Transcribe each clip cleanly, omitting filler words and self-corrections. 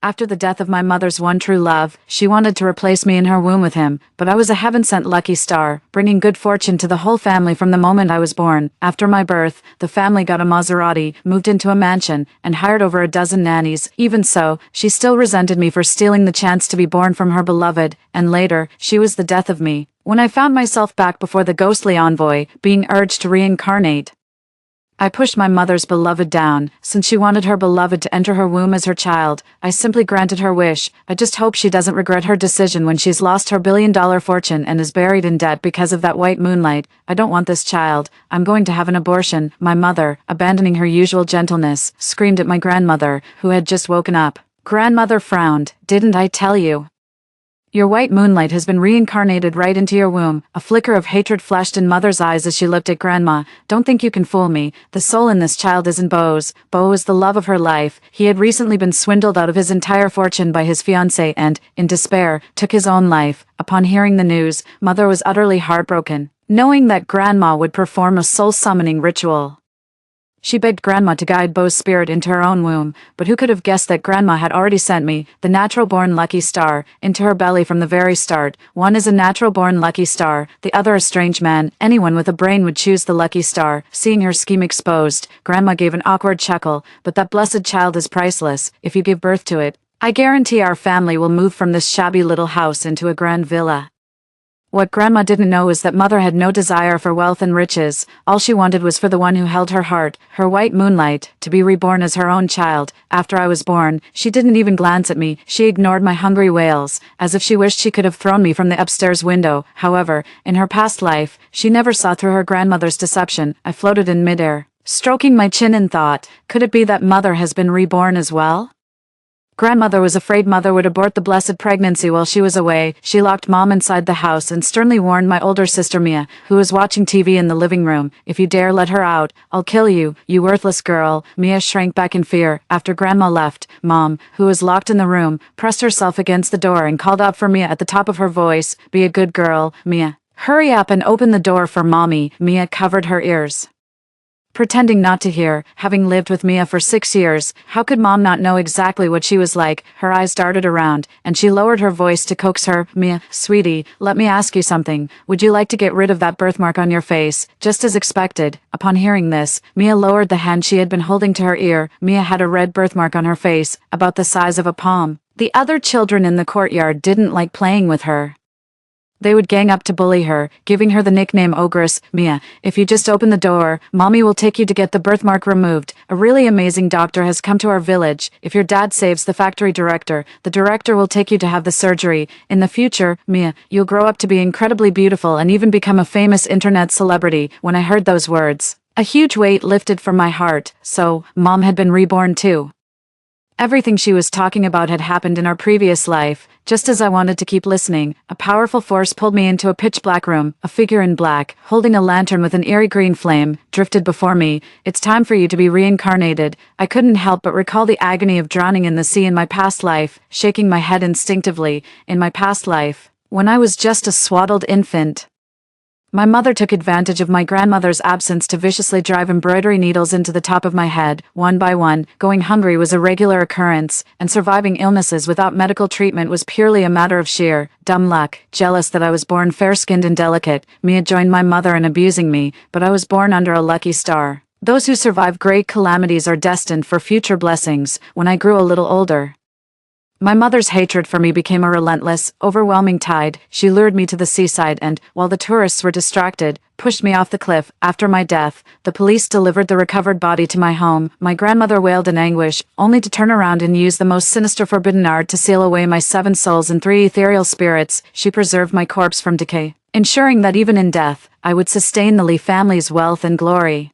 After the death of my mother's one true love, she wanted to replace me in her womb with him, but I was a heaven-sent lucky star, bringing good fortune to the whole family from the moment I was born. After my birth, the family got a Maserati, moved into a mansion, and hired over a dozen nannies. Even so, she still resented me for stealing the chance to be born from her beloved, and later, she was the death of me. When I found myself back before the ghostly envoy, being urged to reincarnate, I pushed my mother's beloved down. Since she wanted her beloved to enter her womb as her child, I simply granted her wish. I just hope she doesn't regret her decision when she's lost her billion-dollar fortune and is buried in debt because of that white moonlight. I don't want this child. I'm going to have an abortion. My mother, abandoning her usual gentleness, screamed at my grandmother, who had just woken up. Grandmother frowned. Didn't I tell you? Your white moonlight has been reincarnated right into your womb. A flicker of hatred flashed in Mother's eyes as she looked at Grandma. Don't think you can fool me. The soul in this child isn't Beau's. Beau is the love of her life. He had recently been swindled out of his entire fortune by his fiancée and, in despair, took his own life. Upon hearing the news, Mother was utterly heartbroken, knowing that Grandma would perform a soul-summoning ritual. She begged Grandma to guide Beau's spirit into her own womb, but who could have guessed that Grandma had already sent me, the natural-born lucky star, into her belly from the very start. One is a natural-born lucky star, the other a strange man. Anyone with a brain would choose the lucky star. Seeing her scheme exposed, Grandma gave an awkward chuckle. But that blessed child is priceless. If you give birth to it, I guarantee our family will move from this shabby little house into a grand villa. What Grandma didn't know is that Mother had no desire for wealth and riches. All she wanted was for the one who held her heart, her white moonlight, to be reborn as her own child. After I was born, she didn't even glance at me. She ignored my hungry wails, as if she wished she could have thrown me from the upstairs window. However, in her past life, she never saw through her grandmother's deception. I floated in midair, stroking my chin in thought. Could it be that Mother has been reborn as well? Grandmother was afraid Mother would abort the blessed pregnancy while she was away. She locked Mom inside the house and sternly warned my older sister Mia, who was watching TV in the living room, "If you dare let her out, I'll kill you, you worthless girl." Mia shrank back in fear. After Grandma left, Mom, who was locked in the room, pressed herself against the door and called out for Mia at the top of her voice, "Be a good girl, Mia. Hurry up and open the door for Mommy." Mia covered her ears, pretending not to hear. Having lived with Mia for 6 years, how could Mom not know exactly what she was like? Her eyes darted around, and she lowered her voice to coax her. "Mia, sweetie, let me ask you something. Would you like to get rid of that birthmark on your face?" Just as expected, upon hearing this, Mia lowered the hand she had been holding to her ear. Mia had a red birthmark on her face, about the size of a palm. The other children in the courtyard didn't like playing with her. They would gang up to bully her, giving her the nickname Ogress. "Mia, if you just open the door, Mommy will take you to get the birthmark removed. A really amazing doctor has come to our village. If your dad saves the factory director, the director will take you to have the surgery. In the future, Mia, you'll grow up to be incredibly beautiful and even become a famous internet celebrity." When I heard those words, a huge weight lifted from my heart. So, Mom had been reborn too. Everything she was talking about had happened in our previous life. Just as I wanted to keep listening, a powerful force pulled me into a pitch-black room. A figure in black, holding a lantern with an eerie green flame, drifted before me. "It's time for you to be reincarnated." I couldn't help but recall the agony of drowning in the sea in my past life, shaking my head instinctively. In my past life, when I was just a swaddled infant, my mother took advantage of my grandmother's absence to viciously drive embroidery needles into the top of my head, one by one. Going hungry was a regular occurrence, and surviving illnesses without medical treatment was purely a matter of sheer, dumb luck. Jealous that I was born fair-skinned and delicate, Mia joined my mother in abusing me, but I was born under a lucky star. Those who survive great calamities are destined for future blessings. When I grew a little older, my mother's hatred for me became a relentless, overwhelming tide. She lured me to the seaside and, while the tourists were distracted, pushed me off the cliff. After my death, the police delivered the recovered body to my home. My grandmother wailed in anguish, only to turn around and use the most sinister forbidden art to seal away my 7 souls and 3 ethereal spirits. She preserved my corpse from decay, ensuring that even in death, I would sustain the Lee family's wealth and glory.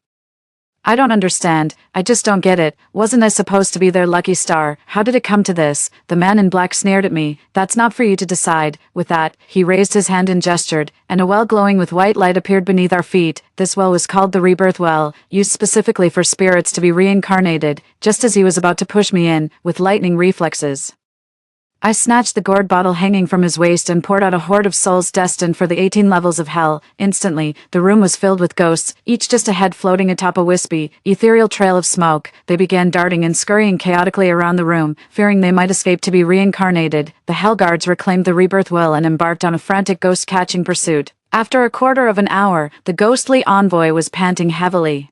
I don't understand. I just don't get it. Wasn't I supposed to be their lucky star? How did it come to this? The man in black sneered at me. "That's not for you to decide." With that, he raised his hand and gestured, and a well glowing with white light appeared beneath our feet. This well was called the Rebirth Well, used specifically for spirits to be reincarnated. Just as he was about to push me in, with lightning reflexes, I snatched the gourd bottle hanging from his waist and poured out a horde of souls destined for the 18 levels of hell. Instantly, the room was filled with ghosts, each just a head floating atop a wispy, ethereal trail of smoke. They began darting and scurrying chaotically around the room, fearing they might escape to be reincarnated. The Hell Guards reclaimed the Rebirth will and embarked on a frantic ghost-catching pursuit. After a quarter of an hour, the ghostly envoy was panting heavily,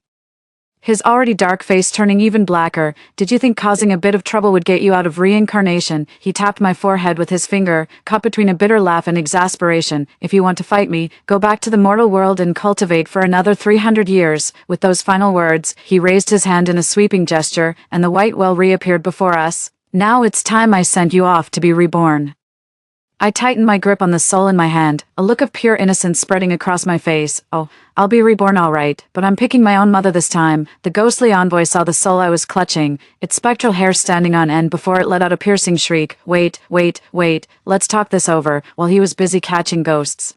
his already dark face turning even blacker. Did you think causing a bit of trouble would get you out of reincarnation? He tapped my forehead with his finger, caught between a bitter laugh and exasperation. If you want to fight me, go back to the mortal world and cultivate for another 300 years. With those final words, he raised his hand in a sweeping gesture, and the white well reappeared before us. Now it's time I sent you off to be reborn. I tightened my grip on the soul in my hand, a look of pure innocence spreading across my face. Oh, I'll be reborn all right, but I'm picking my own mother this time. The ghostly envoy saw the soul I was clutching, its spectral hair standing on end before it let out a piercing shriek. Wait, let's talk this over, while he was busy catching ghosts.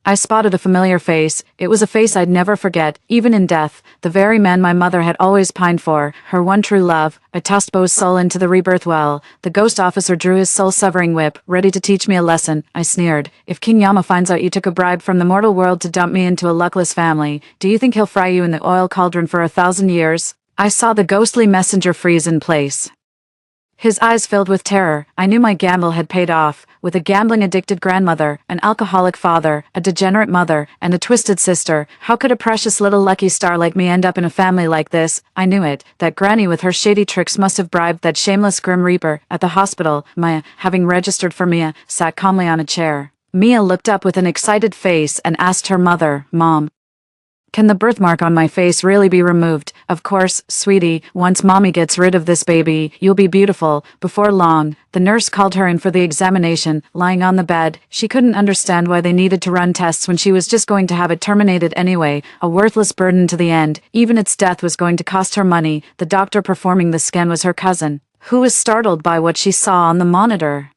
I spotted a familiar face. It was a face I'd never forget, even in death. The very man my mother had always pined for, her one true love. I tossed Bo's soul into the rebirth well. The ghost officer drew his soul-severing whip, ready to teach me a lesson. I sneered. If King Yama finds out you took a bribe from the mortal world to dump me into a luckless family, do you think he'll fry you in the oil cauldron for 1,000 years? I saw the ghostly messenger freeze in place, his eyes filled with terror. I knew my gamble had paid off. With a gambling-addicted grandmother, an alcoholic father, a degenerate mother, and a twisted sister, how could a precious little lucky star like me end up in a family like this? I knew it. That granny with her shady tricks must have bribed that shameless Grim Reaper. At the hospital, Maya, having registered for Mia, sat calmly on a chair. Mia looked up with an excited face and asked her mother, "Mom, can the birthmark on my face really be removed?" "Of course, sweetie, once mommy gets rid of this baby, you'll be beautiful." Before long, the nurse called her in for the examination. Lying on the bed, she couldn't understand why they needed to run tests when she was just going to have it terminated anyway, a worthless burden to the end. Even its death was going to cost her money. The doctor performing the scan was her cousin, who was startled by what she saw on the monitor.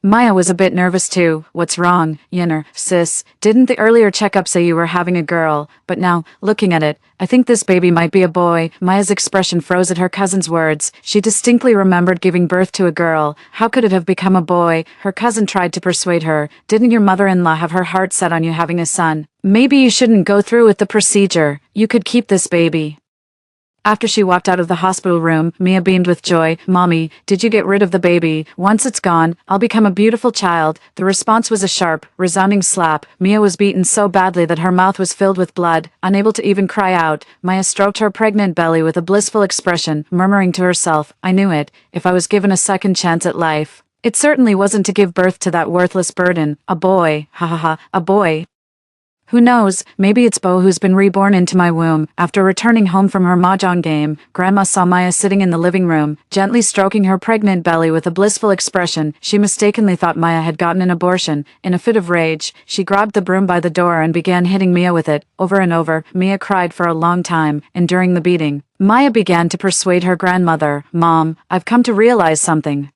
Maya was a bit nervous too. "What's wrong, Yinner, sis? Didn't the earlier checkup say you were having a girl? But now, looking at it, I think this baby might be a boy." Maya's expression froze at her cousin's words. She distinctly remembered giving birth to a girl. How could it have become a boy? Her cousin tried to persuade her. "Didn't your mother-in-law have her heart set on you having a son? Maybe you shouldn't go through with the procedure. You could keep this baby." After she walked out of the hospital room, Mia beamed with joy. "Mommy, did you get rid of the baby? Once it's gone, I'll become a beautiful child." The response was a sharp, resounding slap. Mia was beaten so badly that her mouth was filled with blood, unable to even cry out. Maya stroked her pregnant belly with a blissful expression, murmuring to herself, "I knew it. If I was given a second chance at life, it certainly wasn't to give birth to that worthless burden. A boy. Ha ha ha, a boy. Who knows, maybe it's Bo who's been reborn into my womb." After returning home from her mahjong game, Grandma saw Maya sitting in the living room, gently stroking her pregnant belly with a blissful expression. She mistakenly thought Maya had gotten an abortion. In a fit of rage, she grabbed the broom by the door and began hitting Mia with it. Over and over, Mia cried for a long time, enduring the beating. Maya began to persuade her grandmother, "Mom, I've come to realize something.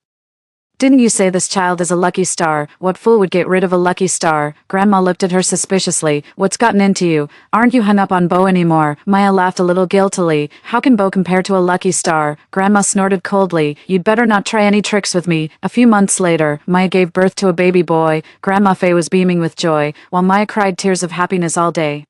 Didn't you say this child is a lucky star? What fool would get rid of a lucky star?" Grandma looked at her suspiciously. "What's gotten into you? Aren't you hung up on Bo anymore?" Maya laughed a little guiltily. "How can Bo compare to a lucky star?" Grandma snorted coldly. "You'd better not try any tricks with me." A few months later, Maya gave birth to a baby boy. Grandma Faye was beaming with joy, while Maya cried tears of happiness all day.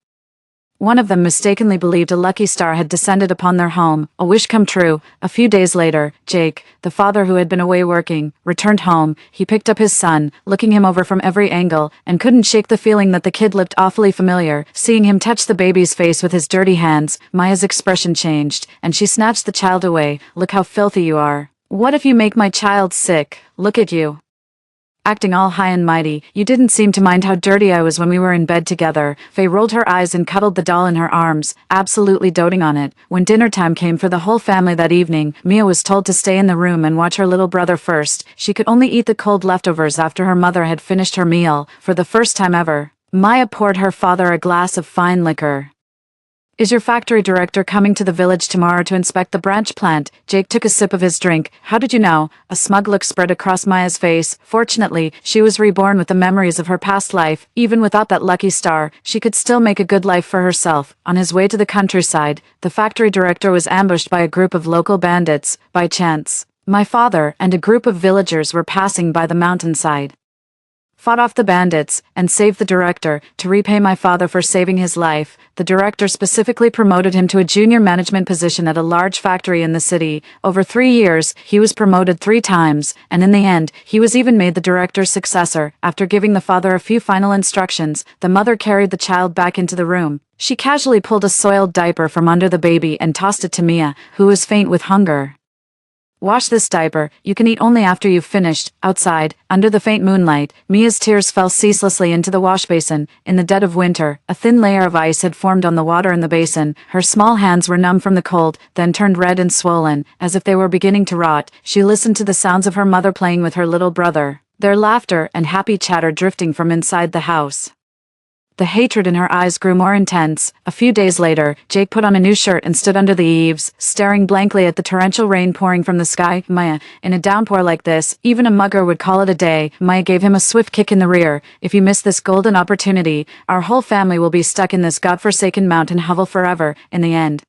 One of them mistakenly believed a lucky star had descended upon their home, a wish come true. A few days later, Jake, the father who had been away working, returned home. He picked up his son, looking him over from every angle, and couldn't shake the feeling that the kid looked awfully familiar. Seeing him touch the baby's face with his dirty hands, Maya's expression changed, and she snatched the child away. "Look how filthy you are. What if you make my child sick? Look at you. Acting all high and mighty, you didn't seem to mind how dirty I was when we were in bed together." Faye rolled her eyes and cuddled the doll in her arms, absolutely doting on it. When dinner time came for the whole family that evening, Mia was told to stay in the room and watch her little brother first. She could only eat the cold leftovers after her mother had finished her meal. For the first time ever, Maya poured her father a glass of fine liquor. "Is your factory director coming to the village tomorrow to inspect the branch plant?" Jake took a sip of his drink. "How did you know?" A smug look spread across Maya's face. Fortunately, she was reborn with the memories of her past life. Even without that lucky star, she could still make a good life for herself. On his way to the countryside, the factory director was ambushed by a group of local bandits. By chance, My father and a group of villagers were passing by the mountainside. Fought off the bandits, and saved the director. To repay my father for saving his life, the director specifically promoted him to a junior management position at a large factory in the city. Over 3 years, he was promoted 3 times, and in the end, he was even made the director's successor. After giving the father a few final instructions, the mother carried the child back into the room. She casually pulled a soiled diaper from under the baby and tossed it to Mia, who was faint with hunger. Wash this diaper, you can eat only after you've finished. Outside, under the faint moonlight, Mia's tears fell ceaselessly into the wash basin. In the dead of winter, a thin layer of ice had formed on the water in the basin. Her small hands were numb from the cold, then turned red and swollen, as if they were beginning to rot. She listened to the sounds of her mother playing with her little brother, their laughter and happy chatter drifting from inside the house. The hatred in her eyes grew more intense. A few days later, Jake put on a new shirt and stood under the eaves, staring blankly at the torrential rain pouring from the sky. Maya, in a downpour like this, even a mugger would call it a day. Maya gave him a swift kick in the rear. If you miss this golden opportunity, our whole family will be stuck in this godforsaken mountain hovel forever. In the end,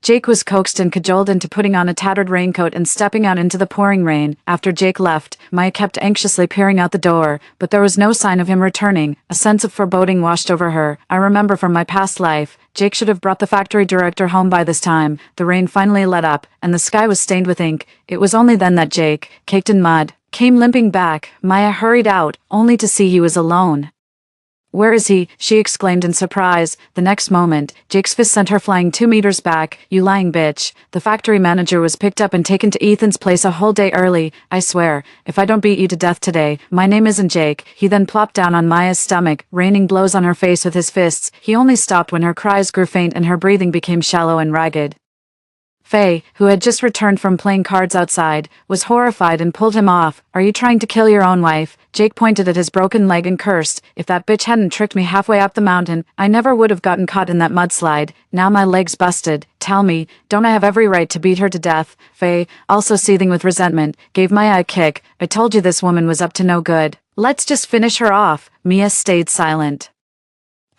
Jake was coaxed and cajoled into putting on a tattered raincoat and stepping out into the pouring rain. After Jake left, Maya kept anxiously peering out the door, but there was no sign of him returning. A sense of foreboding washed over her. I remember from my past life, Jake should have brought the factory director home by this time. The rain finally let up, and the sky was stained with ink. It was only then that Jake, caked in mud, came limping back. Maya hurried out, only to see he was alone. "Where is he?" she exclaimed in surprise. The next moment, Jake's fist sent her flying 2 meters back. "You lying bitch." The factory manager was picked up and taken to Ethan's place a whole day early. "I swear, if I don't beat you to death today, my name isn't Jake." He then plopped down on Maya's stomach, raining blows on her face with his fists. He only stopped when her cries grew faint and her breathing became shallow and ragged. Faye, who had just returned from playing cards outside, was horrified and pulled him off. "Are you trying to kill your own wife?" Jake pointed at his broken leg and cursed. "If that bitch hadn't tricked me halfway up the mountain, I never would have gotten caught in that mudslide. Now my leg's busted. Tell me, don't I have every right to beat her to death?" Faye, also seething with resentment, gave Maya a kick. "I told you this woman was up to no good. Let's just finish her off." Mia stayed silent.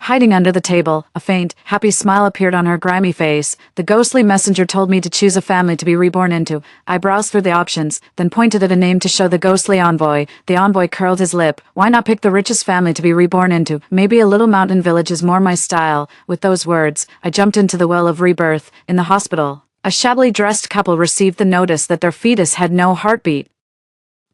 Hiding under the table, a faint, happy smile appeared on her grimy face. "The ghostly messenger told me to choose a family to be reborn into." I browsed through the options, then pointed at a name to show the ghostly envoy. The envoy curled his lip. "Why not pick the richest family to be reborn into? Maybe a little mountain village is more my style." With those words, I jumped into the well of rebirth. In the hospital, a shabbily dressed couple received the notice that their fetus had no heartbeat.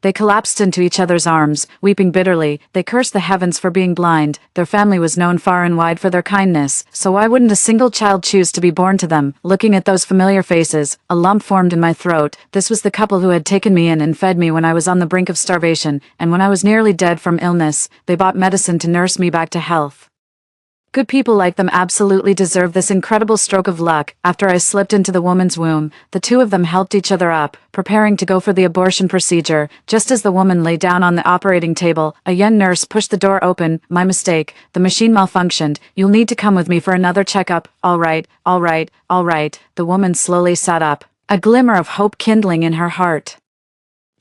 They collapsed into each other's arms, weeping bitterly. They cursed the heavens for being blind. Their family was known far and wide for their kindness, so why wouldn't a single child choose to be born to them? Looking at those familiar faces, a lump formed in my throat. This was the couple who had taken me in and fed me when I was on the brink of starvation, and when I was nearly dead from illness, they bought medicine to nurse me back to health. Good people like them absolutely deserve this incredible stroke of luck. After I slipped into the woman's womb, the two of them helped each other up, preparing to go for the abortion procedure. Just as the woman lay down on the operating table, a young nurse pushed the door open. "My mistake. The machine malfunctioned. You'll need to come with me for another checkup." "All right, all right, all right." The woman slowly sat up, a glimmer of hope kindling in her heart.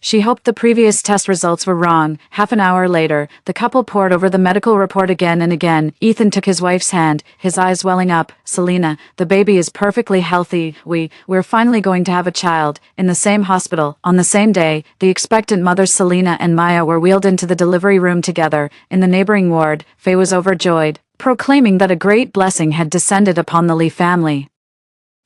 She hoped the previous test results were wrong. Half an hour later, the couple pored over the medical report again and again. Ethan took his wife's hand, his eyes welling up. "Selena, the baby is perfectly healthy. We're finally going to have a child." In the same hospital, on the same day, the expectant mothers Selena and Maya were wheeled into the delivery room together. In the neighboring ward, Faye was overjoyed, proclaiming that a great blessing had descended upon the Lee family.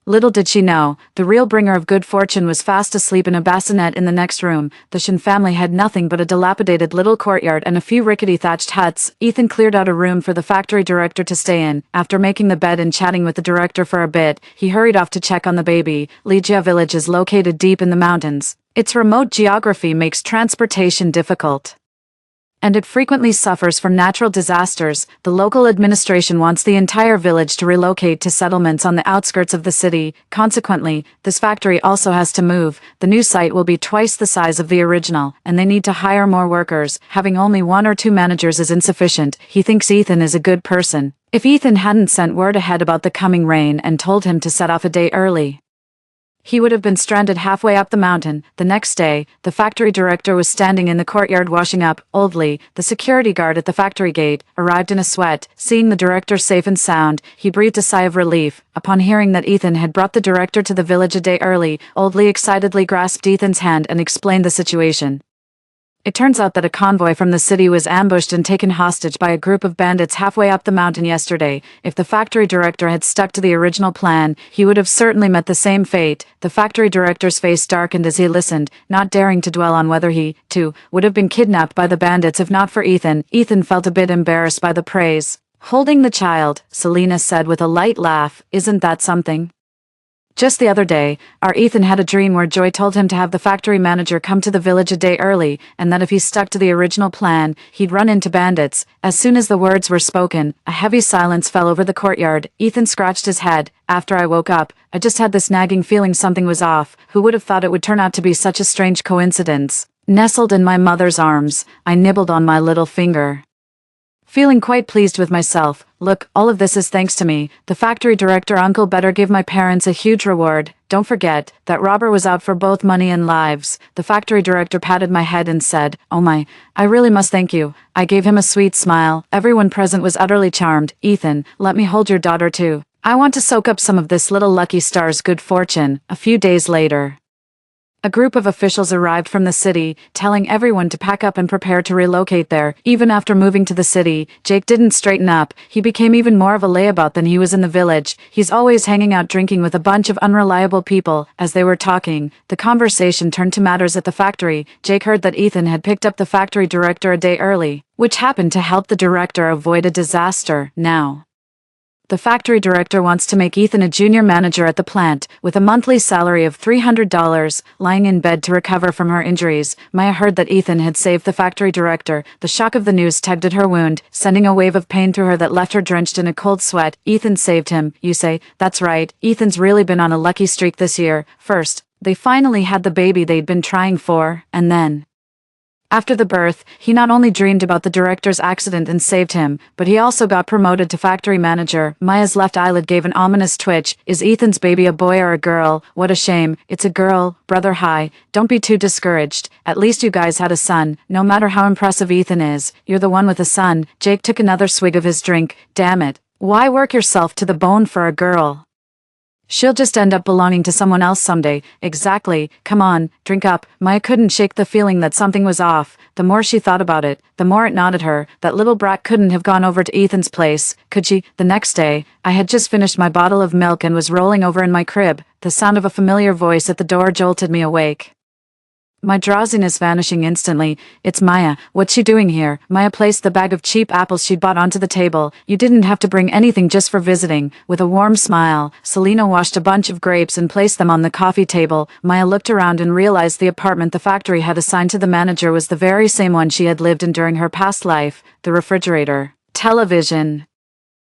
Little did she know, the real bringer of good fortune was fast asleep in a bassinet in the next room. The Shin family had nothing but a dilapidated little courtyard and a few rickety thatched huts. Ethan cleared out a room for the factory director to stay in. After making the bed and chatting with the director for a bit, he hurried off to check on the baby. Ligia village is located deep in the mountains. Its remote geography makes transportation difficult, and it frequently suffers from natural disasters. The local administration wants the entire village to relocate to settlements on the outskirts of the city. Consequently, this factory also has to move. The new site will be twice the size of the original, and they need to hire more workers. Having only 1 or 2 managers is insufficient. He thinks Ethan is a good person. If Ethan hadn't sent word ahead about the coming rain and told him to set off a day early, he would have been stranded halfway up the mountain. The next day, the factory director was standing in the courtyard washing up. Oldley, the security guard at the factory gate, arrived in a sweat. Seeing the director safe and sound, he breathed a sigh of relief. Upon hearing that Ethan had brought the director to the village a day early, Oldley excitedly grasped Ethan's hand and explained the situation. It turns out that a convoy from the city was ambushed and taken hostage by a group of bandits halfway up the mountain yesterday. If the factory director had stuck to the original plan, he would have certainly met the same fate. The factory director's face darkened as he listened, not daring to dwell on whether he, too, would have been kidnapped by the bandits if not for Ethan. Ethan felt a bit embarrassed by the praise. Holding the child, Selena said with a light laugh, "Isn't that something?" Just the other day, our Ethan had a dream where Joy told him to have the factory manager come to the village a day early, and that if he stuck to the original plan, he'd run into bandits. As soon as the words were spoken, a heavy silence fell over the courtyard. Ethan scratched his head. "After I woke up, I just had this nagging feeling something was off. Who would have thought it would turn out to be such a strange coincidence?" Nestled in my mother's arms, I nibbled on my little finger, feeling quite pleased with myself. "Look, all of this is thanks to me. The factory director uncle better give my parents a huge reward. Don't forget, that robber was out for both money and lives." The factory director patted my head and said, "Oh my, I really must thank you." I gave him a sweet smile. Everyone present was utterly charmed. "Ethan, let me hold your daughter too. I want to soak up some of this little lucky star's good fortune." A few days later, a group of officials arrived from the city, telling everyone to pack up and prepare to relocate there. Even after moving to the city, Jake didn't straighten up. He became even more of a layabout than he was in the village. He's always hanging out drinking with a bunch of unreliable people. As they were talking, the conversation turned to matters at the factory. Jake heard that Ethan had picked up the factory director a day early, which happened to help the director avoid a disaster. Now, the factory director wants to make Ethan a junior manager at the plant, with a monthly salary of $300. Lying in bed to recover from her injuries, Maya heard that Ethan had saved the factory director. The shock of the news tugged at her wound, sending a wave of pain through her that left her drenched in a cold sweat. "Ethan saved him, you say?" "That's right. Ethan's really been on a lucky streak this year. First, they finally had the baby they'd been trying for, and then, after the birth, he not only dreamed about the director's accident and saved him, but he also got promoted to factory manager." Maya's left eyelid gave an ominous twitch. "Is Ethan's baby a boy or a girl?" "What a shame. It's a girl, brother. Hi, don't be too discouraged. At least you guys had a son. No matter how impressive Ethan is, you're the one with a son." Jake took another swig of his drink. "Damn it. Why work yourself to the bone for a girl? She'll just end up belonging to someone else someday." "Exactly. Come on, drink up." Maya couldn't shake the feeling that something was off. The more she thought about it, the more it gnawed at her. That little brat couldn't have gone over to Ethan's place, could she? The next day, I had just finished my bottle of milk and was rolling over in my crib. The sound of a familiar voice at the door jolted me awake, my drowsiness vanishing instantly. "It's Maya. What's she doing here?" Maya placed the bag of cheap apples she'd bought onto the table. "You didn't have to bring anything just for visiting." With a warm smile, Selena washed a bunch of grapes and placed them on the coffee table. Maya looked around and realized the apartment the factory had assigned to the manager was the very same one she had lived in during her past life. The refrigerator, television,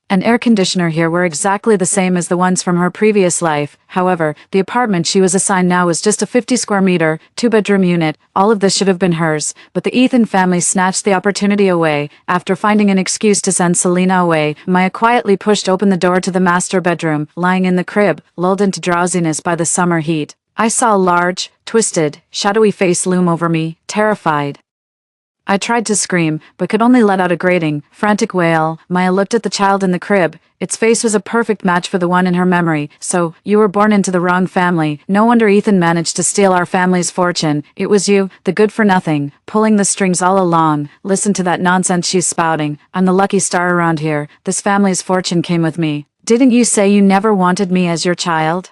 and air conditioner here were exactly the same as the ones from her previous life. However, the apartment she was assigned now was just a 50-square-meter, two-bedroom unit. All of this should have been hers, but the Ethan family snatched the opportunity away. After finding an excuse to send Selena away, Maya quietly pushed open the door to the master bedroom. Lying in the crib, lulled into drowsiness by the summer heat, I saw a large, twisted, shadowy face loom over me, terrified. I tried to scream, but could only let out a grating, frantic wail. Maya looked at the child in the crib. Its face was a perfect match for the one in her memory. "So, you were born into the wrong family. No wonder Ethan managed to steal our family's fortune. It was you, the good-for-nothing, pulling the strings all along. Listen to that nonsense she's spouting. I'm the lucky star around here. This family's fortune came with me. Didn't you say you never wanted me as your child?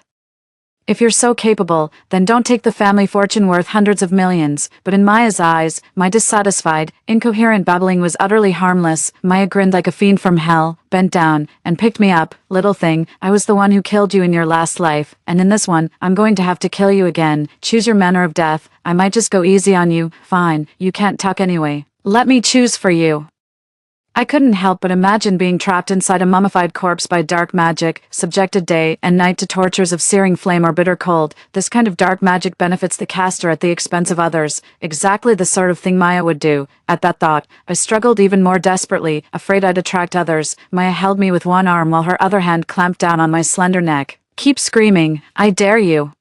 If you're so capable, then don't take the family fortune worth hundreds of millions." But in Maya's eyes, my dissatisfied, incoherent babbling was utterly harmless. Maya grinned like a fiend from hell, bent down, and picked me up. "Little thing, I was the one who killed you in your last life, and in this one, I'm going to have to kill you again. Choose your manner of death. I might just go easy on you." "Fine, you can't talk anyway. Let me choose for you." I couldn't help but imagine being trapped inside a mummified corpse by dark magic, subjected day and night to tortures of searing flame or bitter cold. This kind of dark magic benefits the caster at the expense of others. Exactly the sort of thing Maya would do. At that thought, I struggled even more desperately, afraid I'd attract others. Maya held me with one arm while her other hand clamped down on my slender neck. "Keep screaming. I dare you."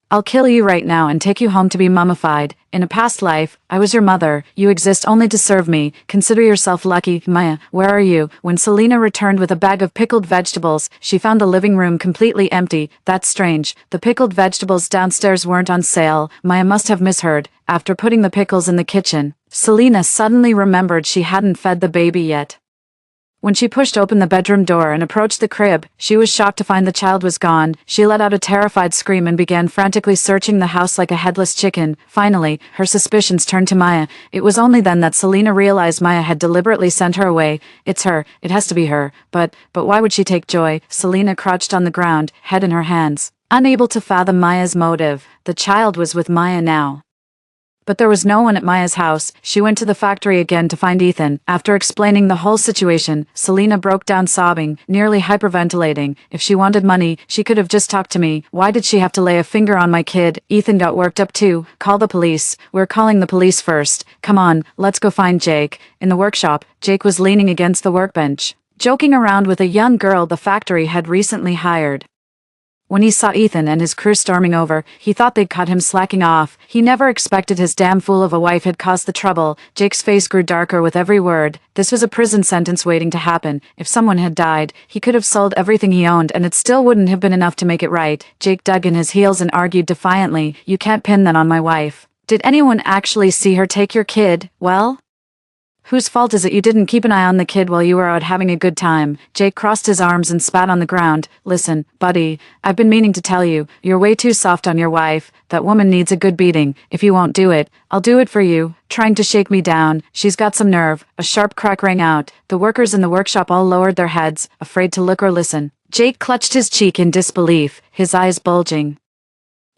I'll kill you right now and take you home to be mummified. In a past life, I was your mother. You exist only to serve me. Consider yourself lucky. Maya, where are you? When Selena returned with a bag of pickled vegetables, she found the living room completely empty. That's strange. The pickled vegetables downstairs weren't on sale. Maya must have misheard. After putting the pickles in the kitchen, Selena suddenly remembered she hadn't fed the baby yet. When she pushed open the bedroom door and approached the crib, she was shocked to find the child was gone. She let out a terrified scream and began frantically searching the house like a headless chicken. Finally, her suspicions turned to Maya. It was only then that Selena realized Maya had deliberately sent her away. It's her. It has to be her. But why would she take joy? Selena crouched on the ground, head in her hands. Unable to fathom Maya's motive, the child was with Maya now. But there was no one at Maya's house. She went to the factory again to find Ethan. After explaining the whole situation, Selena broke down sobbing, nearly hyperventilating. If she wanted money, she could have just talked to me. Why did she have to lay a finger on my kid? Ethan got worked up too. Call the police. We're calling the police first. Come on, let's go find Jake. In the workshop, Jake was leaning against the workbench, joking around with a young girl the factory had recently hired. When he saw Ethan and his crew storming over, he thought they'd caught him slacking off. He never expected his damn fool of a wife had caused the trouble. Jake's face grew darker with every word. This was a prison sentence waiting to happen. If someone had died, he could have sold everything he owned and it still wouldn't have been enough to make it right. Jake dug in his heels and argued defiantly, "You can't pin that on my wife. Did anyone actually see her take your kid? Well? Whose fault is it you didn't keep an eye on the kid while you were out having a good time?" Jake crossed his arms and spat on the ground. "Listen, buddy, I've been meaning to tell you, you're way too soft on your wife. That woman needs a good beating. If you won't do it, I'll do it for you." Trying to shake me down, "She's got some nerve." A sharp crack rang out. The workers in the workshop all lowered their heads, afraid to look or listen. Jake clutched his cheek in disbelief, his eyes bulging.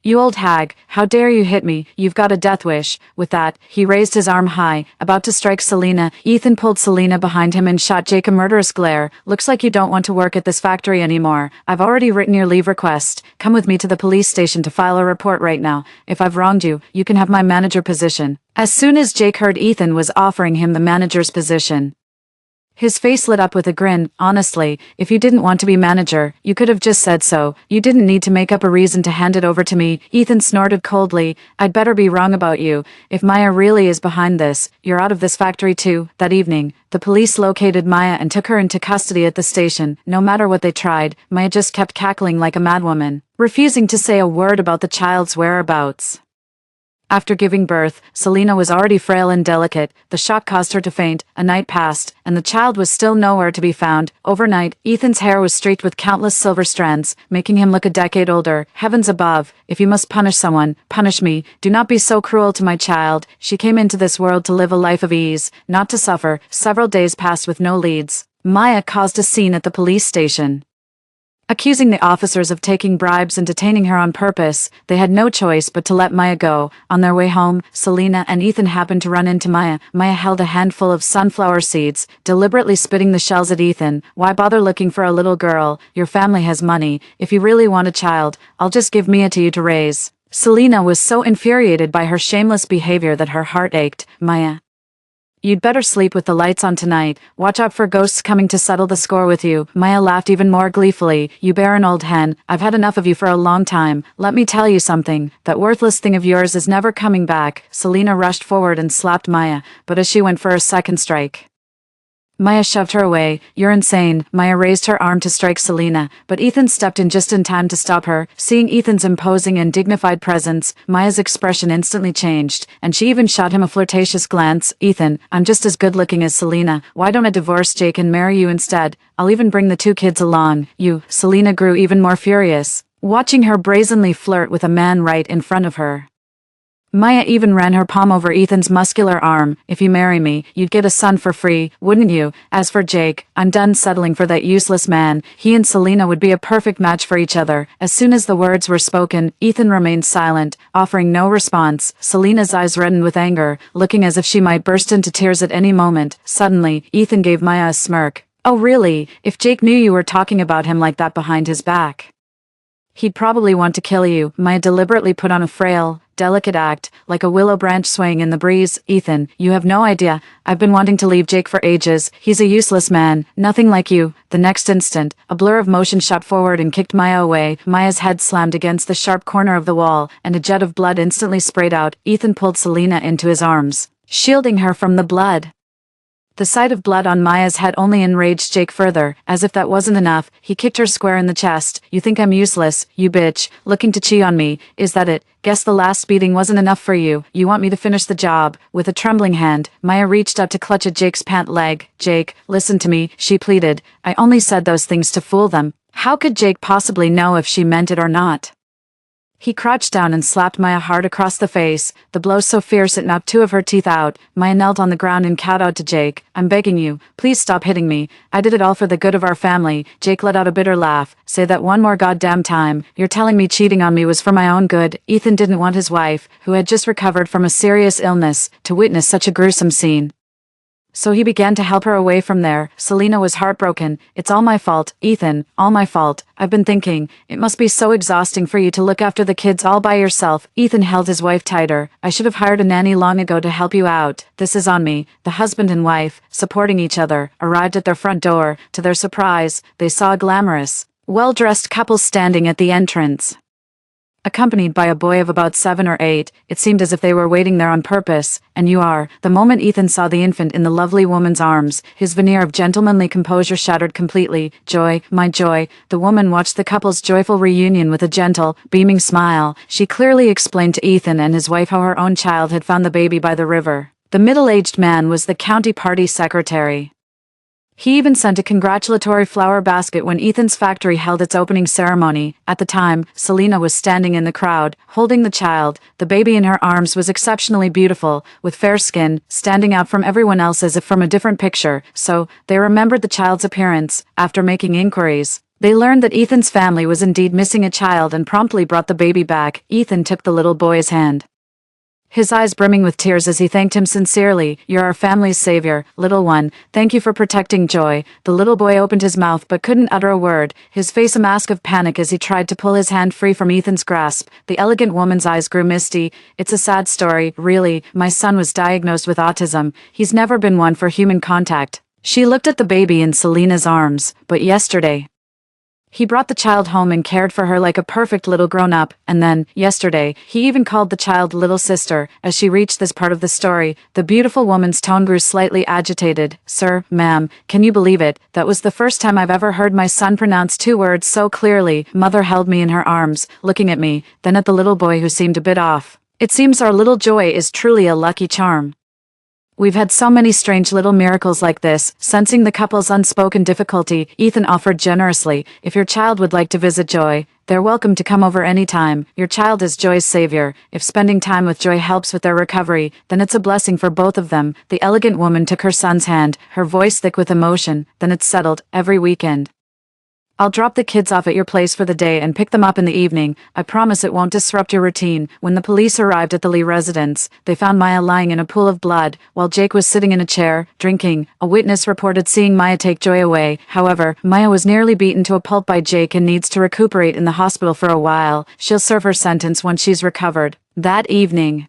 "You old hag, how dare you hit me? You've got a death wish." With that, he raised his arm high, about to strike Selena. Ethan pulled Selena behind him and shot Jake a murderous glare. "Looks like you don't want to work at this factory anymore. I've already written your leave request. Come with me to the police station to file a report right now. If I've wronged you, you can have my manager position." As soon as Jake heard Ethan was offering him the manager's position, his face lit up with a grin. "Honestly, if you didn't want to be manager, you could have just said so. You didn't need to make up a reason to hand it over to me." Ethan snorted coldly. "I'd better be wrong about you. If Maya really is behind this, you're out of this factory too." That evening, the police located Maya and took her into custody at the station. No matter what they tried, Maya just kept cackling like a madwoman, refusing to say a word about the child's whereabouts. After giving birth, Selena was already frail and delicate. The shock caused her to faint. A night passed, and the child was still nowhere to be found. Overnight, Ethan's hair was streaked with countless silver strands, making him look a decade older. Heavens above, if you must punish someone, punish me. Do not be so cruel to my child. She came into this world to live a life of ease, not to suffer. Several days passed with no leads. Maya caused a scene at the police station, accusing the officers of taking bribes and detaining her on purpose. They had no choice but to let Maya go. On their way home, Selena and Ethan happened to run into Maya. Maya held a handful of sunflower seeds, deliberately spitting the shells at Ethan. "Why bother looking for a little girl? Your family has money. If you really want a child, I'll just give Mia to you to raise." Selena was so infuriated by her shameless behavior that her heart ached. "Maya, you'd better sleep with the lights on tonight. Watch out for ghosts coming to settle the score with you." Maya laughed even more gleefully. "You barren old hen, I've had enough of you for a long time. Let me tell you something. That worthless thing of yours is never coming back." Selena rushed forward and slapped Maya, but as she went for a second strike, Maya shoved her away. "You're insane." Maya raised her arm to strike Selena, but Ethan stepped in just in time to stop her. Seeing Ethan's imposing and dignified presence, Maya's expression instantly changed, and she even shot him a flirtatious glance. "Ethan, I'm just as good looking as Selena. Why don't I divorce Jake and marry you instead? I'll even bring the 2 kids along." "You." Selena grew even more furious, watching her brazenly flirt with a man right in front of her. Maya even ran her palm over Ethan's muscular arm. "If you marry me, you'd get a son for free, wouldn't you? As for Jake, I'm done settling for that useless man. He and Selena would be a perfect match for each other." As soon as the words were spoken, Ethan remained silent, offering no response. Selena's eyes reddened with anger, looking as if she might burst into tears at any moment. Suddenly, Ethan gave Maya a smirk. "Oh really? If Jake knew you were talking about him like that behind his back, he'd probably want to kill you." Maya deliberately put on a frail, delicate act, like a willow branch swaying in the breeze. Ethan, you have no idea. I've been wanting to leave Jake for ages. He's a useless man, nothing like you. The next instant, a blur of motion shot forward and kicked Maya away. Maya's head slammed against the sharp corner of the wall, and a jet of blood instantly sprayed out. Ethan pulled Selena into his arms, shielding her from the blood. The sight of blood on Maya's head only enraged Jake further. As if that wasn't enough, he kicked her square in the chest. You think I'm useless, you bitch, looking to cheat on me, is that it? Guess the last beating wasn't enough for you. You want me to finish the job. With a trembling hand, Maya reached out to clutch at Jake's pant leg. Jake, listen to me, she pleaded. I only said those things to fool them. How could Jake possibly know if she meant it or not? He crouched down and slapped Maya hard across the face, the blow so fierce it knocked two of her teeth out. Maya knelt on the ground and kowtowed to Jake. I'm begging you, please stop hitting me. I did it all for the good of our family. Jake let out a bitter laugh. Say that one more goddamn time. You're telling me cheating on me was for my own good. Ethan didn't want his wife, who had just recovered from a serious illness, to witness such a gruesome scene. So he began to help her away from there. Selena was heartbroken. It's all my fault, Ethan, all my fault. I've been thinking, it must be so exhausting for you to look after the kids all by yourself. Ethan held his wife tighter. I should have hired a nanny long ago to help you out. This is on me. The husband and wife, supporting each other, arrived at their front door. To their surprise, they saw a glamorous, well-dressed couple standing at the entrance. Accompanied by a boy of about 7 or 8, it seemed as if they were waiting there on purpose. And you are. The moment Ethan saw the infant in the lovely woman's arms, his veneer of gentlemanly composure shattered completely. Joy, my joy. The woman watched the couple's joyful reunion with a gentle, beaming smile. She clearly explained to Ethan and his wife how her own child had found the baby by the river. The middle-aged man was the county party secretary. He even sent a congratulatory flower basket when Ethan's factory held its opening ceremony. At the time, Selena was standing in the crowd, holding the child. The baby in her arms was exceptionally beautiful, with fair skin, standing out from everyone else as if from a different picture. So, they remembered the child's appearance. After making inquiries, they learned that Ethan's family was indeed missing a child and promptly brought the baby back. Ethan took the little boy's hand, his eyes brimming with tears as he thanked him sincerely. You're our family's savior, little one. Thank you for protecting Joy. The little boy opened his mouth but couldn't utter a word, his face a mask of panic as he tried to pull his hand free from Ethan's grasp. The elegant woman's eyes grew misty. It's a sad story, really. My son was diagnosed with autism. He's never been one for human contact. She looked at the baby in Selena's arms. But yesterday, he brought the child home and cared for her like a perfect little grown-up, and then, yesterday, he even called the child little sister. As she reached this part of the story, the beautiful woman's tone grew slightly agitated. Sir, ma'am, can you believe it? That was the first time I've ever heard my son pronounce 2 words so clearly. Mother held me in her arms, looking at me, then at the little boy who seemed a bit off. It seems our little Joy is truly a lucky charm. We've had so many strange little miracles like this. Sensing the couple's unspoken difficulty, Ethan offered generously, if your child would like to visit Joy, they're welcome to come over any time. Your child is Joy's savior. If spending time with Joy helps with their recovery, then it's a blessing for both of them. The elegant woman took her son's hand, her voice thick with emotion. Then it's settled. Every weekend, I'll drop the kids off at your place for the day and pick them up in the evening. I promise it won't disrupt your routine. When the police arrived at the Lee residence, they found Maya lying in a pool of blood, while Jake was sitting in a chair, drinking. A witness reported seeing Maya take Joy away. However, Maya was nearly beaten to a pulp by Jake and needs to recuperate in the hospital for a while. She'll serve her sentence once she's recovered. That evening,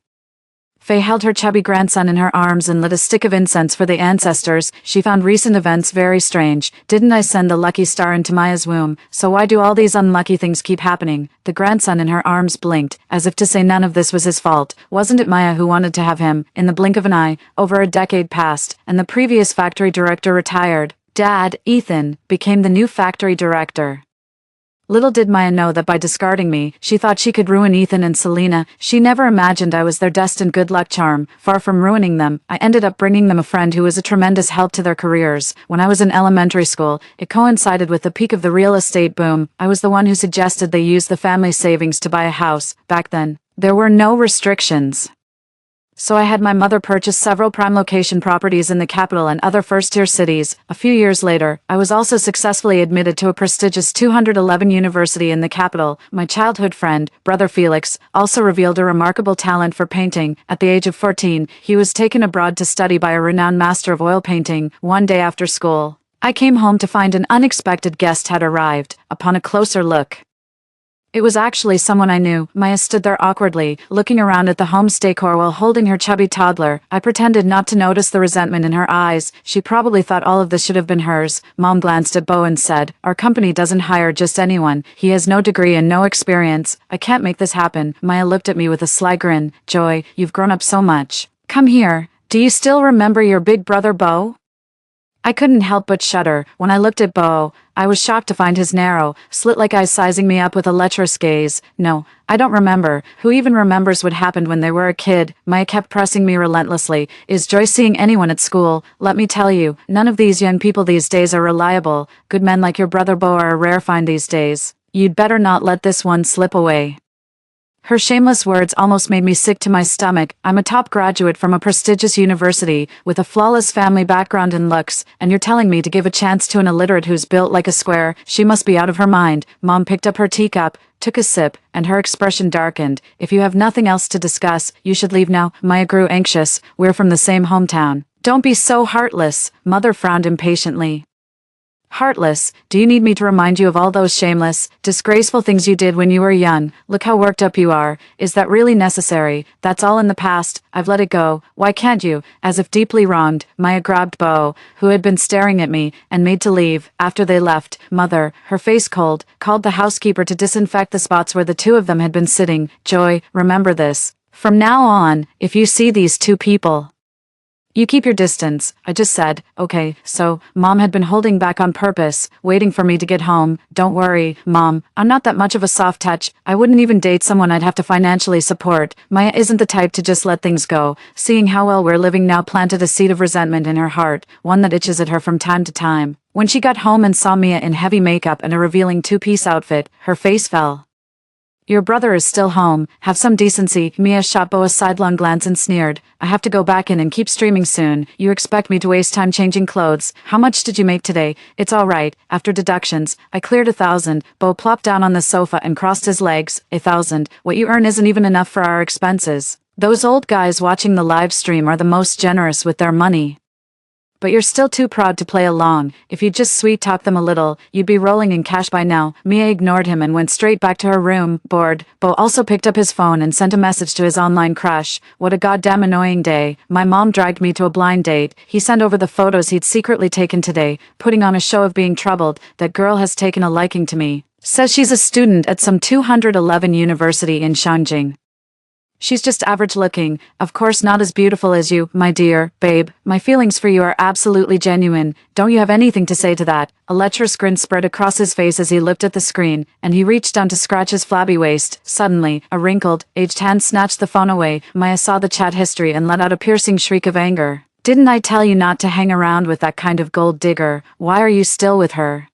Faye held her chubby grandson in her arms and lit a stick of incense for the ancestors. She found recent events very strange. Didn't I send the lucky star into Maya's womb? So why do all these unlucky things keep happening? The grandson in her arms blinked, as if to say none of this was his fault. Wasn't it Maya who wanted to have him? In the blink of an eye, over a decade passed, and the previous factory director retired. Dad, Ethan, became the new factory director. Little did Maya know that by discarding me, she thought she could ruin Ethan and Selena. She never imagined I was their destined good luck charm. Far from ruining them, I ended up bringing them a friend who was a tremendous help to their careers. When I was in elementary school, it coincided with the peak of the real estate boom. I was the one who suggested they use the family savings to buy a house. Back then, there were no restrictions. So I had my mother purchase several prime location properties in the capital and other first-tier cities. A few years later, I was also successfully admitted to a prestigious 211 university in the capital. My childhood friend, Brother Felix, also revealed a remarkable talent for painting. At the age of 14, he was taken abroad to study by a renowned master of oil painting. One day after school, I came home to find an unexpected guest had arrived. Upon a closer look, It was actually someone I knew. Maya stood there awkwardly, looking around at the home's decor while holding her chubby toddler. I pretended not to notice the resentment in her eyes. She probably thought all of this should have been hers. Mom glanced at Bo and said, "Our company doesn't hire just anyone. He has no degree and no experience. I can't make this happen." Maya looked at me with a sly grin. "Joy, you've grown up so much. Come here. Do you still remember your big brother Bo?" I couldn't help but shudder. When I looked at Bo, I was shocked to find his narrow, slit-like eyes sizing me up with a lecherous gaze. "No, I don't remember. Who even remembers what happened when they were a kid?" Maya kept pressing me relentlessly. "Is Joy seeing anyone at school? Let me tell you, none of these young people these days are reliable. Good men like your brother Bo are a rare find these days. You'd better not let this one slip away." Her shameless words almost made me sick to my stomach. I'm a top graduate from a prestigious university, with a flawless family background and looks, and you're telling me to give a chance to an illiterate who's built like a square? She must be out of her mind. Mom picked up her teacup, took a sip, and her expression darkened. "If you have nothing else to discuss, you should leave now." Maya grew anxious. "We're from the same hometown." "Don't be so heartless." Mother frowned impatiently. "Heartless? Do you need me to remind you of all those shameless, disgraceful things you did when you were young? Look how worked up you are. Is that really necessary? That's all in the past. I've let it go. Why can't you?" As if deeply wronged, Maya grabbed Bo, who had been staring at me, and made to leave. After they left, Mother, her face cold, called the housekeeper to disinfect the spots where the two of them had been sitting. "Joy, remember this. From now on, if you see these two people, you keep your distance." I just said, "Okay." So, Mom had been holding back on purpose, waiting for me to get home. "Don't worry, Mom. I'm not that much of a soft touch. I wouldn't even date someone I'd have to financially support." Maya isn't the type to just let things go. Seeing how well we're living now planted a seed of resentment in her heart, one that itches at her from time to time. When she got home and saw Mia in heavy makeup and a revealing two-piece outfit, her face fell. "Your brother is still home. Have some decency." Mia shot Bo a sidelong glance and sneered. "I have to go back in and keep streaming soon. You expect me to waste time changing clothes? How much did you make today?" "It's all right. After deductions, I cleared 1,000. Bo plopped down on the sofa and crossed his legs. 1,000. What you earn isn't even enough for our expenses. Those old guys watching the live stream are the most generous with their money. But you're still too proud to play along. If you'd just sweet-talk them a little, you'd be rolling in cash by now." Mia ignored him and went straight back to her room, bored. Bo also picked up his phone and sent a message to his online crush. "What a goddamn annoying day. My mom dragged me to a blind date. He sent over the photos he'd secretly taken today, putting on a show of being troubled. That girl has taken a liking to me. Says she's a student at some 211 university in Shangjing. She's just average looking, of course not as beautiful as you, my dear, babe. My feelings for you are absolutely genuine. Don't you have anything to say to that?" A lecherous grin spread across his face as he looked at the screen, and he reached down to scratch his flabby waist. Suddenly, a wrinkled, aged hand snatched the phone away. Maya saw the chat history and let out a piercing shriek of anger. "Didn't I tell you not to hang around with that kind of gold digger? Why are you still with her?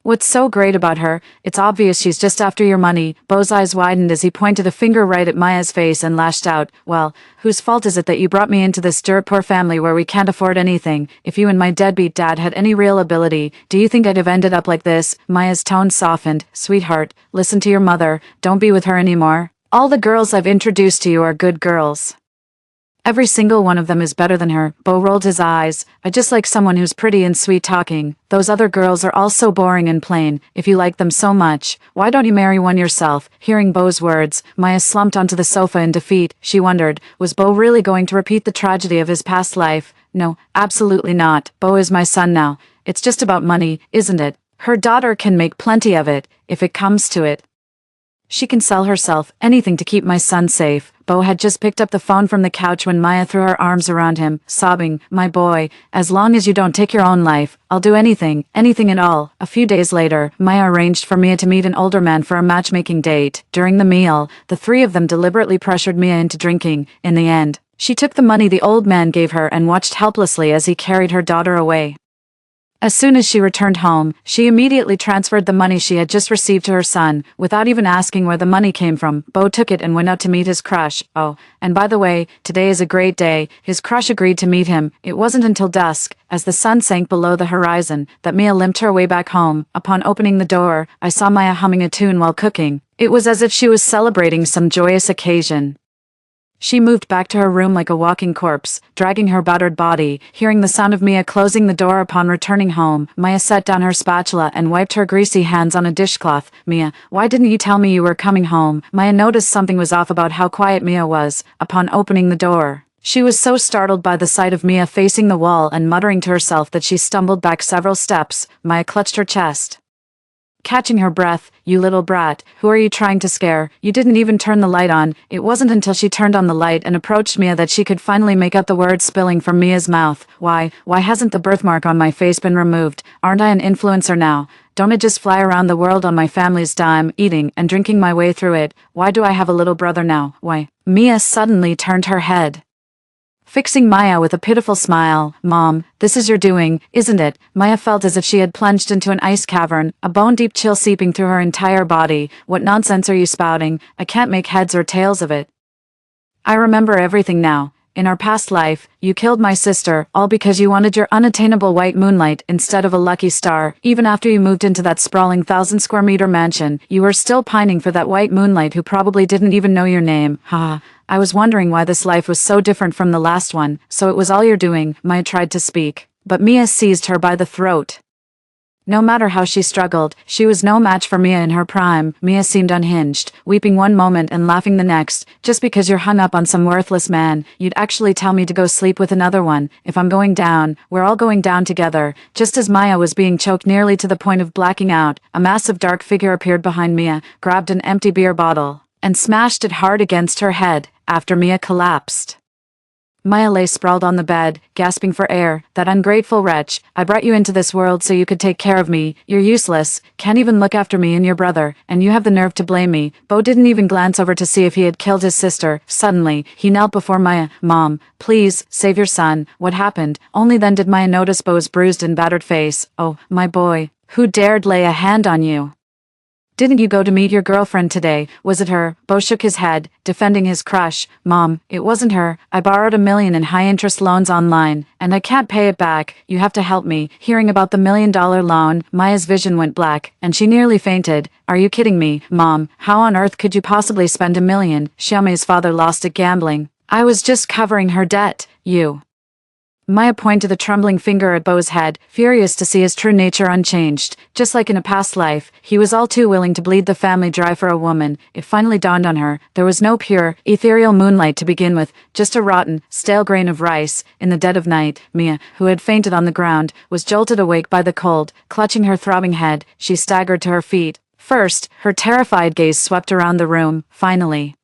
What's so great about her? It's obvious she's just after your money." Bo's eyes widened as he pointed a finger right at Maya's face and lashed out. "Well, whose fault is it that you brought me into this dirt-poor family where we can't afford anything? If you and my deadbeat dad had any real ability, do you think I'd have ended up like this?" Maya's tone softened. "Sweetheart, listen to your mother. Don't be with her anymore. All the girls I've introduced to you are good girls. Every single one of them is better than her." Bo rolled his eyes. "I just like someone who's pretty and sweet-talking. Those other girls are all so boring and plain. If you like them so much, why don't you marry one yourself?" Hearing Bo's words, Maya slumped onto the sofa in defeat. She wondered, was Bo really going to repeat the tragedy of his past life? No, absolutely not. Bo is my son now. It's just about money, isn't it? Her daughter can make plenty of it, if it comes to it. She can sell herself, anything to keep my son safe. Bo had just picked up the phone from the couch when Maya threw her arms around him, sobbing, "My boy, as long as you don't take your own life, I'll do anything, anything at all." A few days later, Maya arranged for Mia to meet an older man for a matchmaking date. During the meal, the three of them deliberately pressured Mia into drinking. In the end, she took the money the old man gave her and watched helplessly as he carried her daughter away. As soon as she returned home, she immediately transferred the money she had just received to her son, without even asking where the money came from. Bo took it and went out to meet his crush. Oh, and by the way, today is a great day. His crush agreed to meet him. It wasn't until dusk, as the sun sank below the horizon, that Mia limped her way back home. Upon opening the door, I saw Maya humming a tune while cooking. It was as if she was celebrating some joyous occasion. She moved back to her room like a walking corpse, dragging her battered body. Hearing the sound of Mia closing the door upon returning home, Maya set down her spatula and wiped her greasy hands on a dishcloth. Mia, why didn't you tell me you were coming home? Maya noticed something was off about how quiet Mia was, upon opening the door. She was so startled by the sight of Mia facing the wall and muttering to herself that she stumbled back several steps. Maya clutched her chest. Catching her breath, "You little brat, who are you trying to scare? You didn't even turn the light on." It wasn't until she turned on the light and approached Mia that she could finally make out the words spilling from Mia's mouth. Why hasn't the birthmark on my face been removed? Aren't I an influencer now? Don't I just fly around the world on my family's dime, eating and drinking my way through it? Why do I have a little brother now? Why? Mia suddenly turned her head, fixing Maya with a pitiful smile. "Mom, this is your doing, isn't it?" Maya felt as if she had plunged into an ice cavern, a bone-deep chill seeping through her entire body. "What nonsense are you spouting? I can't make heads or tails of it. I remember everything now. In our past life, you killed my sister, all because you wanted your unattainable white moonlight instead of a lucky star. Even after you moved into that sprawling 1,000-square-meter mansion, you were still pining for that white moonlight who probably didn't even know your name. Ha. I was wondering why this life was so different from the last one. So it was all your doing." Maya tried to speak, but Mia seized her by the throat. No matter how she struggled, she was no match for Mia in her prime. Mia seemed unhinged, weeping one moment and laughing the next. "Just because you're hung up on some worthless man, you'd actually tell me to go sleep with another one. If I'm going down, we're all going down together." Just as Maya was being choked nearly to the point of blacking out, a massive dark figure appeared behind Mia, grabbed an empty beer bottle, and smashed it hard against her head. After Mia collapsed, Maya lay sprawled on the bed, gasping for air. "That ungrateful wretch. I brought you into this world so you could take care of me. You're useless, can't even look after me and your brother, and you have the nerve to blame me." Bo didn't even glance over to see if he had killed his sister. Suddenly, he knelt before Maya. "Mom, please, save your son." What happened? Only then did Maya notice Bo's bruised and battered face. "Oh, my boy. Who dared lay a hand on you? Didn't you go to meet your girlfriend today? Was it her?" Bo shook his head, defending his crush. "Mom, it wasn't her. I borrowed $1 million in high-interest loans online, and I can't pay it back. You have to help me." Hearing about the $1 million loan, Maya's vision went black, and she nearly fainted. "Are you kidding me, Mom? How on earth could you possibly spend $1 million? Xiaomei's father lost at gambling. I was just covering her debt. You." Maya pointed a trembling finger at Bo's head, furious to see his true nature unchanged. Just like in a past life, he was all too willing to bleed the family dry for a woman. It finally dawned on her. There was no pure, ethereal moonlight to begin with, just a rotten, stale grain of rice. In the dead of night, Mia, who had fainted on the ground, was jolted awake by the cold. Clutching her throbbing head, she staggered to her feet. First, her terrified gaze swept around the room. Finally,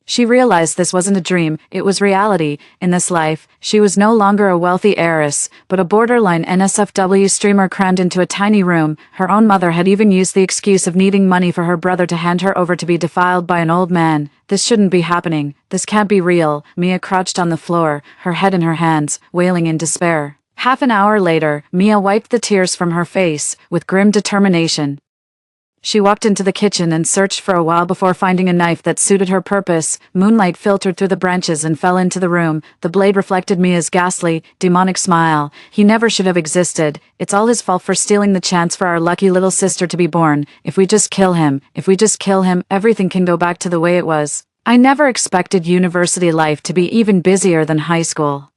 she realized this wasn't a dream, it was reality. In this life, she was no longer a wealthy heiress, but a borderline NSFW streamer crammed into a tiny room. Her own mother had even used the excuse of needing money for her brother to hand her over to be defiled by an old man. This shouldn't be happening. This can't be real. Mia crouched on the floor, her head in her hands, wailing in despair. Half an hour later, Mia wiped the tears from her face, with grim determination. She walked into the kitchen and searched for a while before finding a knife that suited her purpose. Moonlight filtered through the branches and fell into the room. The blade reflected Mia's ghastly, demonic smile. "He never should have existed. It's all his fault for stealing the chance for our lucky little sister to be born. If we just kill him, everything can go back to the way it was. I never expected university life to be even busier than high school.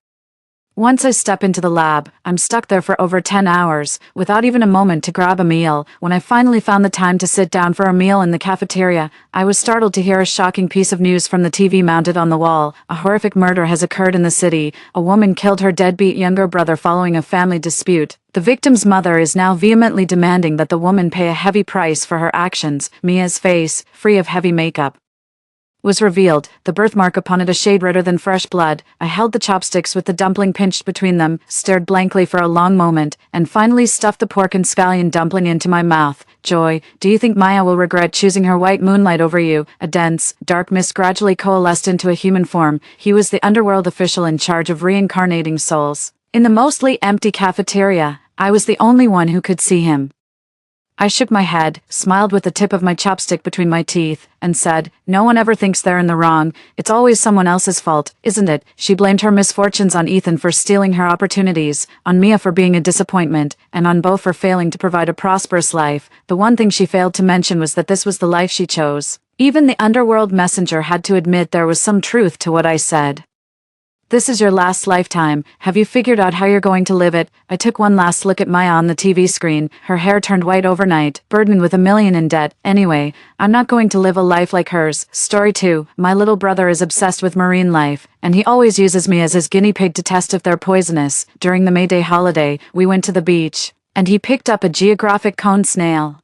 Once I step into the lab, I'm stuck there for over 10 hours, without even a moment to grab a meal. When I finally found the time to sit down for a meal in the cafeteria, I was startled to hear a shocking piece of news from the TV mounted on the wall. A horrific murder has occurred in the city. A woman killed her deadbeat younger brother following a family dispute. The victim's mother is now vehemently demanding that the woman pay a heavy price for her actions. Mia's face, free of heavy makeup, was revealed, the birthmark upon it a shade redder than fresh blood. I held the chopsticks with the dumpling pinched between them, stared blankly for a long moment, and finally stuffed the pork and scallion dumpling into my mouth. "Joy, do you think Maya will regret choosing her white moonlight over you?" A dense, dark mist gradually coalesced into a human form. He was the underworld official in charge of reincarnating souls. In the mostly empty cafeteria, I was the only one who could see him. I shook my head, smiled with the tip of my chopstick between my teeth, and said, "No one ever thinks they're in the wrong. It's always someone else's fault, isn't it?" She blamed her misfortunes on Ethan for stealing her opportunities, on Mia for being a disappointment, and on Bo for failing to provide a prosperous life. The one thing she failed to mention was that this was the life she chose. Even the underworld messenger had to admit there was some truth to what I said. "This is your last lifetime. Have you figured out how you're going to live it?" I took one last look at Maya on the TV screen. Her hair turned white overnight, burdened with $1 million in debt. Anyway, I'm not going to live a life like hers. Story 2. My little brother is obsessed with marine life, and he always uses me as his guinea pig to test if they're poisonous. During the May Day holiday, we went to the beach, and he picked up a geographic cone snail.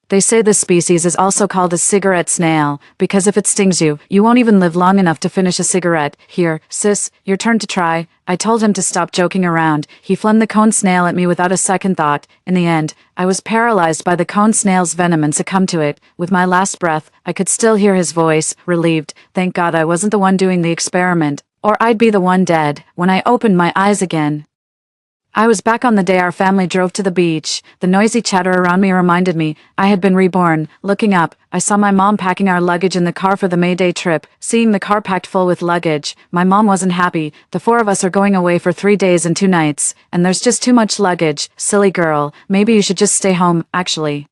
They say this species is also called a cigarette snail, because if it stings you, you won't even live long enough to finish a cigarette. "Here, sis, your turn to try." I told him to stop joking around. He flung the cone snail at me without a second thought. In the end, I was paralyzed by the cone snail's venom and succumbed to it. With my last breath, I could still hear his voice, relieved. Thank God I wasn't the one doing the experiment, or I'd be the one dead. When I opened my eyes again, I was back on the day our family drove to the beach. The noisy chatter around me reminded me I had been reborn. Looking up, I saw my mom packing our luggage in the car for the May Day trip. Seeing the car packed full with luggage, my mom wasn't happy. "The 4 of us are going away for 3 days and 2 nights, and there's just too much luggage. Silly girl, maybe you should just stay home." Actually,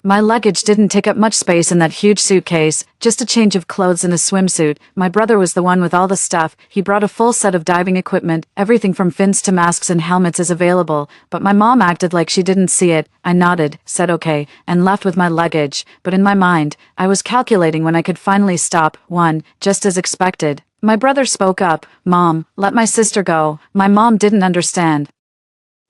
my luggage didn't take up much space in that huge suitcase, just a change of clothes and a swimsuit. My brother was the one with all the stuff. He brought a full set of diving equipment. Everything from fins to masks and helmets is available, but my mom acted like she didn't see it. I nodded, said okay, and left with my luggage. But in my mind, I was calculating when I could finally stop. 1, just as expected. My brother spoke up. "Mom, let my sister go." My mom didn't understand.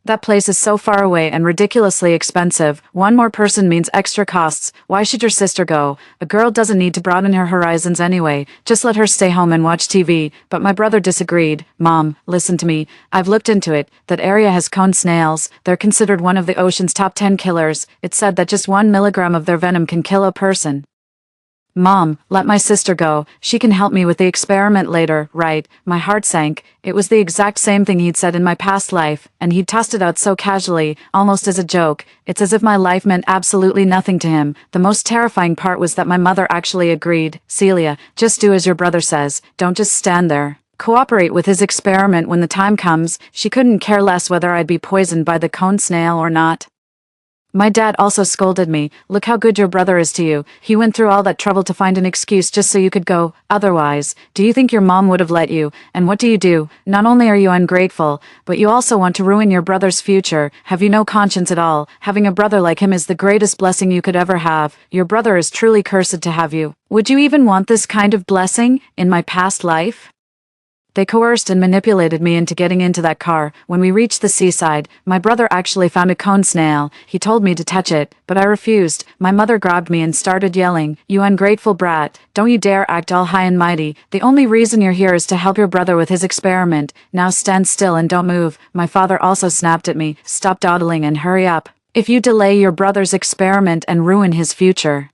"That place is so far away and ridiculously expensive. One more person means extra costs. Why should your sister go? A girl doesn't need to broaden her horizons anyway. Just let her stay home and watch TV." But my brother disagreed. "Mom, listen to me. I've looked into it. That area has cone snails. They're considered one of the ocean's top 10 killers. It's said that just 1 milligram of their venom can kill a person. Mom, let my sister go. She can help me with the experiment later, right?" My heart sank. It was the exact same thing he'd said in my past life, and he'd tossed it out so casually, almost as a joke. It's as if my life meant absolutely nothing to him. The most terrifying part was that my mother actually agreed. "Celia, just do as your brother says. Don't just stand there. Cooperate with his experiment when the time comes." She couldn't care less whether I'd be poisoned by the cone snail or not. My dad also scolded me. "Look how good your brother is to you. He went through all that trouble to find an excuse just so you could go. Otherwise, do you think your mom would have let you? And what do? Not only are you ungrateful, but you also want to ruin your brother's future. Have you no conscience at all? Having a brother like him is the greatest blessing you could ever have. Your brother is truly cursed to have you. Would you even want this kind of blessing in my past life?" They coerced and manipulated me into getting into that car. When we reached the seaside, my brother actually found a cone snail. He told me to touch it, but I refused. My mother grabbed me and started yelling, "You ungrateful brat. Don't you dare act all high and mighty. The only reason you're here is to help your brother with his experiment. Now stand still and don't move." My father also snapped at me, "Stop dawdling and hurry up. If you delay your brother's experiment and ruin his future,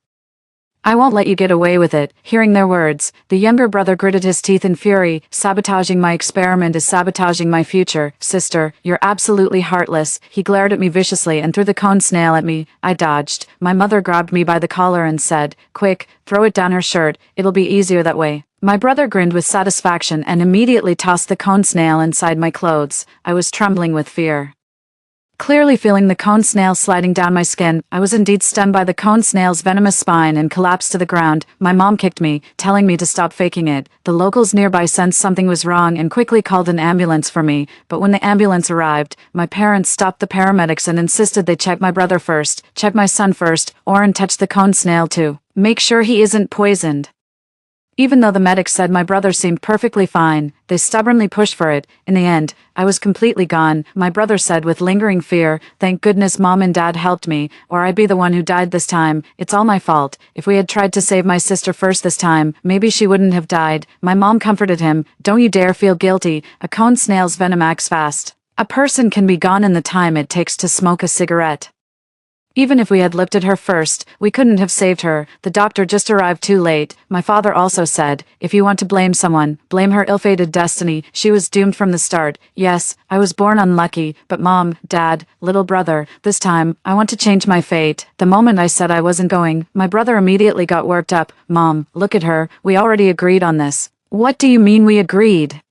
I won't let you get away with it." Hearing their words, the younger brother gritted his teeth in fury. "Sabotaging my experiment is sabotaging my future. Sister, you're absolutely heartless." He glared at me viciously and threw the cone snail at me. I dodged. My mother grabbed me by the collar and said, "Quick, throw it down her shirt. It'll be easier that way." My brother grinned with satisfaction and immediately tossed the cone snail inside my clothes. I was trembling with fear, clearly feeling the cone snail sliding down my skin. I was indeed stunned by the cone snail's venomous spine and collapsed to the ground. My mom kicked me, telling me to stop faking it. The locals nearby sensed something was wrong and quickly called an ambulance for me, but when the ambulance arrived, my parents stopped the paramedics and insisted they check my brother first, check my son first, Oren touched the cone snail too. Make sure he isn't poisoned. Even though the medics said my brother seemed perfectly fine, they stubbornly pushed for it. In the end, I was completely gone. My brother said with lingering fear, "Thank goodness Mom and Dad helped me, or I'd be the one who died this time. It's all my fault. If we had tried to save my sister first this time, maybe she wouldn't have died." My mom comforted him. "Don't you dare feel guilty. A cone snail's venom acts fast. A person can be gone in the time it takes to smoke a cigarette." Even if we had lifted her first, we couldn't have saved her. The doctor just arrived too late. My father also said, if you want to blame someone, blame her ill-fated destiny. She was doomed from the start. Yes, I was born unlucky, but Mom, Dad, little brother, this time, I want to change my fate. The moment I said I wasn't going, my brother immediately got worked up. Mom, look at her. We already agreed on this. What do you mean we agreed?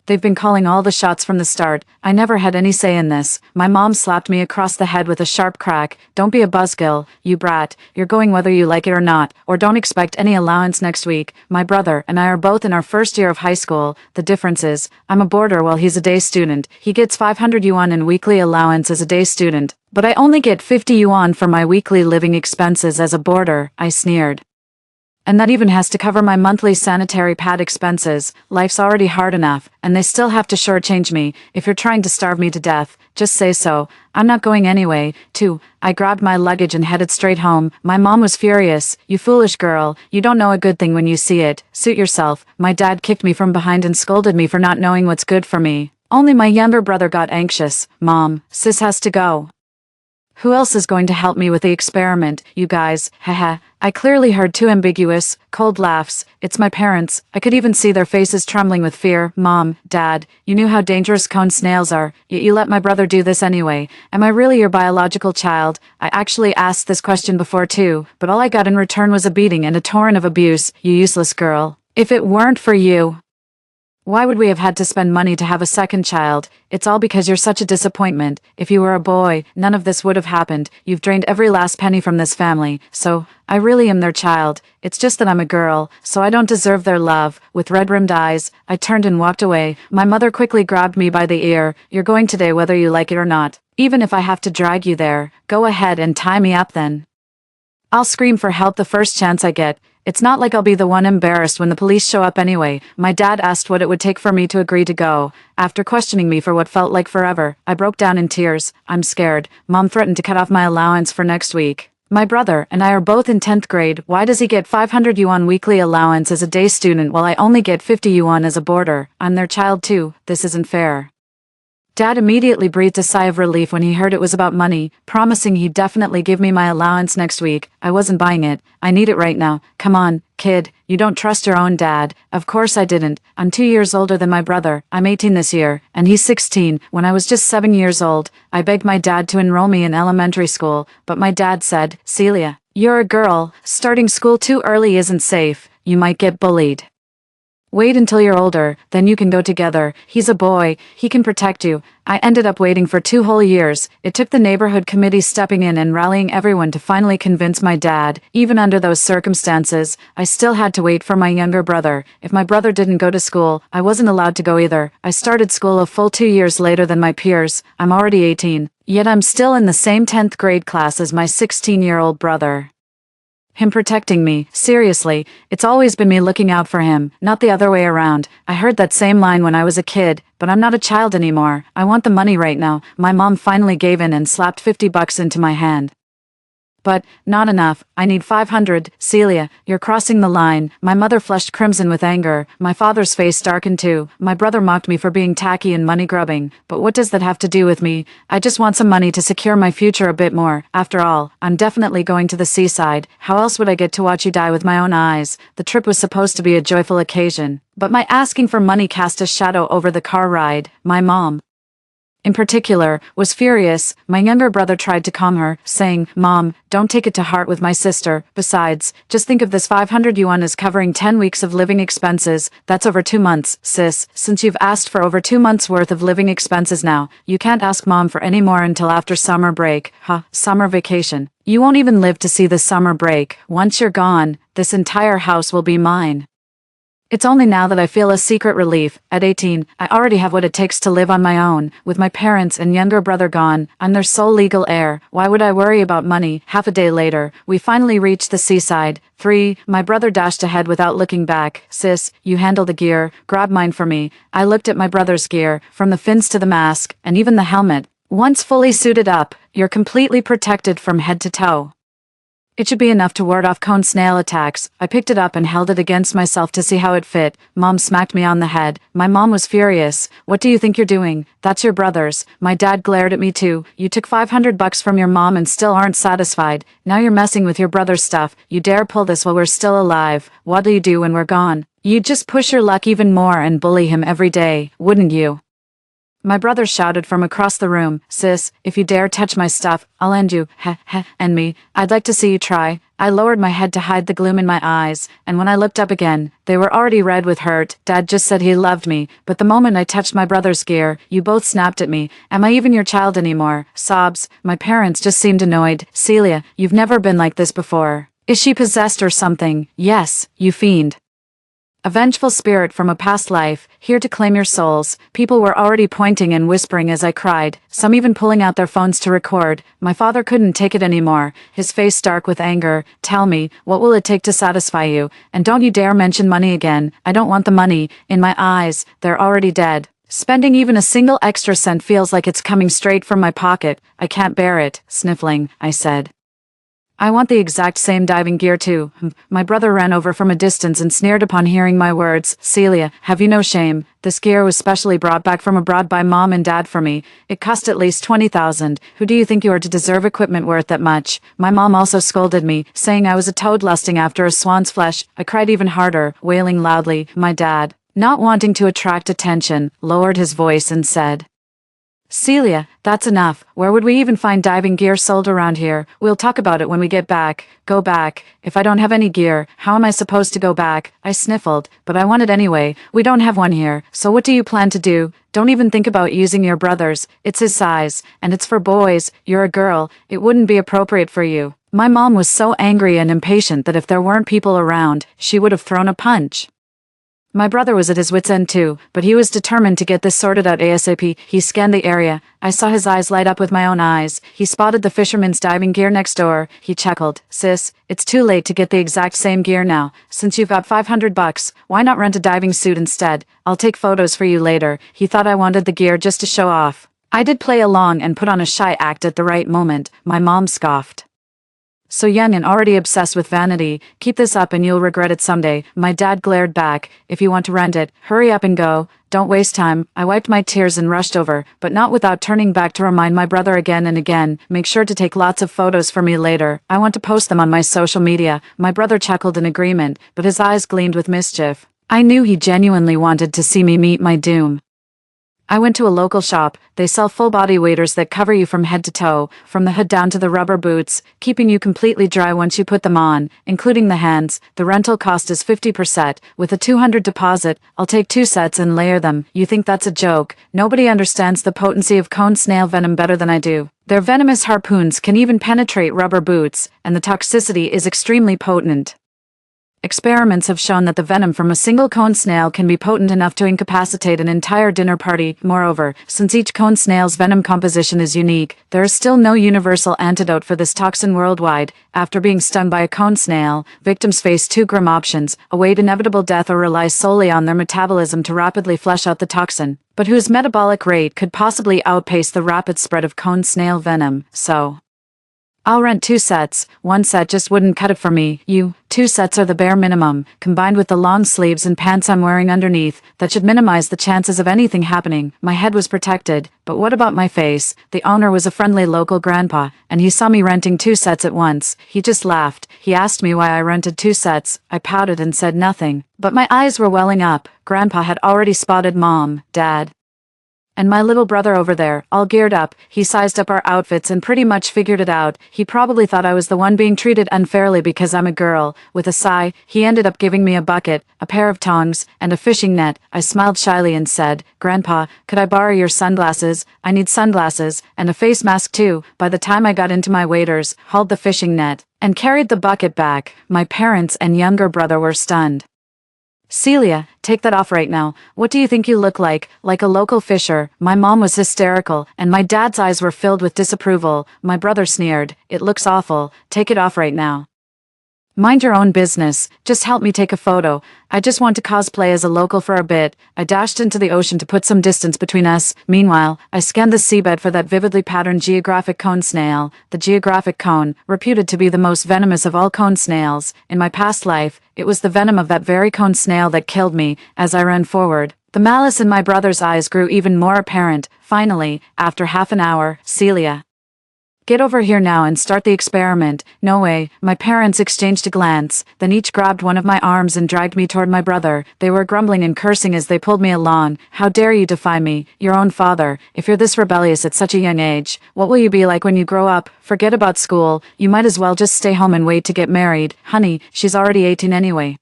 They've been calling all the shots from the start. I never had any say in this. My mom slapped me across the head with a sharp crack. Don't be a buzzkill, you brat. You're going whether you like it or not, or don't expect any allowance next week. My brother and I are both in our first year of high school. The difference is, I'm a boarder while he's a day student. He gets 500 yuan in weekly allowance as a day student, but I only get 50 yuan for my weekly living expenses as a boarder, I sneered. And that even has to cover my monthly sanitary pad expenses. Life's already hard enough, and they still have to shortchange me. If you're trying to starve me to death, just say so. I'm not going anyway. 2. I grabbed my luggage and headed straight home. My mom was furious. You foolish girl. You don't know a good thing when you see it. Suit yourself. My dad kicked me from behind and scolded me for not knowing what's good for me. Only my younger brother got anxious. Mom, sis has to go. Who else is going to help me with the experiment, you guys? Haha. I clearly heard two ambiguous, cold laughs. It's my parents. I could even see their faces trembling with fear. Mom, Dad, you knew how dangerous cone snails are, yet you let my brother do this anyway. Am I really your biological child? I actually asked this question before too, but all I got in return was a beating and a torrent of abuse, you useless girl. If it weren't for you, why would we have had to spend money to have a second child? It's all because you're such a disappointment. If you were a boy, none of this would have happened. You've drained every last penny from this family, so I really am their child. It's just that I'm a girl, so I don't deserve their love. With red-rimmed eyes, I turned and walked away. My mother quickly grabbed me by the ear. You're going today whether you like it or not. Even if I have to drag you there, go ahead and tie me up then. I'll scream for help the first chance I get. It's not like I'll be the one embarrassed when the police show up anyway. My dad asked what it would take for me to agree to go. After questioning me for what felt like forever, I broke down in tears. I'm scared. Mom threatened to cut off my allowance for next week. My brother and I are both in 10th grade. Why does he get 500 yuan weekly allowance as a day student while I only get 50 yuan as a boarder? I'm their child too. This isn't fair. Dad immediately breathed a sigh of relief when he heard it was about money, promising he'd definitely give me my allowance next week. I wasn't buying it. I need it right now. Come on, kid. You don't trust your own dad. Of course I didn't. I'm 2 years older than my brother. I'm 18 this year, and he's 16. When I was just 7 years old, I begged my dad to enroll me in elementary school, but my dad said, Celia, you're a girl. Starting school too early isn't safe. You might get bullied. Wait until you're older, then you can go together. He's a boy, he can protect you. I ended up waiting for 2 whole years. It took the neighborhood committee stepping in and rallying everyone to finally convince my dad. Even under those circumstances, I still had to wait for my younger brother. If my brother didn't go to school, I wasn't allowed to go either. I started school a full 2 years later than my peers. I'm already 18. Yet I'm still in the same 10th grade class as my 16-year-old brother. Him protecting me, seriously, it's always been me looking out for him, not the other way around. I heard that same line when I was a kid, but I'm not a child anymore. I want the money right now. My mom finally gave in and slapped 50 bucks into my hand. But, not enough. I need 500. Celia, you're crossing the line. My mother flushed crimson with anger. My father's face darkened too. My brother mocked me for being tacky and money grubbing. But what does that have to do with me? I just want some money to secure my future a bit more. After all, I'm definitely going to the seaside. How else would I get to watch you die with my own eyes? The trip was supposed to be a joyful occasion. But my asking for money cast a shadow over the car ride. My mom, in particular, was furious. My younger brother tried to calm her, saying, Mom, don't take it to heart with my sister. Besides, just think of this 500 yuan as covering 10 weeks of living expenses. That's over 2 months, sis. Since you've asked for over 2 months worth of living expenses now, you can't ask Mom for any more until after summer break. Summer vacation. You won't even live to see the summer break. Once you're gone, this entire house will be mine. It's only now that I feel a secret relief. At 18, I already have what it takes to live on my own. With my parents and younger brother gone, I'm their sole legal heir. Why would I worry about money? Half a day later, we finally reached the seaside. 3. My brother dashed ahead without looking back. Sis, you handle the gear. Grab mine for me. I looked at my brother's gear, from the fins to the mask, and even the helmet. Once fully suited up, you're completely protected from head to toe. It should be enough to ward off cone snail attacks. I picked it up and held it against myself to see how it fit. Mom smacked me on the head. My mom was furious. What do you think you're doing? That's your brother's. My dad glared at me too. You took $500 from your mom and still aren't satisfied. Now you're messing with your brother's stuff. You dare pull this while we're still alive. What'll you do when we're gone? You'd just push your luck even more and bully him every day, wouldn't you? My brother shouted from across the room, Sis, if you dare touch my stuff, I'll end you, and me. I'd like to see you try. I lowered my head to hide the gloom in my eyes, and when I looked up again, they were already red with hurt. Dad just said he loved me, but the moment I touched my brother's gear, you both snapped at me. Am I even your child anymore? Sobs. My parents just seemed annoyed. Celia, you've never been like this before. Is she possessed or something? Yes, you fiend. A vengeful spirit from a past life, here to claim your souls. People were already pointing and whispering as I cried, some even pulling out their phones to record. My father couldn't take it anymore, his face dark with anger. Tell me, what will it take to satisfy you? And don't you dare mention money again. I don't want the money. In my eyes, they're already dead. Spending even a single extra cent feels like it's coming straight from my pocket. I can't bear it, sniffling, I said. I want the exact same diving gear too. My brother ran over from a distance and sneered upon hearing my words. Celia, have you no shame? This gear was specially brought back from abroad by mom and dad for me. It cost at least $20,000. Who do you think you are to deserve equipment worth that much? My mom also scolded me, saying I was a toad lusting after a swan's flesh. I cried even harder, wailing loudly. My dad, not wanting to attract attention, lowered his voice and said, Celia, that's enough. Where would we even find diving gear sold around here? We'll talk about it when we get back. Go back. If I don't have any gear, how am I supposed to go back? I sniffled, but I want it anyway. We don't have one here, so what do you plan to do? Don't even think about using your brother's. It's his size, and it's for boys. You're a girl. It wouldn't be appropriate for you. My mom was so angry and impatient that if there weren't people around, she would have thrown a punch. My brother was at his wit's end too, but he was determined to get this sorted out ASAP. He scanned the area. I saw his eyes light up with my own eyes. He spotted the fisherman's diving gear next door. He chuckled. Sis, it's too late to get the exact same gear now. Since you've got $500, why not rent a diving suit instead? I'll take photos for you later. He thought I wanted the gear just to show off. I did play along and put on a shy act at the right moment. My mom scoffed. So young and already obsessed with vanity, keep this up and you'll regret it someday. My dad glared back. If you want to rent it, hurry up and go. Don't waste time. I wiped my tears and rushed over, but not without turning back to remind my brother again and again. Make sure to take lots of photos for me later. I want to post them on my social media. My brother chuckled in agreement, but his eyes gleamed with mischief. I knew he genuinely wanted to see me meet my doom. I went to a local shop. They sell full-body waders that cover you from head to toe, from the hood down to the rubber boots, keeping you completely dry once you put them on, including the hands. The rental cost is 50%, with a $200 deposit. I'll take 2 sets and layer them. You think that's a joke? Nobody understands the potency of cone snail venom better than I do. Their venomous harpoons can even penetrate rubber boots, and the toxicity is extremely potent. Experiments have shown that the venom from a single cone snail can be potent enough to incapacitate an entire dinner party. Moreover, since each cone snail's venom composition is unique, there is still no universal antidote for this toxin worldwide. After being stung by a cone snail, victims face 2 grim options: await inevitable death or rely solely on their metabolism to rapidly flush out the toxin, but whose metabolic rate could possibly outpace the rapid spread of cone snail venom. So I'll rent 2 sets. 1 set just wouldn't cut it for me. 2 sets are the bare minimum, combined with the long sleeves and pants I'm wearing underneath. That should minimize the chances of anything happening. My head was protected, but what about my face? The owner was a friendly local grandpa, and he saw me renting 2 sets at once. He just laughed. He asked me why I rented 2 sets. I pouted and said nothing, but my eyes were welling up. Grandpa had already spotted Mom, Dad, and my little brother over there, all geared up. He sized up our outfits and pretty much figured it out. He probably thought I was the one being treated unfairly because I'm a girl. With a sigh, he ended up giving me a bucket, a pair of tongs, and a fishing net. I smiled shyly and said, Grandpa, could I borrow your sunglasses? I need sunglasses, and a face mask too. By the time I got into my waders, hauled the fishing net, and carried the bucket back, my parents and younger brother were stunned. Celia, take that off right now. What do you think you look like? Like a local fisher. My mom was hysterical, and my dad's eyes were filled with disapproval. My brother sneered. It looks awful. Take it off right now. Mind your own business, just help me take a photo. I just want to cosplay as a local for a bit. I dashed into the ocean to put some distance between us. Meanwhile, I scanned the seabed for that vividly patterned geographic cone snail. The geographic cone, reputed to be the most venomous of all cone snails. In my past life, it was the venom of that very cone snail that killed me. As I ran forward, the malice in my brother's eyes grew even more apparent. Finally, after half an hour, Celia, get over here now and start the experiment. No way. My parents exchanged a glance, then each grabbed one of my arms and dragged me toward my brother. They were grumbling and cursing as they pulled me along. How dare you defy me, your own father? If you're this rebellious at such a young age, what will you be like when you grow up? Forget about school. You might as well just stay home and wait to get married. Honey, she's already 18 anyway.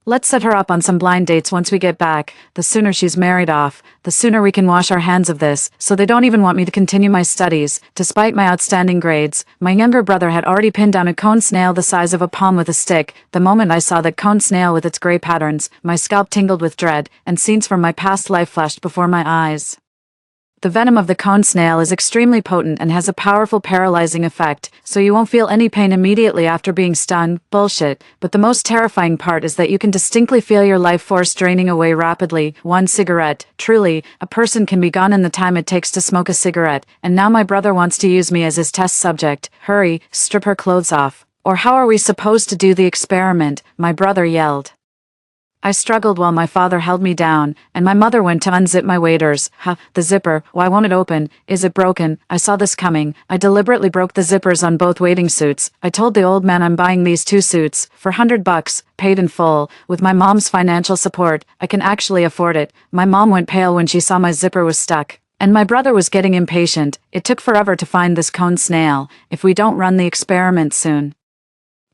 Let's set her up on some blind dates once we get back. The sooner she's married off, the sooner we can wash our hands of this, so they don't even want me to continue my studies. Despite my outstanding grades, my younger brother had already pinned down a cone snail the size of a palm with a stick. The moment I saw that cone snail with its gray patterns, my scalp tingled with dread, and scenes from my past life flashed before my eyes. The venom of the cone snail is extremely potent and has a powerful paralyzing effect, so you won't feel any pain immediately after being stung. Bullshit. But the most terrifying part is that you can distinctly feel your life force draining away rapidly. One cigarette. Truly, a person can be gone in the time it takes to smoke a cigarette, and now my brother wants to use me as his test subject. Hurry, strip her clothes off. Or how are we supposed to do the experiment? My brother yelled. I struggled while my father held me down, and my mother went to unzip my waders. The zipper, why won't it open? Is it broken? I saw this coming. I deliberately broke the zippers on both wading suits. I told the old man I'm buying these 2 suits, for $100, paid in full. With my mom's financial support, I can actually afford it. My mom went pale when she saw my zipper was stuck. And my brother was getting impatient. It took forever to find this cone snail. If we don't run the experiment soon,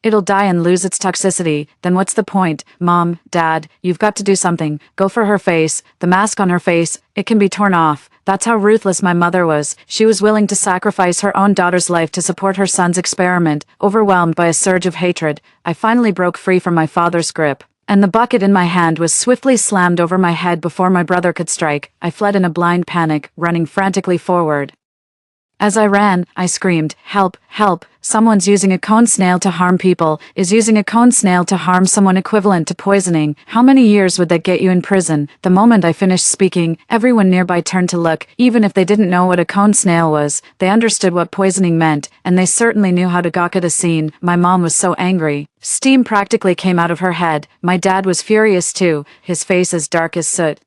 it'll die and lose its toxicity. Then what's the point? Mom, Dad, you've got to do something. Go for her face. The mask on her face, it can be torn off. That's how ruthless my mother was. She was willing to sacrifice her own daughter's life to support her son's experiment. Overwhelmed by a surge of hatred, I finally broke free from my father's grip, and the bucket in my hand was swiftly slammed over my head before my brother could strike. I fled in a blind panic, running frantically forward. As I ran, I screamed, "Help, help, someone's using a cone snail to harm people." Is using a cone snail to harm someone equivalent to poisoning? How many years would that get you in prison? The moment I finished speaking, everyone nearby turned to look. Even if they didn't know what a cone snail was, they understood what poisoning meant, and they certainly knew how to gawk at a scene. My mom was so angry. Steam practically came out of her head. My dad was furious too, his face as dark as soot.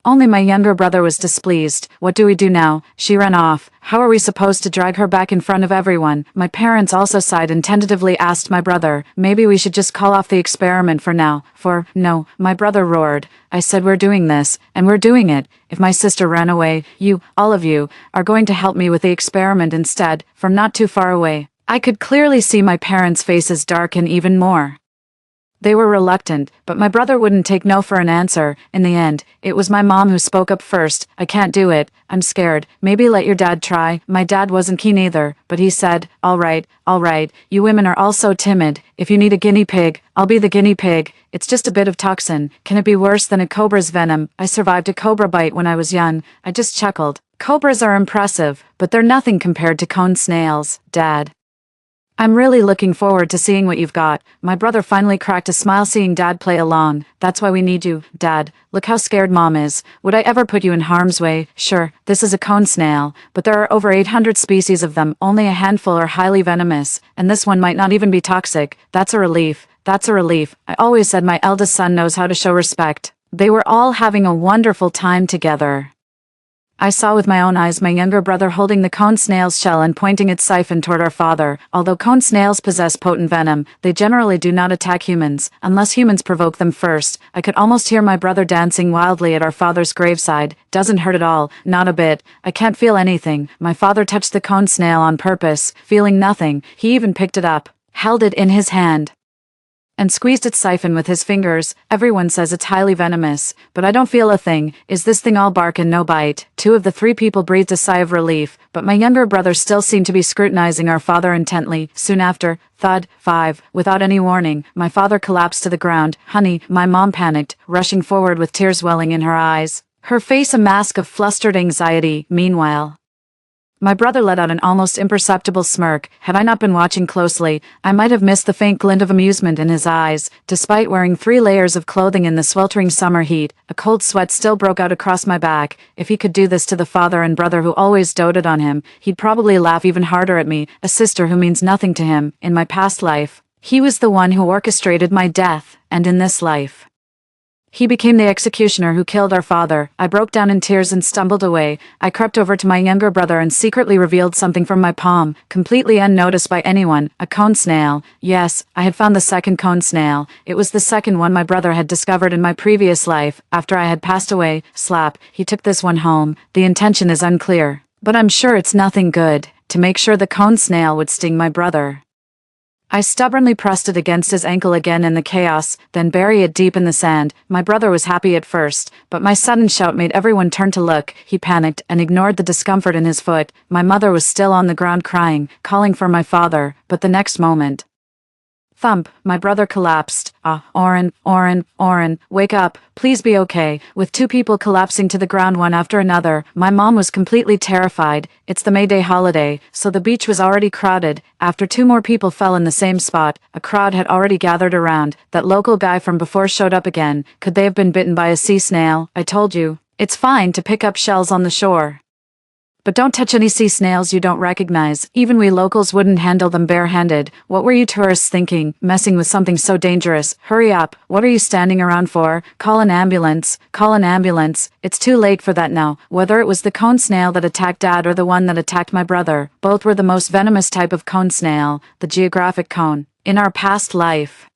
Only my younger brother was displeased. What do we do now? She ran off. How are we supposed to drag her back in front of everyone? My parents also sighed and tentatively asked my brother, maybe we should just call off the experiment for now. No, my brother roared. I said we're doing this, and we're doing it. If my sister ran away, you, all of you, are going to help me with the experiment instead, from not too far away. I could clearly see my parents' faces darken even more. They were reluctant, but my brother wouldn't take no for an answer. In the end, it was my mom who spoke up first. I can't do it. I'm scared. Maybe let your dad try. My dad wasn't keen either, but he said, all right, you women are all so timid. If you need a guinea pig, I'll be the guinea pig. It's just a bit of toxin. Can it be worse than a cobra's venom? I survived a cobra bite when I was young. I just chuckled. Cobras are impressive, but they're nothing compared to cone snails, Dad. I'm really looking forward to seeing what you've got. My brother finally cracked a smile seeing Dad play along. That's why we need you, Dad. Look how scared Mom is. Would I ever put you in harm's way? Sure, this is a cone snail, but there are over 800 species of them. Only a handful are highly venomous, and this one might not even be toxic. That's a relief. That's a relief. I always said my eldest son knows how to show respect. They were all having a wonderful time together. I saw with my own eyes my younger brother holding the cone snail's shell and pointing its siphon toward our father. Although cone snails possess potent venom, they generally do not attack humans, unless humans provoke them first. I could almost hear my brother dancing wildly at our father's graveside. Doesn't hurt at all, not a bit. I can't feel anything. My father touched the cone snail on purpose, feeling nothing. He even picked it up, held it in his hand, and squeezed its siphon with his fingers. Everyone says it's highly venomous, but I don't feel a thing. Is this thing all bark and no bite? 2 of the 3 people breathed a sigh of relief, but my younger brother still seemed to be scrutinizing our father intently. Soon after, thud, 5, without any warning, my father collapsed to the ground. Honey, my mom panicked, rushing forward with tears welling in her eyes, her face a mask of flustered anxiety. Meanwhile, My brother let out an almost imperceptible smirk. Had I not been watching closely, I might have missed the faint glint of amusement in his eyes. Despite wearing 3 layers of clothing in the sweltering summer heat, a cold sweat still broke out across my back. If he could do this to the father and brother who always doted on him, he'd probably laugh even harder at me, a sister who means nothing to him. In my past life, he was the one who orchestrated my death, and in this life, he became the executioner who killed our father. I broke down in tears and stumbled away. I crept over to my younger brother and secretly revealed something from my palm, completely unnoticed by anyone, a cone snail. Yes, I had found the second cone snail. It was the second one my brother had discovered in my previous life. After I had passed away, slap, he took this one home. The intention is unclear, but I'm sure it's nothing good, to make sure the cone snail would sting my brother. I stubbornly pressed it against his ankle again in the chaos, then bury it deep in the sand. My brother was happy at first, but my sudden shout made everyone turn to look. He panicked and ignored the discomfort in his foot. My mother was still on the ground crying, calling for my father, but the next moment, thump, my brother collapsed. Oren, wake up, please be okay. With 2 people collapsing to the ground one after another, my mom was completely terrified. It's the May Day holiday, so the beach was already crowded. After 2 more people fell in the same spot, a crowd had already gathered around. That local guy from before showed up again. Could they have been bitten by a sea snail? I told you, it's fine to pick up shells on the shore, but don't touch any sea snails you don't recognize. Even we locals wouldn't handle them barehanded. What were you tourists thinking, messing with something so dangerous? Hurry up, what are you standing around for? Call an ambulance, call an ambulance. It's too late for that now. Whether it was the cone snail that attacked Dad or the one that attacked my brother, both were the most venomous type of cone snail, the geographic cone. In our past life,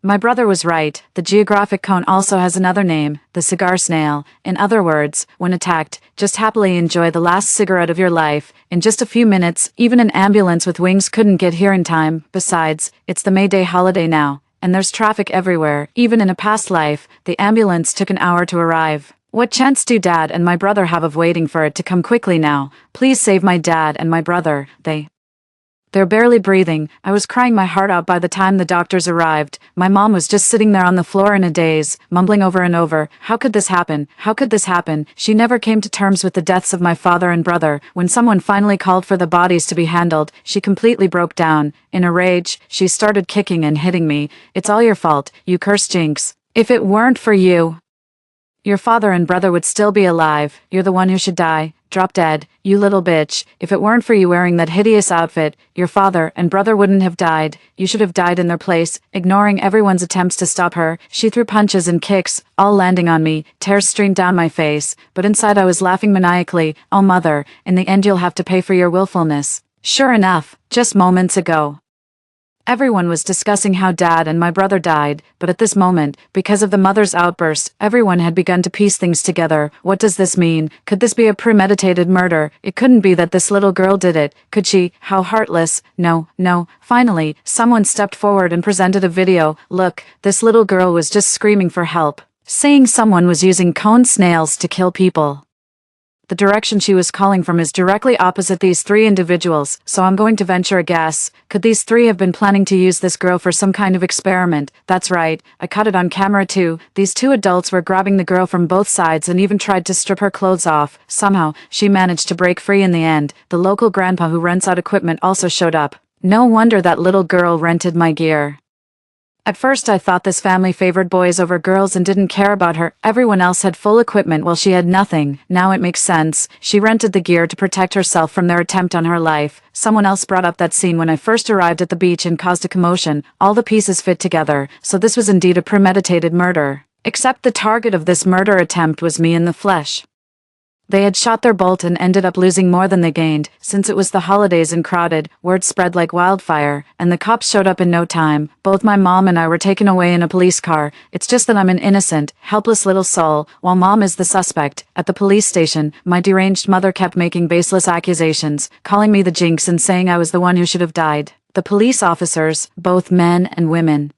my brother was right. The geographic cone also has another name, the cigar snail. In other words, when attacked, just happily enjoy the last cigarette of your life. In just a few minutes, even an ambulance with wings couldn't get here in time. Besides, it's the May Day holiday now, and there's traffic everywhere. Even in a past life, the ambulance took an hour to arrive. What chance do Dad and my brother have of waiting for it to come quickly now? Please save my dad and my brother. They're barely breathing. I was crying my heart out by the time the doctors arrived. My mom was just sitting there on the floor in a daze, mumbling over and over, how could this happen? How could this happen? She never came to terms with the deaths of my father and brother. When someone finally called for the bodies to be handled, she completely broke down. In a rage, she started kicking and hitting me. It's all your fault, you cursed jinx. If it weren't for you, your father and brother would still be alive. You're the one who should die. Drop dead, you little bitch. If it weren't for you wearing that hideous outfit, your father and brother wouldn't have died. You should have died in their place. Ignoring everyone's attempts to stop her, she threw punches and kicks, all landing on me. Tears streamed down my face, but inside I was laughing maniacally. Oh mother, in the end you'll have to pay for your willfulness. Sure enough, just moments ago, everyone was discussing how Dad and my brother died, but at this moment, because of the mother's outburst, everyone had begun to piece things together. What does this mean? Could this be a premeditated murder? It couldn't be that this little girl did it. Could she? How heartless. No. Finally, someone stepped forward and presented a video. Look, this little girl was just screaming for help, saying someone was using cone snails to kill people. The direction she was calling from is directly opposite these 3 individuals, so I'm going to venture a guess. Could these 3 have been planning to use this girl for some kind of experiment? That's right, I caught it on camera too. These 2 adults were grabbing the girl from both sides and even tried to strip her clothes off. Somehow, she managed to break free in the end. The local grandpa who rents out equipment also showed up. No wonder that little girl rented my gear. At first I thought this family favored boys over girls and didn't care about her. Everyone else had full equipment while she had nothing. Now it makes sense. She rented the gear to protect herself from their attempt on her life. Someone else brought up that scene when I first arrived at the beach and caused a commotion. All the pieces fit together, so this was indeed a premeditated murder. Except the target of this murder attempt was me in the flesh. They had shot their bolt and ended up losing more than they gained. Since it was the holidays and crowded, word spread like wildfire, and the cops showed up in no time. Both my mom and I were taken away in a police car. It's just that I'm an innocent, helpless little soul, while Mom is the suspect. At the police station, my deranged mother kept making baseless accusations, calling me the jinx and saying I was the one who should have died. The police officers, both men and women,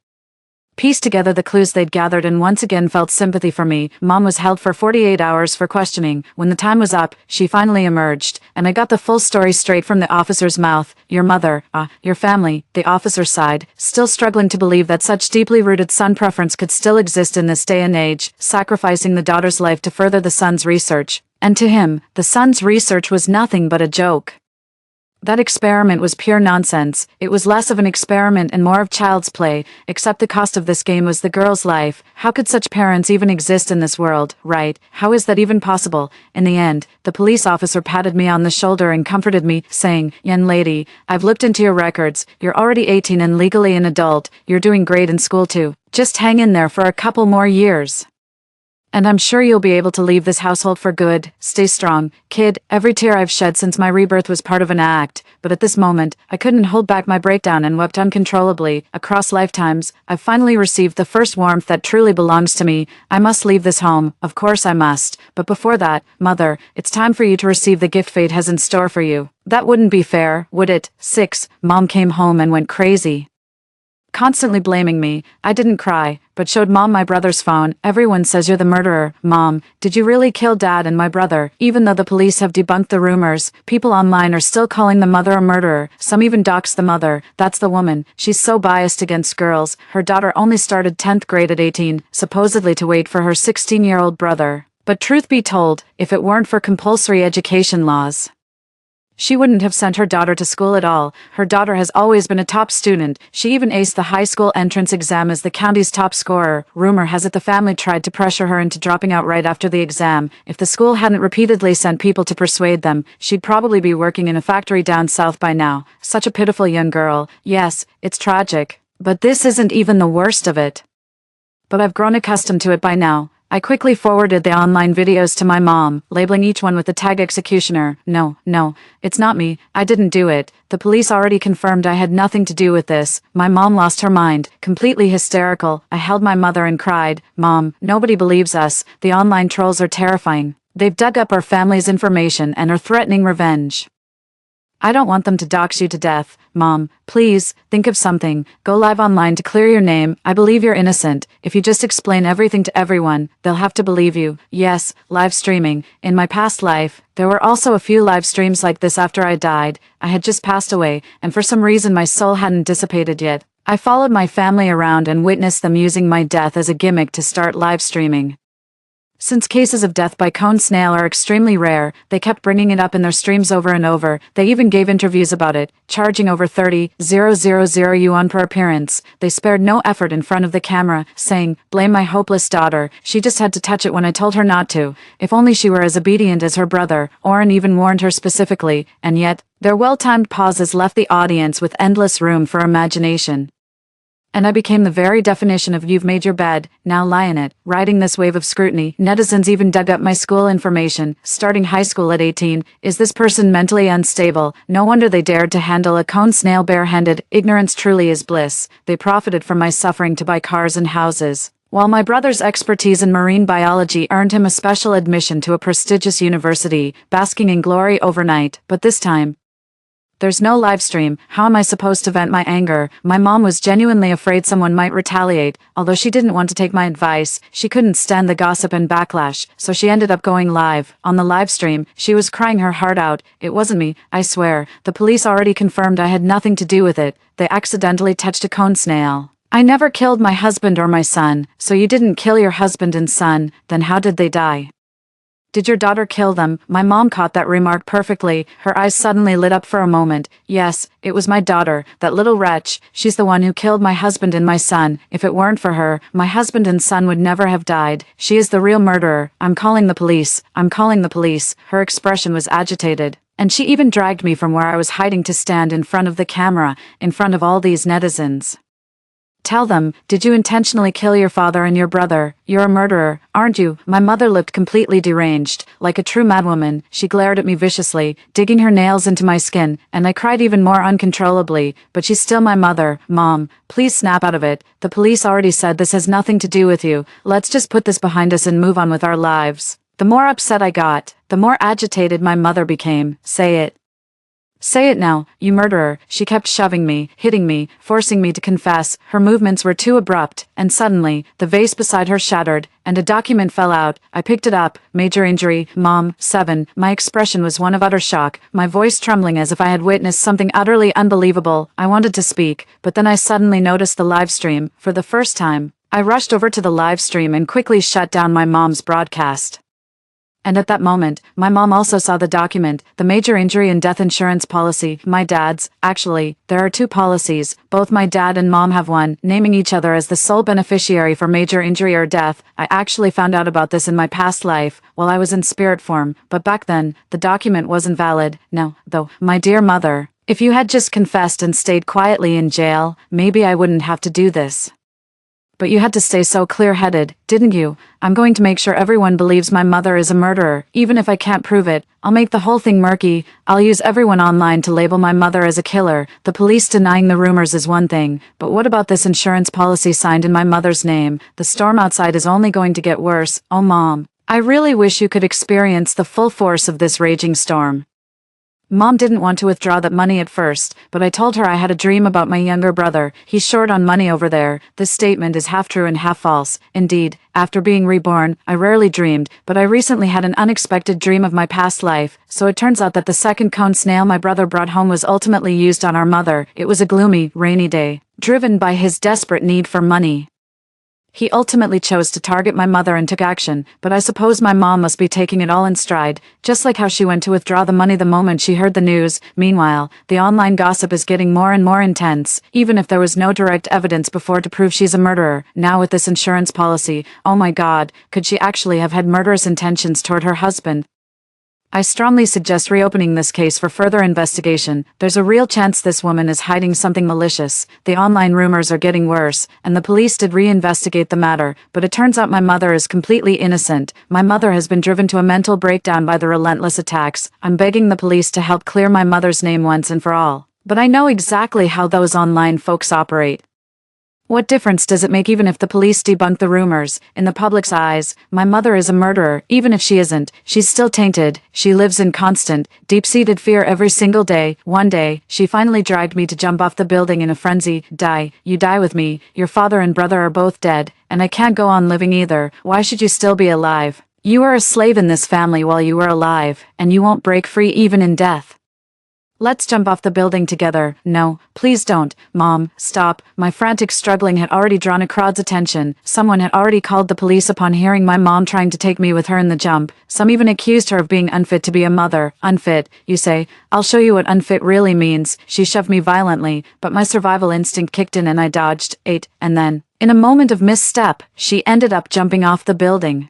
pieced together the clues they'd gathered and once again felt sympathy for me. Mom was held for 48 hours for questioning. When the time was up, she finally emerged, and I got the full story straight from the officer's mouth. Your mother, your family, the officer sighed, still struggling to believe that such deeply rooted son preference could still exist in this day and age, sacrificing the daughter's life to further the son's research. And to him, the son's research was nothing but a joke. That experiment was pure nonsense. It was less of an experiment and more of child's play, except the cost of this game was the girl's life. How could such parents even exist in this world, right? How is that even possible? In the end, the police officer patted me on the shoulder and comforted me, saying, "Young lady, I've looked into your records. You're already 18 and legally an adult. You're doing great in school too. Just hang in there for a couple more years. And I'm sure you'll be able to leave this household for good. Stay strong, kid." Every tear I've shed since my rebirth was part of an act, but at this moment, I couldn't hold back my breakdown and wept uncontrollably. Across lifetimes, I've finally received the first warmth that truly belongs to me. I must leave this home, of course I must. But before that, Mother, it's time for you to receive the gift fate has in store for you. That wouldn't be fair, would it? 6. Mom came home and went crazy, constantly blaming me. I didn't cry, but showed Mom my brother's phone. "Everyone says you're the murderer. Mom, did you really kill Dad and my brother?" Even though the police have debunked the rumors, people online are still calling the mother a murderer. Some even dox the mother. That's the woman. She's so biased against girls. Her daughter only started 10th grade at 18, supposedly to wait for her 16-year-old brother. But truth be told, if it weren't for compulsory education laws, she wouldn't have sent her daughter to school at all. Her daughter has always been a top student. She even aced the high school entrance exam as the county's top scorer. Rumor has it the family tried to pressure her into dropping out right after the exam. If the school hadn't repeatedly sent people to persuade them, she'd probably be working in a factory down south by now. Such a pitiful young girl. Yes, it's tragic. But this isn't even the worst of it. But I've grown accustomed to it by now. I quickly forwarded the online videos to my mom, labeling each one with the tag executioner. No, it's not me. I didn't do it. The police already confirmed I had nothing to do with this. My mom lost her mind, completely hysterical. I held my mother and cried, "Mom, nobody believes us. The online trolls are terrifying. They've dug up our family's information and are threatening revenge. I don't want them to dox you to death. Mom, please, think of something. Go live online to clear your name. I believe you're innocent. If you just explain everything to everyone, they'll have to believe you." Yes, live streaming. In my past life, there were also a few live streams like this after I died. I had just passed away, and for some reason my soul hadn't dissipated yet. I followed my family around and witnessed them using my death as a gimmick to start live streaming. Since cases of death by cone snail are extremely rare, they kept bringing it up in their streams over and over. They even gave interviews about it, charging over 30,000 yuan per appearance. They spared no effort in front of the camera, saying, "Blame my hopeless daughter. She just had to touch it when I told her not to. If only she were as obedient as her brother." Oren even warned her specifically, and yet, their well-timed pauses left the audience with endless room for imagination. And I became the very definition of "you've made your bed, now lie in it." Riding this wave of scrutiny, netizens even dug up my school information. Starting high school at 18, is this person mentally unstable? No wonder they dared to handle a cone snail barehanded. Ignorance truly is bliss. They profited from my suffering to buy cars and houses, while my brother's expertise in marine biology earned him a special admission to a prestigious university, basking in glory overnight. But this time, there's no live stream. How am I supposed to vent my anger? My mom was genuinely afraid someone might retaliate. Although she didn't want to take my advice, she couldn't stand the gossip and backlash, so she ended up going live. On the live stream, she was crying her heart out. "It wasn't me, I swear. The police already confirmed I had nothing to do with it. They accidentally touched a cone snail. I never killed my husband or my son." "So you didn't kill your husband and son, then how did they die? Did your daughter kill them?" My mom caught that remark perfectly. Her eyes suddenly lit up for a moment. "Yes, it was my daughter, that little wretch. She's the one who killed my husband and my son. If it weren't for her, my husband and son would never have died. She is the real murderer. I'm calling the police. I'm calling the police." Her expression was agitated, and she even dragged me from where I was hiding to stand in front of the camera, in front of all these netizens. "Tell them, did you intentionally kill your father and your brother? You're a murderer, aren't you?" My mother looked completely deranged. Like a true madwoman, she glared at me viciously, digging her nails into my skin, and I cried even more uncontrollably. But she's still my mother. "Mom, please snap out of it. The police already said this has nothing to do with you. Let's just put this behind us and move on with our lives." The more upset I got, the more agitated my mother became. "Say it. Say it now, you murderer." She kept shoving me, hitting me, forcing me to confess. Her movements were too abrupt, and suddenly, the vase beside her shattered, and a document fell out. I picked it up. "Major injury, Mom, 7. My expression was one of utter shock, my voice trembling as if I had witnessed something utterly unbelievable. I wanted to speak, but then I suddenly noticed the live stream. For the first time, I rushed over to the live stream and quickly shut down my mom's broadcast. And at that moment, my mom also saw the document, the major injury and death insurance policy, my dad's. Actually, there are two policies, both my dad and mom have one, naming each other as the sole beneficiary for major injury or death. I actually found out about this in my past life, while I was in spirit form, but back then, the document wasn't valid. No, though, my dear mother, if you had just confessed and stayed quietly in jail, maybe I wouldn't have to do this. But you had to stay so clear-headed, didn't you? I'm going to make sure everyone believes my mother is a murderer, even if I can't prove it. I'll make the whole thing murky. I'll use everyone online to label my mother as a killer. The police denying the rumors is one thing, but what about this insurance policy signed in my mother's name? The storm outside is only going to get worse. Oh, Mom, I really wish you could experience the full force of this raging storm. Mom didn't want to withdraw that money at first, but I told her I had a dream about my younger brother. He's short on money over there. This statement is half true and half false. Indeed, after being reborn, I rarely dreamed, but I recently had an unexpected dream of my past life. So it turns out that the second cone snail my brother brought home was ultimately used on our mother. It was a gloomy, rainy day, driven by his desperate need for money. He ultimately chose to target my mother and took action, but I suppose my mom must be taking it all in stride, just like how she went to withdraw the money the moment she heard the news. Meanwhile, the online gossip is getting more and more intense, even if there was no direct evidence before to prove she's a murderer. Now with this insurance policy, oh my God, could she actually have had murderous intentions toward her husband? I strongly suggest reopening this case for further investigation. There's a real chance this woman is hiding something malicious. The online rumors are getting worse, and the police did reinvestigate the matter, but it turns out my mother is completely innocent. My mother has been driven to a mental breakdown by the relentless attacks. I'm begging the police to help clear my mother's name once and for all. But I know exactly how those online folks operate. What difference does it make even if the police debunk the rumors? In the public's eyes, my mother is a murderer. Even if she isn't, she's still tainted. She lives in constant, deep-seated fear every single day. One day, she finally dragged me to jump off the building in a frenzy. Die. You die with me. Your father and brother are both dead, and I can't go on living either. Why should you still be alive? You are a slave in this family while you were alive, and you won't break free even in death. Let's jump off the building together. No, please don't. Mom, stop. My frantic struggling had already drawn a crowd's attention. Someone had already called the police upon hearing my mom trying to take me with her in the jump. Some even accused her of being unfit to be a mother. Unfit, you say? I'll show you what unfit really means. She shoved me violently, but my survival instinct kicked in and I dodged, ate, and then, in a moment of misstep, she ended up jumping off the building.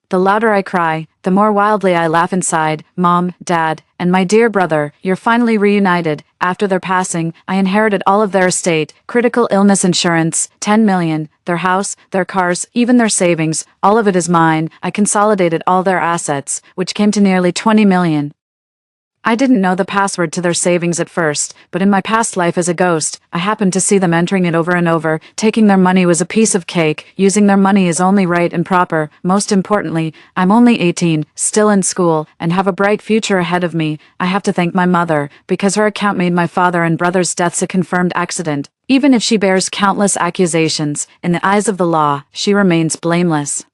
The louder I cry, the more wildly I laugh inside. Mom, Dad, and my dear brother, you're finally reunited. After their passing, I inherited all of their estate, critical illness insurance, 10 million, their house, their cars, even their savings. All of it is mine. I consolidated all their assets, which came to nearly 20 million. I didn't know the password to their savings at first, but in my past life as a ghost, I happened to see them entering it over and over. Taking their money was a piece of cake. Using their money is only right and proper. Most importantly, I'm only 18, still in school, and have a bright future ahead of me. I have to thank my mother, because her account made my father and brother's deaths a confirmed accident. Even if she bears countless accusations, in the eyes of the law, she remains blameless.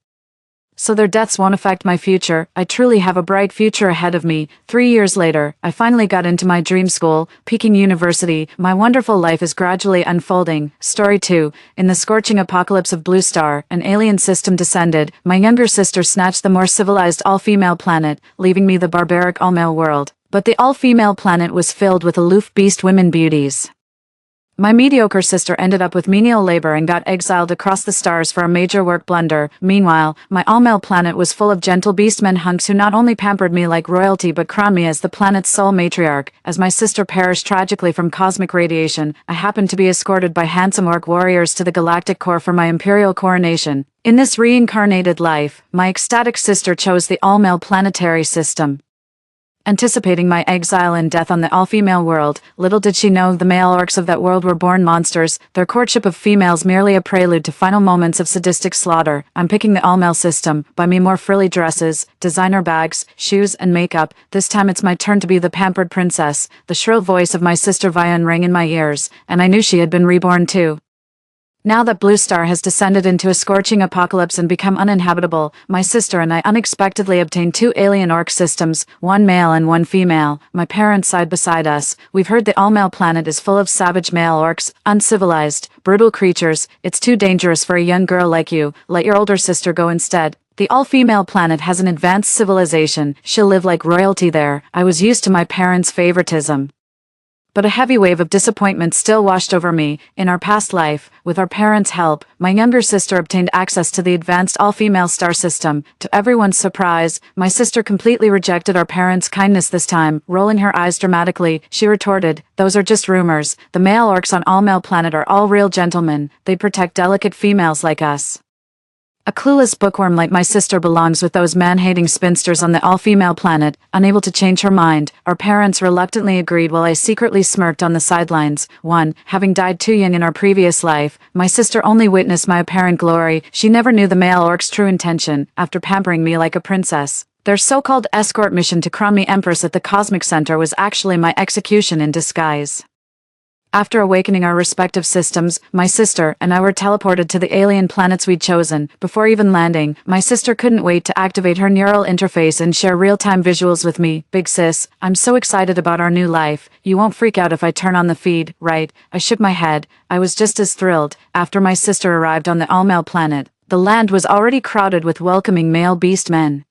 So their deaths won't affect my future. I truly have a bright future ahead of me. 3 years later, I finally got into my dream school, Peking University. My wonderful life is gradually unfolding. Story 2. In the scorching apocalypse of Blue Star, an alien system descended. My younger sister snatched the more civilized all-female planet, leaving me the barbaric all-male world. But the all-female planet was filled with aloof beast women beauties. My mediocre sister ended up with menial labor and got exiled across the stars for a major work blunder. Meanwhile, my all-male planet was full of gentle beastmen hunks who not only pampered me like royalty but crowned me as the planet's sole matriarch. As my sister perished tragically from cosmic radiation, I happened to be escorted by handsome orc warriors to the galactic core for my imperial coronation. In this reincarnated life, my ecstatic sister chose the all-male planetary system. Anticipating my exile and death on the all-female world, little did she know the male orcs of that world were born monsters, their courtship of females merely a prelude to final moments of sadistic slaughter. I'm picking the all-male system. Buy me more frilly dresses, designer bags, shoes, and makeup. This time it's my turn to be the pampered princess. The shrill voice of my sister Vian rang in my ears, and I knew she had been reborn too. Now that Blue Star has descended into a scorching apocalypse and become uninhabitable, my sister and I unexpectedly obtained 2 alien orc systems, one male and one female, my parents side beside us. We've heard the all-male planet is full of savage male orcs, uncivilized, brutal creatures. It's too dangerous for a young girl like you. Let your older sister go instead. The all-female planet has an advanced civilization, she'll live like royalty there. I was used to my parents' favoritism. But a heavy wave of disappointment still washed over me. In our past life, with our parents' help, my younger sister obtained access to the advanced all-female star system. To everyone's surprise, my sister completely rejected our parents' kindness this time. Rolling her eyes dramatically, she retorted, "Those are just rumors. The male orcs on all-male planet are all real gentlemen. They protect delicate females like us." A clueless bookworm like my sister belongs with those man-hating spinsters on the all-female planet. Unable to change her mind, our parents reluctantly agreed while I secretly smirked on the sidelines. 1. Having died too young in our previous life, my sister only witnessed my apparent glory. She never knew the male orc's true intention, after pampering me like a princess. Their so-called escort mission to crown me empress at the Cosmic Center was actually my execution in disguise. After awakening our respective systems, my sister and I were teleported to the alien planets we'd chosen. Before even landing, my sister couldn't wait to activate her neural interface and share real-time visuals with me. "Big sis, I'm so excited about our new life. You won't freak out if I turn on the feed, right?" I shook my head. I was just as thrilled. After my sister arrived on the all-male planet, the land was already crowded with welcoming male beast men.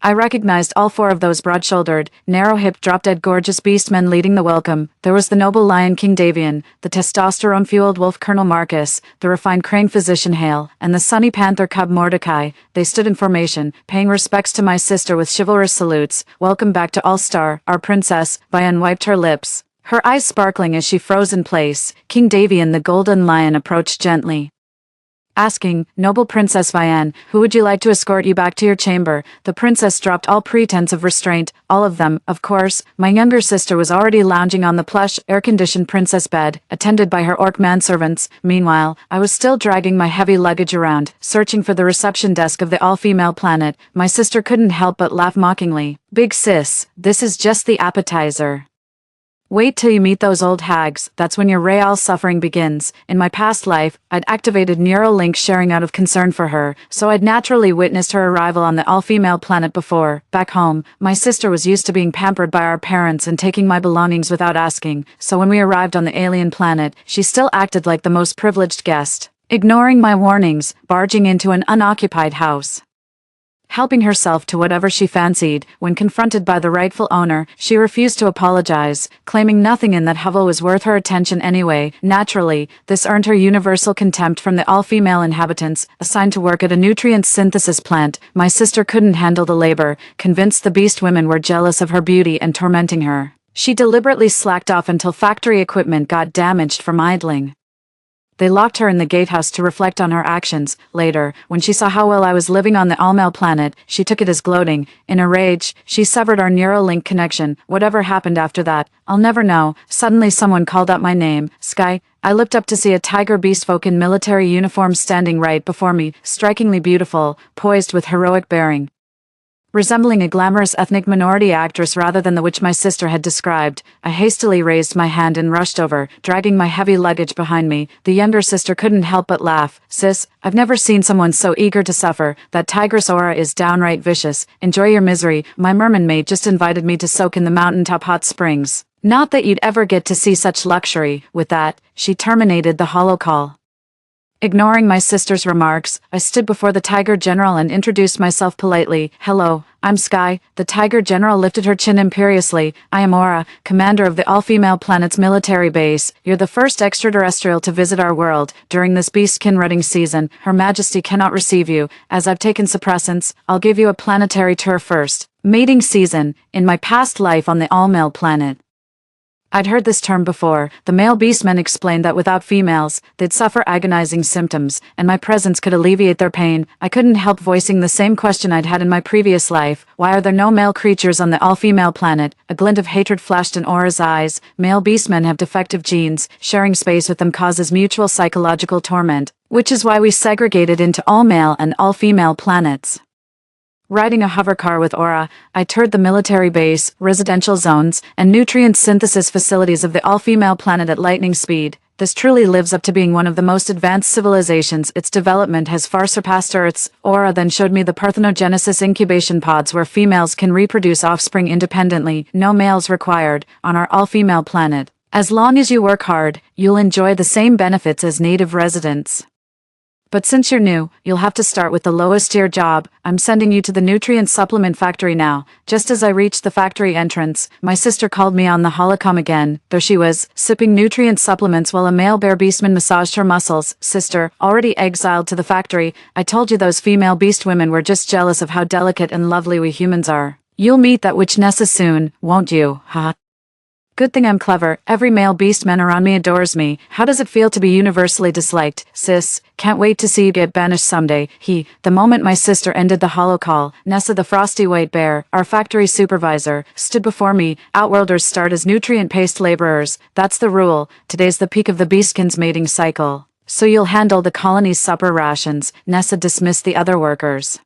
I recognized all 4 of those broad-shouldered, narrow-hipped, drop-dead gorgeous beastmen leading the welcome. There was the noble lion King Davian, the testosterone-fueled wolf Colonel Marcus, the refined crane physician Hale, and the sunny panther cub Mordecai. They stood in formation, paying respects to my sister with chivalrous salutes. "Welcome back to All-Star, our princess." Vian wiped her lips, her eyes sparkling as she froze in place. King Davian the golden lion approached gently, asking, "Noble Princess Vian, who would you like to escort you back to your chamber?" The princess dropped all pretense of restraint. "All of them, of course." My younger sister was already lounging on the plush, air-conditioned princess bed, attended by her orc manservants. Meanwhile, I was still dragging my heavy luggage around, searching for the reception desk of the all-female planet. My sister couldn't help but laugh mockingly. "Big sis, this is just the appetizer. Wait till you meet those old hags, that's when your real suffering begins." In my past life, I'd activated neural link sharing out of concern for her, so I'd naturally witnessed her arrival on the all-female planet before. Back home, my sister was used to being pampered by our parents and taking my belongings without asking, so when we arrived on the alien planet, she still acted like the most privileged guest, ignoring my warnings, barging into an unoccupied house, helping herself to whatever she fancied. When confronted by the rightful owner, she refused to apologize, claiming nothing in that hovel was worth her attention anyway. Naturally, this earned her universal contempt from the all-female inhabitants. Assigned to work at a nutrient synthesis plant, my sister couldn't handle the labor, convinced the beast women were jealous of her beauty and tormenting her. She deliberately slacked off until factory equipment got damaged from idling. They locked her in the gatehouse to reflect on her actions. Later, when she saw how well I was living on the all-male planet, she took it as gloating. In a rage, she severed our neural link connection. Whatever happened after that, I'll never know. Suddenly someone called out my name. "Sky." I looked up to see a tiger beast folk in military uniform standing right before me, strikingly beautiful, poised with heroic bearing, resembling a glamorous ethnic minority actress rather than the witch my sister had described. I hastily raised my hand and rushed over, dragging my heavy luggage behind me. The younger sister couldn't help but laugh. "Sis, I've never seen someone so eager to suffer. That tigress aura is downright vicious. Enjoy your misery. My merman maid just invited me to soak in the mountaintop hot springs. Not that you'd ever get to see such luxury." With that, she terminated the hollow call. Ignoring my sister's remarks, I stood before the Tiger General and introduced myself politely. "Hello, I'm Sky." The Tiger General lifted her chin imperiously. "I am Aura, commander of the all-female planet's military base. You're the first extraterrestrial to visit our world. During this beastkin rutting season, Her Majesty cannot receive you. As I've taken suppressants, I'll give you a planetary tour first. Mating season, in my past life on the all-male planet." I'd heard this term before. The male beastmen explained that without females, they'd suffer agonizing symptoms, and my presence could alleviate their pain. I couldn't help voicing the same question I'd had in my previous life. Why are there no male creatures on the all-female planet? A glint of hatred flashed in Aura's eyes. Male beastmen have defective genes. Sharing space with them causes mutual psychological torment, which is why we segregated into all-male and all-female planets. Riding a hovercar with Aura, I toured the military base, residential zones, and nutrient synthesis facilities of the all-female planet at lightning speed. This truly lives up to being one of the most advanced civilizations. Its development has far surpassed Earth's. Aura then showed me the parthenogenesis incubation pods where females can reproduce offspring independently, no males required, on our all-female planet. As long as you work hard, you'll enjoy the same benefits as native residents. But since you're new, you'll have to start with the lowest tier job. I'm sending you to the nutrient supplement factory now. Just as I reached the factory entrance, my sister called me on the holocom again. There she was, sipping nutrient supplements while a male bear beastman massaged her muscles. Sister, already exiled to the factory, I told you those female beast women were just jealous of how delicate and lovely we humans are. You'll meet that witch Nessa soon, won't you? Haha. Good thing I'm clever. Every male beastman around me adores me. How does it feel to be universally disliked? Sis, can't wait to see you get banished someday. The moment my sister ended the holocall, Nessa the frosty white bear, our factory supervisor, stood before me. Outworlders start as nutrient-paced laborers. That's the rule. Today's the peak of the beastkin's mating cycle. So you'll handle the colony's supper rations. Nessa dismissed the other workers,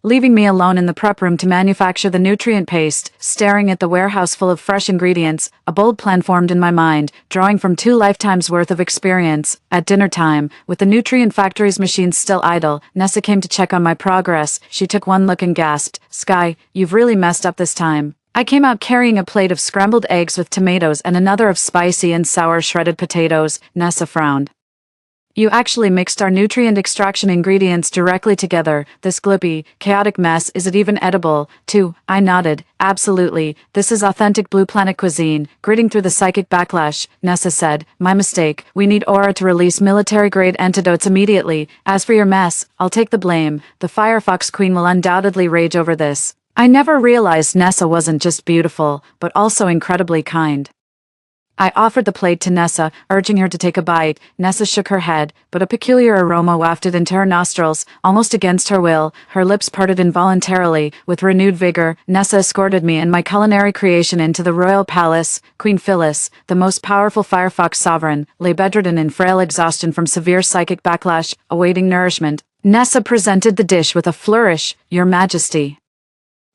leaving me alone in the prep room to manufacture the nutrient paste. Staring at the warehouse full of fresh ingredients, a bold plan formed in my mind, drawing from 2 lifetimes worth of experience. At dinner time, with the nutrient factory's machines still idle, Nessa came to check on my progress. She took one look and gasped, "Sky, you've really messed up this time." I came out carrying a plate of scrambled eggs with tomatoes and another of spicy and sour shredded potatoes. Nessa frowned. "You actually mixed our nutrient extraction ingredients directly together. This gloopy, chaotic mess, is it even edible?" Too, I nodded. "Absolutely. This is authentic Blue Planet cuisine." Gritting through the psychic backlash, Nessa said, "My mistake. We need Aura to release military-grade antidotes immediately. As for your mess, I'll take the blame. The Firefox Queen will undoubtedly rage over this." I never realized Nessa wasn't just beautiful, but also incredibly kind. I offered the plate to Nessa, urging her to take a bite. Nessa shook her head, but a peculiar aroma wafted into her nostrils, almost against her will. Her lips parted involuntarily. With renewed vigor, Nessa escorted me and my culinary creation into the royal palace. Queen Phyllis, the most powerful Firefox sovereign, lay bedridden in frail exhaustion from severe psychic backlash, awaiting nourishment. Nessa presented the dish with a flourish. "Your Majesty,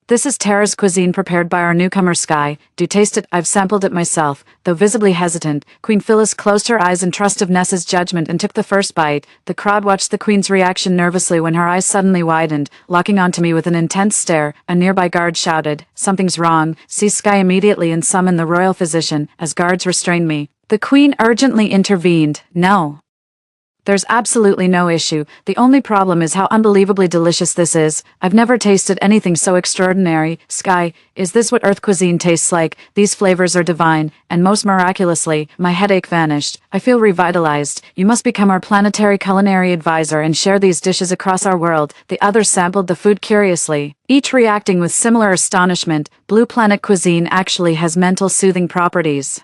this is Terra's cuisine prepared by our newcomer Sky. Do taste it." I've sampled it myself. Though visibly hesitant, Queen Phyllis closed her eyes in trust of Nessa's judgment and took the first bite. The crowd watched the Queen's reaction nervously when her eyes suddenly widened, locking onto me with an intense stare. A nearby guard shouted, "Something's wrong. Seize Sky immediately and summon the royal physician," as guards restrained me. The Queen urgently intervened. "No. There's absolutely no issue. The only problem is how unbelievably delicious this is. I've never tasted anything so extraordinary. Sky, is this what Earth cuisine tastes like? These flavors are divine." And most miraculously, my headache vanished. "I feel revitalized. You must become our planetary culinary advisor and share these dishes across our world." The others sampled the food curiously, each reacting with similar astonishment. Blue Planet cuisine actually has mental soothing properties.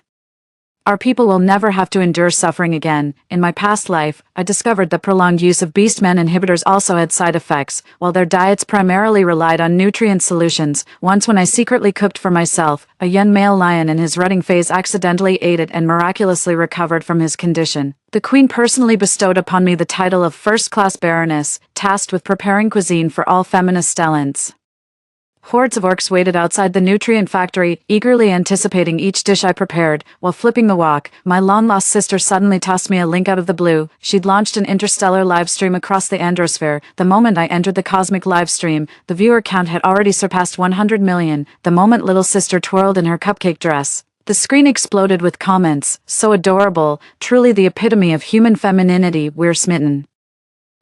Our people will never have to endure suffering again. In my past life, I discovered that prolonged use of beastman inhibitors also had side effects, while their diets primarily relied on nutrient solutions. Once when I secretly cooked for myself, a young male lion in his rutting phase accidentally ate it and miraculously recovered from his condition. The Queen personally bestowed upon me the title of first-class baroness, tasked with preparing cuisine for all feminist stellents. Hordes of orcs waited outside the nutrient factory, eagerly anticipating each dish I prepared. While flipping the wok, my long-lost sister suddenly tossed me a link out of the blue. She'd launched an interstellar livestream across the Androsphere. The moment I entered the cosmic livestream, the viewer count had already surpassed 100 million. The moment little sister twirled in her cupcake dress, the screen exploded with comments. "So adorable, truly the epitome of human femininity, we're smitten.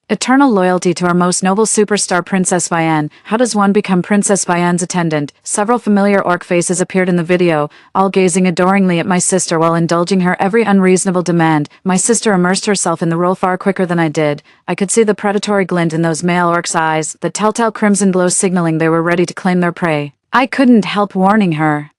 Eternal loyalty to our most noble superstar Princess Vianne. How does one become Princess Vianne's attendant?" Several familiar orc faces appeared in the video, all gazing adoringly at my sister while indulging her every unreasonable demand. My sister immersed herself in the role far quicker than I did. I could see the predatory glint in those male orcs' eyes, the telltale crimson glow signaling they were ready to claim their prey. I couldn't help warning her,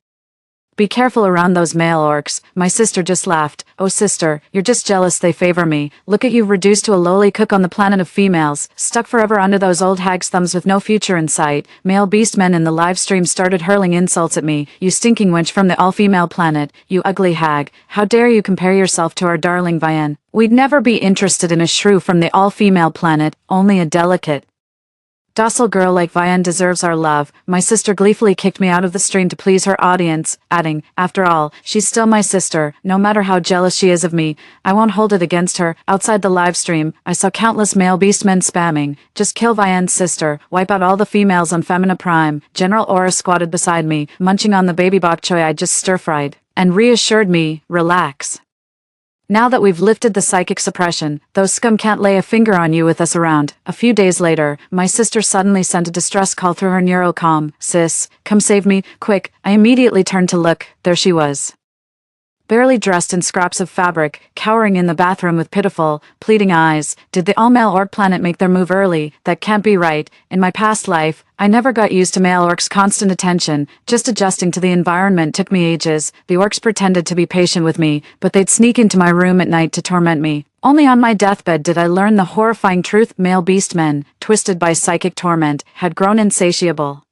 "Be careful around those male orcs." My sister just laughed. "Oh sister, you're just jealous they favor me. Look at you reduced to a lowly cook on the planet of females, stuck forever under those old hags' thumbs with no future in sight." Male beastmen in the live stream started hurling insults at me. "You stinking wench from the all-female planet, you ugly hag. How dare you compare yourself to our darling Vianne? We'd never be interested in a shrew from the all-female planet, only a delicate, docile girl like Vianne deserves our love." My sister gleefully kicked me out of the stream to please her audience, adding, "After all, she's still my sister. No matter how jealous she is of me, I won't hold it against her." Outside the live stream, I saw countless male beastmen spamming, "Just kill Vianne's sister, wipe out all the females on Femina Prime." General Aura squatted beside me, munching on the baby bok choy I just stir-fried, and reassured me, "Relax. Now that we've lifted the psychic suppression, those scum can't lay a finger on you with us around. A few days later, my sister suddenly sent a distress call through her neurocom. Sis, come save me, quick. I immediately turned to look. There she was. Barely dressed in scraps of fabric, cowering in the bathroom with pitiful, pleading eyes. Did the all-male orc planet make their move early? That can't be right. In my past life, I never got used to male orcs' constant attention. Just adjusting to the environment took me ages. The orcs pretended to be patient with me, but they'd sneak into my room at night to torment me. Only on my deathbed did I learn the horrifying truth. Male beastmen, twisted by psychic torment, had grown insatiable.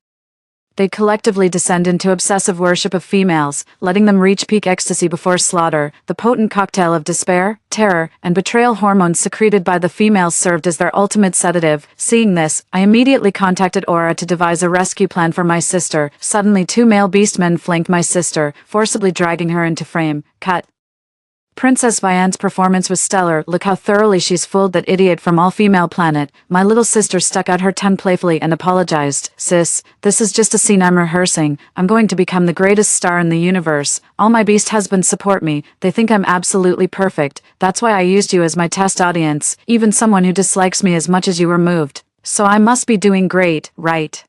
They'd collectively descend into obsessive worship of females, letting them reach peak ecstasy before slaughter. The potent cocktail of despair, terror, and betrayal hormones secreted by the females served as their ultimate sedative. Seeing this, I immediately contacted Aura to devise a rescue plan for my sister. Suddenly 2 male beastmen flanked my sister, forcibly dragging her into frame. Cut. Princess Vianne's performance was stellar. Look how thoroughly she's fooled that idiot from all-female planet. My little sister stuck out her tongue playfully and apologized. Sis, this is just a scene I'm rehearsing. I'm going to become the greatest star in the universe. All my beast husbands support me. They think I'm absolutely perfect. That's why I used you as my test audience. Even someone who dislikes me as much as you removed. So I must be doing great, right?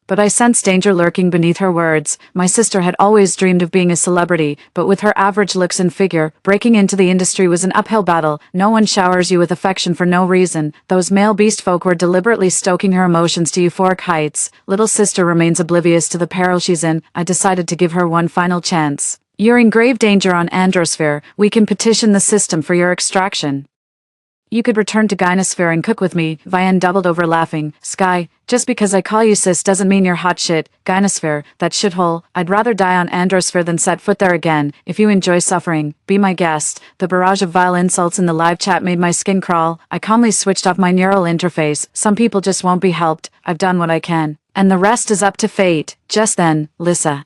But I sensed danger lurking beneath her words. My sister had always dreamed of being a celebrity, but with her average looks and figure, breaking into the industry was an uphill battle. No one showers you with affection for no reason. Those male beast folk were deliberately stoking her emotions to euphoric heights. Little sister remains oblivious to the peril she's in. I decided to give her one final chance. You're in grave danger on Androsphere. We can petition the system for your extraction. You could return to Gynosphere and cook with me. Vianne doubled over laughing. Sky, just because I call you sis doesn't mean you're hot shit. Gynosphere, that shithole. I'd rather die on Androsphere than set foot there again. If you enjoy suffering, be my guest. The barrage of vile insults in the live chat made my skin crawl. I calmly switched off my neural interface. Some people just won't be helped. I've done what I can. And the rest is up to fate. Just then, Lissa,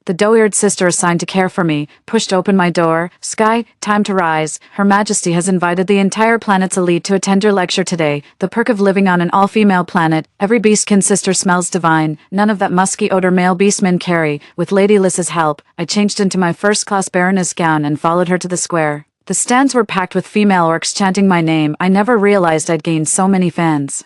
the doe-eared sister assigned to care for me, pushed open my door. Sky, time to rise. Her Majesty has invited the entire planet's elite to attend your lecture today. The perk of living on an all-female planet. Every beastkin sister smells divine. None of that musky odor male beastmen carry. With Lady Lissa's help, I changed into my first-class Baroness gown and followed her to the square. The stands were packed with female orcs chanting my name. I never realized I'd gained so many fans.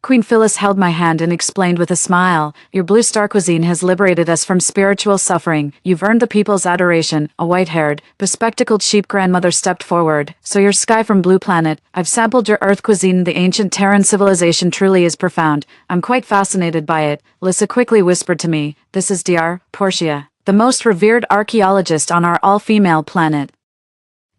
Queen Phyllis held my hand and explained with a smile, "Your blue star cuisine has liberated us from spiritual suffering. You've earned the people's adoration." A white-haired, bespectacled sheep grandmother stepped forward. "So you're Sky from Blue Planet. I've sampled your Earth cuisine. The ancient Terran civilization truly is profound. I'm quite fascinated by it." Lissa quickly whispered to me, "This is Dr. Portia, the most revered archaeologist on our all-female planet."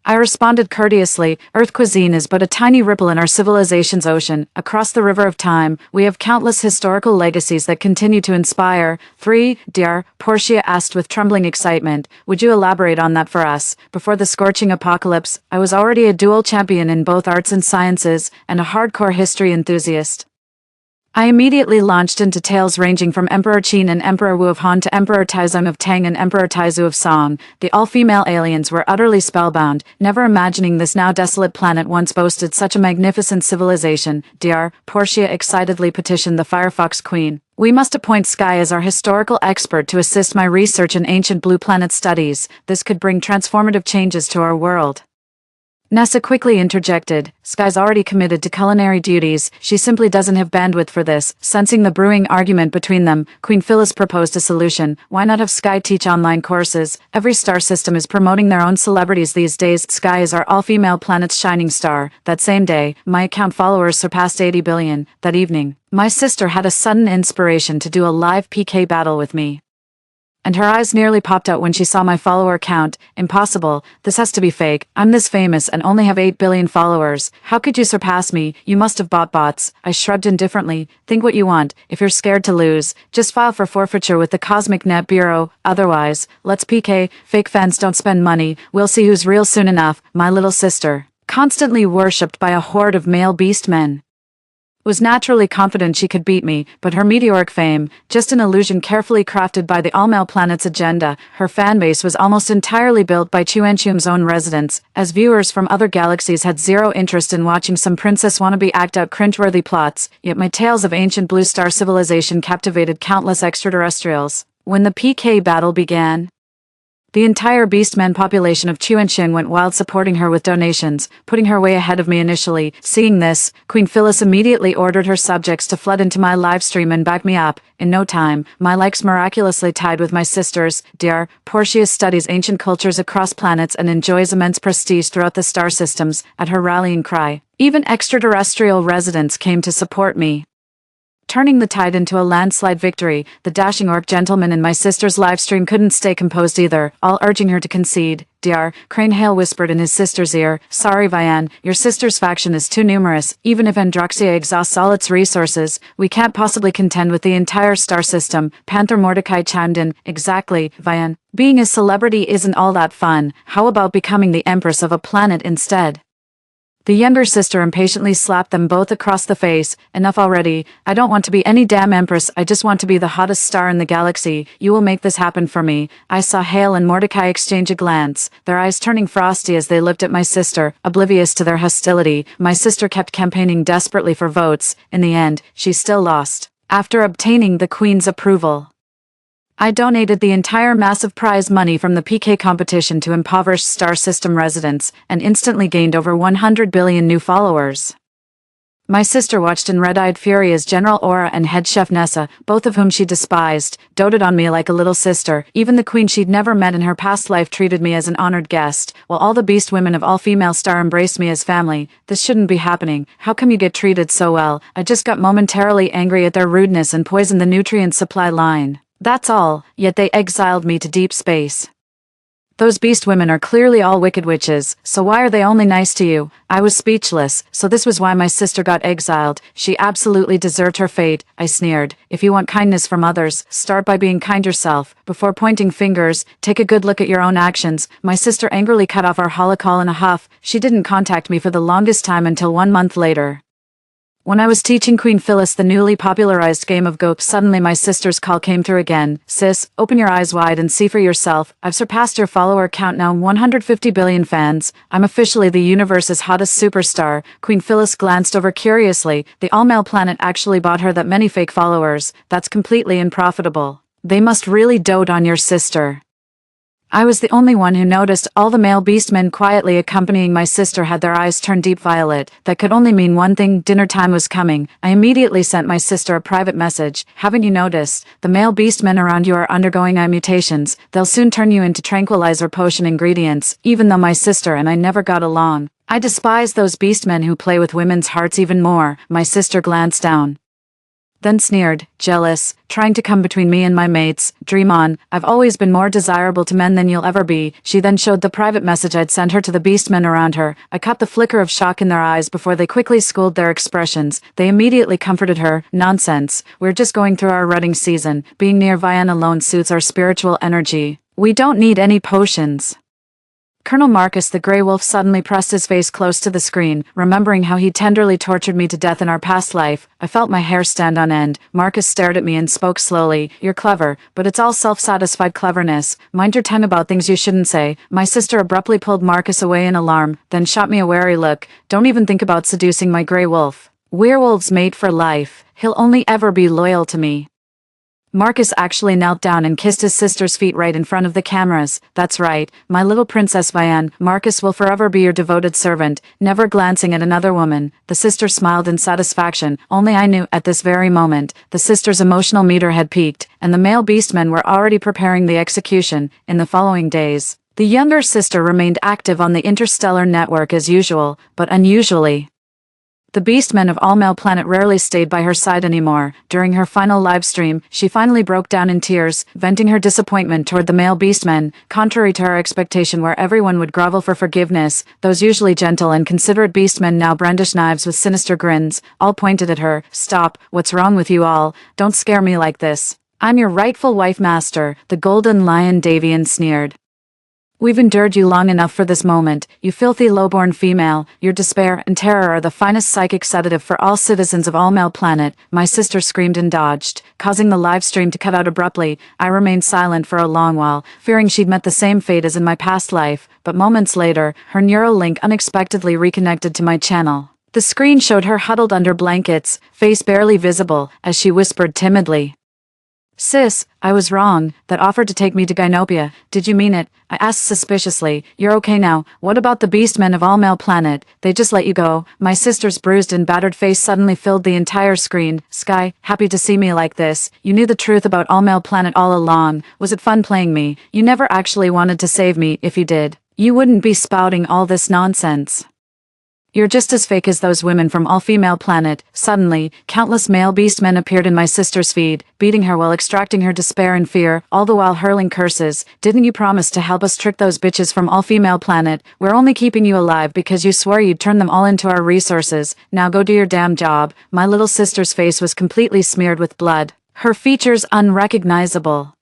I responded courteously, "Earth cuisine is but a tiny ripple in our civilization's ocean. Across the river of time, we have countless historical legacies that continue to inspire." 3. Dr. Portia asked with trembling excitement, "Would you elaborate on that for us?" Before the scorching apocalypse, I was already a dual champion in both arts and sciences, and a hardcore history enthusiast. I immediately launched into tales ranging from Emperor Qin and Emperor Wu of Han to Emperor Taizong of Tang and Emperor Taizu of Song. The all-female aliens were utterly spellbound, never imagining this now desolate planet once boasted such a magnificent civilization. Dr. Portia excitedly petitioned the Firefox Queen. "We must appoint Sky as our historical expert to assist my research in ancient blue planet studies. This could bring transformative changes to our world." Nessa quickly interjected, "Sky's already committed to culinary duties, she simply doesn't have bandwidth for this." Sensing the brewing argument between them, Queen Phyllis proposed a solution. "Why not have Sky teach online courses? Every star system is promoting their own celebrities these days. Sky is our all-female planet's shining star." That same day, my account followers surpassed 80 billion. That evening, my sister had a sudden inspiration to do a live PK battle with me. And her eyes nearly popped out when she saw my follower count. "Impossible. This has to be fake. I'm this famous and only have 8 billion followers. How could you surpass me? You must have bought bots." I shrugged indifferently. "Think what you want. If you're scared to lose, just file for forfeiture with the Cosmic Net Bureau. Otherwise, let's PK. Fake fans don't spend money. We'll see who's real soon enough." My little sister, constantly worshipped by a horde of male beast men, was naturally confident she could beat me, but her meteoric fame, just an illusion carefully crafted by the all-male planet's agenda. Her fanbase was almost entirely built by Chuanchum's own residents, as viewers from other galaxies had zero interest in watching some princess wannabe act out cringeworthy plots, yet my tales of ancient blue star civilization captivated countless extraterrestrials. When the PK battle began, The entire Beastmen population of Chuanxing went wild, supporting her with donations, putting her way ahead of me initially. Seeing this, Queen Phyllis immediately ordered her subjects to flood into my livestream and back me up. In no time, my likes miraculously tied with my sister's. Dear Portia studies ancient cultures across planets and enjoys immense prestige throughout the star systems. At her rallying cry, even extraterrestrial residents came to support me, turning the tide into a landslide victory. The dashing orc gentleman in my sister's livestream couldn't stay composed either, all urging her to concede. Dr. Crane Hale whispered in his sister's ear, "Sorry, Vian, your sister's faction is too numerous. Even if Androxia exhausts all its resources, we can't possibly contend with the entire star system." Panther Mordecai chimed in, "Exactly, Vian. Being a celebrity isn't all that fun. How about becoming the empress of a planet instead?" The younger sister impatiently slapped them both across the face. "Enough already. I don't want to be any damn empress, I just want to be the hottest star in the galaxy. You will make this happen for me." I saw Hale and Mordecai exchange a glance, their eyes turning frosty as they looked at my sister, oblivious to their hostility. My sister kept campaigning desperately for votes. In the end, she still lost. After obtaining the Queen's approval, I donated the entire massive prize money from the PK competition to impoverished star system residents, and instantly gained over 100 billion new followers. My sister watched in red-eyed fury as General Aura and head chef Nessa, both of whom she despised, doted on me like a little sister. Even the queen she'd never met in her past life treated me as an honored guest, while all the beast women of all-female star embraced me as family. This shouldn't be happening. How come you get treated so well? I just got momentarily angry at their rudeness and poisoned the nutrient supply line. That's all, yet they exiled me to deep space. Those beast women are clearly all wicked witches, so why are they only nice to you? I was speechless. So this was why my sister got exiled. She absolutely deserved her fate, I sneered. If you want kindness from others, start by being kind yourself. Before pointing fingers, take a good look at your own actions. My sister angrily cut off our holocall in a huff. She didn't contact me for the longest time until 1 month later, when I was teaching Queen Phyllis the newly popularized game of Go. Suddenly my sister's call came through again. "Sis, open your eyes wide and see for yourself. I've surpassed your follower count now, 150 billion fans. I'm officially the universe's hottest superstar." Queen Phyllis glanced over curiously. The all-male planet actually bought her that many fake followers. That's completely unprofitable. They must really dote on your sister. I was the only one who noticed. All the male beastmen quietly accompanying my sister had their eyes turned deep violet. That could only mean one thing: dinner time was coming. I immediately sent my sister a private message. "Haven't you noticed? The male beastmen around you are undergoing eye mutations. They'll soon turn you into tranquilizer potion ingredients." Even though my sister and I never got along, I despise those beastmen who play with women's hearts even more. My sister glanced down, then sneered, "Jealous, trying to come between me and my mates. Dream on. I've always been more desirable to men than you'll ever be." She then showed the private message I'd sent her to the beastmen around her. I caught the flicker of shock in their eyes before they quickly schooled their expressions. They immediately comforted her. "Nonsense. We're just going through our rutting season. Being near Vian alone suits our spiritual energy. We don't need any potions." Colonel Marcus the Grey Wolf suddenly pressed his face close to the screen, remembering how he tenderly tortured me to death in our past life. I felt my hair stand on end. Marcus stared at me and spoke slowly. "You're clever, but it's all self-satisfied cleverness. Mind your tongue about things you shouldn't say." My sister abruptly pulled Marcus away in alarm, then shot me a wary look. "Don't even think about seducing my Grey Wolf. Werewolves mate for life. He'll only ever be loyal to me." Marcus actually knelt down and kissed his sister's feet right in front of the cameras. "That's right, my little princess Vian. Marcus will forever be your devoted servant," never glancing at another woman. The sister smiled in satisfaction. Only I knew, at this very moment, the sister's emotional meter had peaked, and the male beastmen were already preparing the execution. In the following days, the younger sister remained active on the interstellar network as usual, but unusually, the beastmen of all-male planet rarely stayed by her side anymore. During her final livestream, she finally broke down in tears, venting her disappointment toward the male beastmen. Contrary to her expectation where everyone would grovel for forgiveness, those usually gentle and considerate beastmen now brandished knives with sinister grins, all pointed at her. "Stop, what's wrong with you all? Don't scare me like this. I'm your rightful wife, master," the golden lion Davian sneered. "We've endured you long enough for this moment, you filthy low-born female. Your despair and terror are the finest psychic sedative for all citizens of all-male planet." My sister screamed and dodged, causing the live stream to cut out abruptly. I remained silent for a long while, fearing she'd met the same fate as in my past life, but moments later, her neural link unexpectedly reconnected to my channel. The screen showed her huddled under blankets, face barely visible, as she whispered timidly, Sis, I was wrong. That offer to take me to Gynopia, did you mean it? I asked suspiciously. You're okay now. What about the beastmen of All Male Planet? They just let you go. My sister's bruised and battered face suddenly filled the entire screen. Sky, happy to see me like this. You knew the truth about All Male Planet all along. Was it fun playing me? You never actually wanted to save me. If you did, you wouldn't be spouting all this nonsense. You're just as fake as those women from All Female Planet. Suddenly, countless male beastmen appeared in my sister's feed, beating her while extracting her despair and fear, all the while hurling curses. Didn't you promise to help us trick those bitches from All Female Planet? We're only keeping you alive because you swore you'd turn them all into our resources. Now go do your damn job. My little sister's face was completely smeared with blood, her features unrecognizable.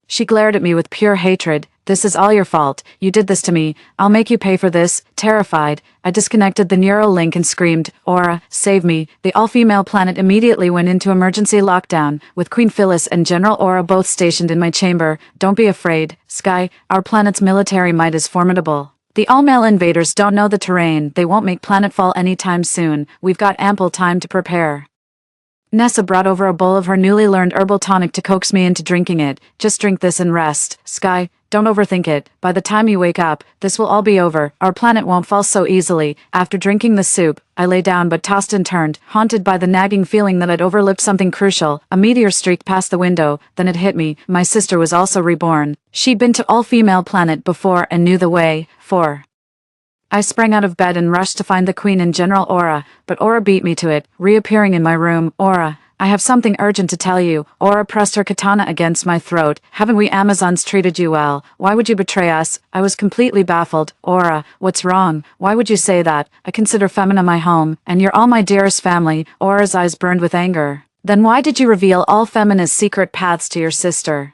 She glared at me with pure hatred. This is all your fault. You did this to me. I'll make you pay for this. Terrified, I disconnected the neural link and screamed, Aura, save me. The all-female planet immediately went into emergency lockdown, with Queen Phyllis and General Aura both stationed in my chamber. Don't be afraid, Sky. Our planet's military might is formidable. The all-male invaders don't know the terrain. They won't make planetfall anytime soon. We've got ample time to prepare. Nessa brought over a bowl of her newly learned herbal tonic to coax me into drinking it. Just drink this and rest. Sky, don't overthink it. By the time you wake up, this will all be over. Our planet won't fall so easily. After drinking the soup, I lay down but tossed and turned, haunted by the nagging feeling that I'd overlooked something crucial. A meteor streaked past the window, then it hit me. My sister was also reborn. She'd been to all-female planet before and knew the way. I sprang out of bed and rushed to find the Queen and General Aura, but Aura beat me to it, reappearing in my room. Aura, I have something urgent to tell you. Aura pressed her katana against my throat. Haven't we Amazons treated you well? Why would you betray us? I was completely baffled. Aura, what's wrong? Why would you say that? I consider Femina my home, and you're all my dearest family. Aura's eyes burned with anger. Then why did you reveal all Femina's secret paths to your sister?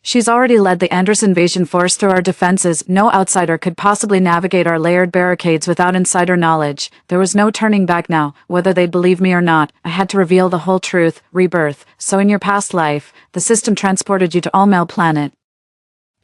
She's already led the Andrus invasion force through our defenses. No outsider could possibly navigate our layered barricades without insider knowledge. There was no turning back now, whether they'd believe me or not. I had to reveal the whole truth. Rebirth. So in your past life, the system transported you to All Male Planet.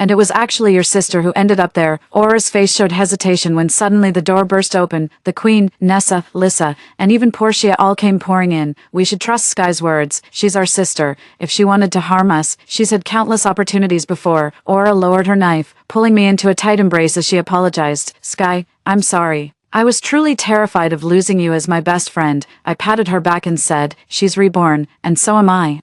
And it was actually your sister who ended up there. Aura's face showed hesitation when suddenly the door burst open. The Queen, Nessa, Lissa, and even Portia all came pouring in. We should trust Sky's words. She's our sister. If she wanted to harm us, she's had countless opportunities before. Aura lowered her knife, pulling me into a tight embrace as she apologized. Sky, I'm sorry. I was truly terrified of losing you as my best friend. I patted her back and said, she's reborn, and so am I.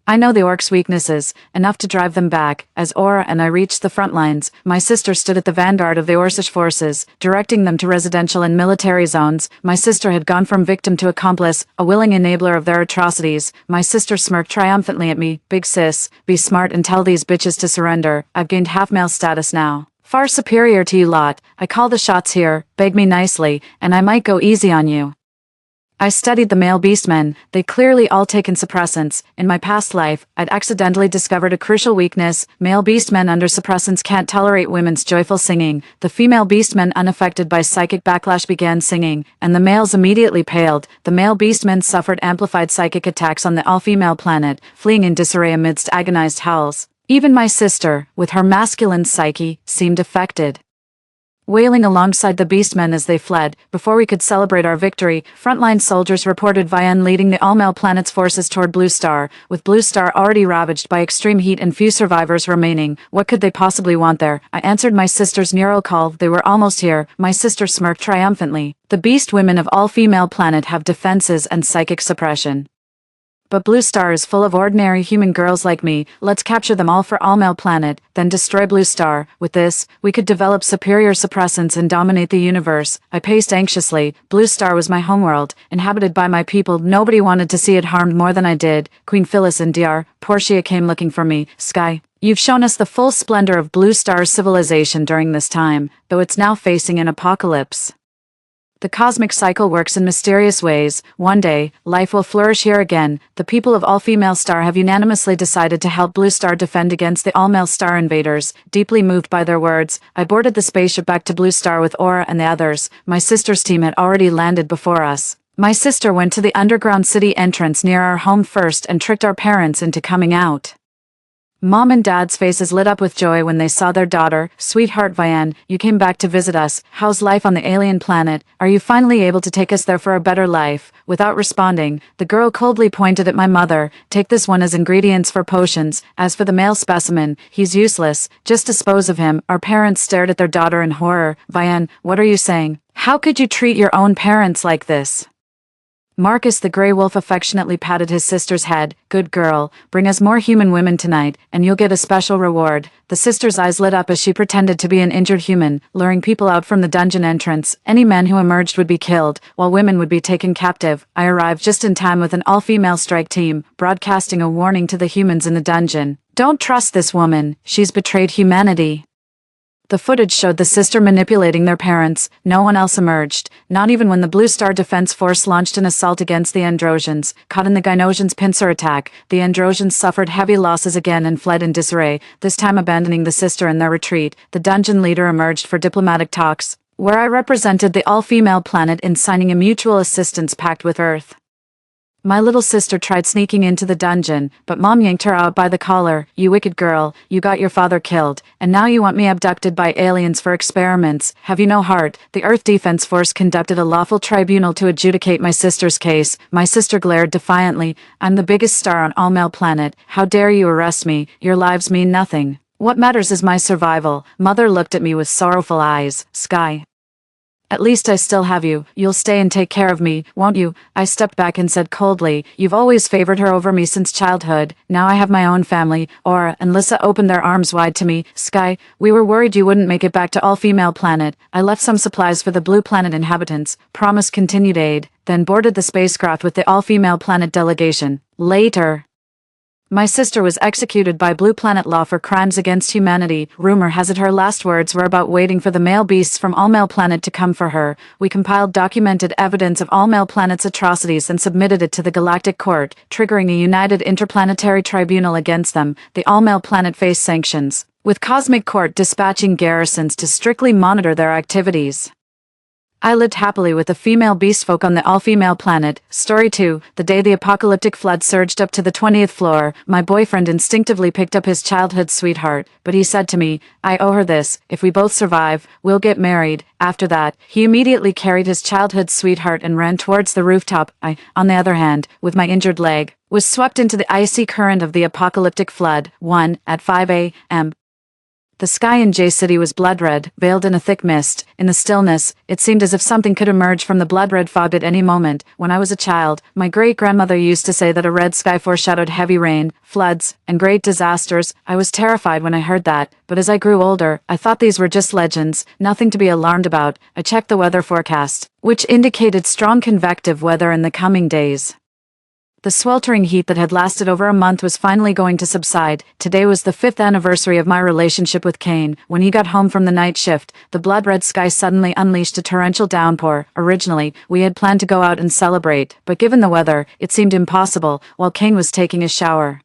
I know the orcs' weaknesses, enough to drive them back. As Aura and I reached the front lines, my sister stood at the vanguard of the Orcish forces, directing them to residential and military zones. My sister had gone from victim to accomplice, a willing enabler of their atrocities. My sister smirked triumphantly at me. Big sis, be smart and tell these bitches to surrender. I've gained half-male status now. Far superior to you lot. I call the shots here, beg me nicely, and I might go easy on you. I studied the male beastmen. They clearly all taken suppressants. In my past life, I'd accidentally discovered a crucial weakness. Male beastmen under suppressants can't tolerate women's joyful singing. The female beastmen unaffected by psychic backlash began singing, and the males immediately paled. The male beastmen suffered amplified psychic attacks on the all-female planet, fleeing in disarray amidst agonized howls. Even my sister, with her masculine psyche, seemed affected, wailing alongside the beastmen as they fled. Before we could celebrate our victory, frontline soldiers reported Vian leading the all-male planet's forces toward Blue Star, with Blue Star already ravaged by extreme heat and few survivors remaining. What could they possibly want there? I answered my sister's neural call. They were almost here. My sister smirked triumphantly. The beast women of all-female planet have defenses and psychic suppression. But Blue Star is full of ordinary human girls like me. Let's capture them all for all-male planet, then destroy Blue Star. With this, we could develop superior suppressants and dominate the universe. I paced anxiously. Blue Star was my homeworld, inhabited by my people. Nobody wanted to see it harmed more than I did. Queen Phyllis and Dr. Portia came looking for me. Sky, you've shown us the full splendor of Blue Star's civilization during this time, though it's now facing an apocalypse. The cosmic cycle works in mysterious ways. One day, life will flourish here again. The people of All-Female Star have unanimously decided to help Blue Star defend against the All-Male Star invaders. Deeply moved by their words, I boarded the spaceship back to Blue Star with Aura and the others. My sister's team had already landed before us. My sister went to the underground city entrance near our home first and tricked our parents into coming out. Mom and Dad's faces lit up with joy when they saw their daughter. Sweetheart Vianne, you came back to visit us. How's life on the alien planet? Are you finally able to take us there for a better life? Without responding, the girl coldly pointed at my mother. Take this one as ingredients for potions. As for the male specimen, he's useless. Just dispose of him. Our parents stared at their daughter in horror. Vianne, what are you saying? How could you treat your own parents like this? Marcus the Grey Wolf affectionately patted his sister's head. Good girl, bring us more human women tonight, and you'll get a special reward. The sister's eyes lit up as she pretended to be an injured human, luring people out from the dungeon entrance. Any men who emerged would be killed, while women would be taken captive. I arrived just in time with an all-female strike team, broadcasting a warning to the humans in the dungeon. Don't trust this woman, she's betrayed humanity. The footage showed the sister manipulating their parents. No one else emerged, not even when the Blue Star Defense Force launched an assault against the Androsians. Caught in the Gynosians' pincer attack, the Androsians suffered heavy losses again and fled in disarray, this time abandoning the sister in their retreat. The dungeon leader emerged for diplomatic talks, where I represented the all-female planet in signing a mutual assistance pact with Earth. My little sister tried sneaking into the dungeon, but Mom yanked her out by the collar. You wicked girl, you got your father killed, and now you want me abducted by aliens for experiments. Have you no heart? The Earth Defense Force conducted a lawful tribunal to adjudicate my sister's case. My sister glared defiantly. I'm the biggest star on all-male planet. How dare you arrest me? Your lives mean nothing. What matters is my survival. Mother looked at me with sorrowful eyes. Sky. At least I still have you. You'll stay and take care of me, won't you? I stepped back and said coldly, you've always favored her over me since childhood. Now I have my own family. Aura and Lissa opened their arms wide to me. Sky, we were worried you wouldn't make it back to all-female planet. I left some supplies for the Blue Planet inhabitants, promised continued aid, then boarded the spacecraft with the all-female planet delegation. Later, my sister was executed by Blue Planet law for crimes against humanity. Rumor has it her last words were about waiting for the male beasts from All-Male Planet to come for her. We compiled documented evidence of All-Male Planet's atrocities and submitted it to the Galactic Court, triggering a united interplanetary tribunal against them. The All-Male Planet faced sanctions, with Cosmic Court dispatching garrisons to strictly monitor their activities. I lived happily with the female beastfolk on the all-female planet. Story 2, the day the apocalyptic flood surged up to the 20th floor, my boyfriend instinctively picked up his childhood sweetheart, but he said to me, I owe her this, if we both survive, we'll get married. After that, he immediately carried his childhood sweetheart and ran towards the rooftop. I, on the other hand, with my injured leg, was swept into the icy current of the apocalyptic flood. 1, at 5 a.m. The sky in J-City was blood-red, veiled in a thick mist. In the stillness, it seemed as if something could emerge from the blood-red fog at any moment. When I was a child, my great-grandmother used to say that a red sky foreshadowed heavy rain, floods, and great disasters. I was terrified when I heard that, but as I grew older, I thought these were just legends, nothing to be alarmed about. I checked the weather forecast, which indicated strong convective weather in the coming days. The sweltering heat that had lasted over a month was finally going to subside. Today was the 5th anniversary of my relationship with Kane. When he got home from the night shift, the blood-red sky suddenly unleashed a torrential downpour. Originally, we had planned to go out and celebrate, but given the weather, it seemed impossible while Kane was taking a shower.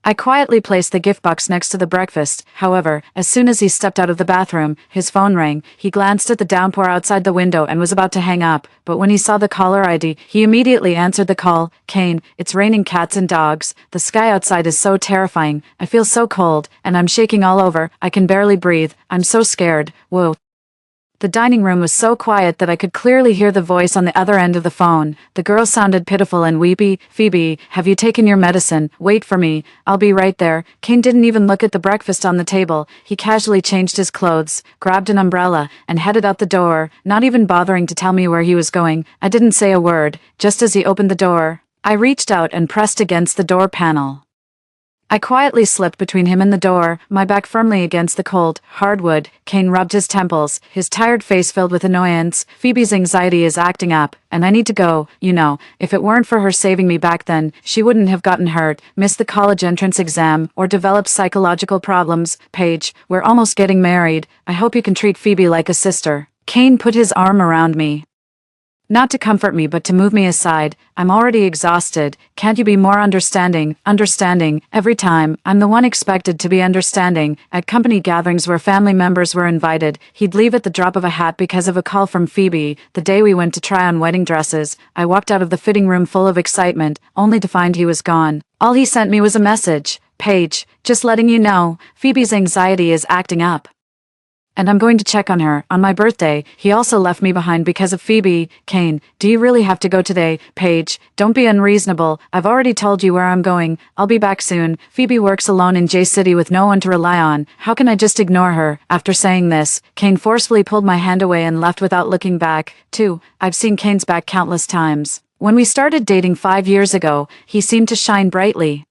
I quietly placed the gift box next to the breakfast. However, as soon as he stepped out of the bathroom, his phone rang. He glanced at the downpour outside the window and was about to hang up, but when he saw the caller ID, he immediately answered the call. Kane, it's raining cats and dogs. The sky outside is so terrifying. I feel so cold, and I'm shaking all over. I can barely breathe. I'm so scared. Whoa. The dining room was so quiet that I could clearly hear the voice on the other end of the phone. The girl sounded pitiful and weepy. Phoebe, have you taken your medicine? Wait for me. I'll be right there. Kane didn't even look at the breakfast on the table. He casually changed his clothes, grabbed an umbrella, and headed out the door, not even bothering to tell me where he was going. I didn't say a word. Just as he opened the door, I reached out and pressed against the door panel. I quietly slipped between him and the door, my back firmly against the cold, hardwood. Kane rubbed his temples, his tired face filled with annoyance. Phoebe's anxiety is acting up, and I need to go. You know, if it weren't for her saving me back then, she wouldn't have gotten hurt, missed the college entrance exam, or developed psychological problems. Paige, we're almost getting married. I hope you can treat Phoebe like a sister. Kane put his arm around me. Not to comfort me but to move me aside. I'm already exhausted. Can't you be more understanding? Understanding. Every time, I'm the one expected to be understanding. At company gatherings where family members were invited, he'd leave at the drop of a hat because of a call from Phoebe. The day we went to try on wedding dresses, I walked out of the fitting room full of excitement, only to find he was gone. All he sent me was a message. Paige, just letting you know, Phoebe's anxiety is acting up. And I'm going to check on her on my birthday. He also left me behind because of Phoebe. Kane, do you really have to go today? Paige, don't be unreasonable. I've already told you where I'm going. I'll be back soon. Phoebe works alone in J City with no one to rely on. How can I just ignore her? After saying this, Kane forcefully pulled my hand away and left without looking back. 2. I've seen Kane's back countless times. When we started dating 5 years ago, he seemed to shine brightly.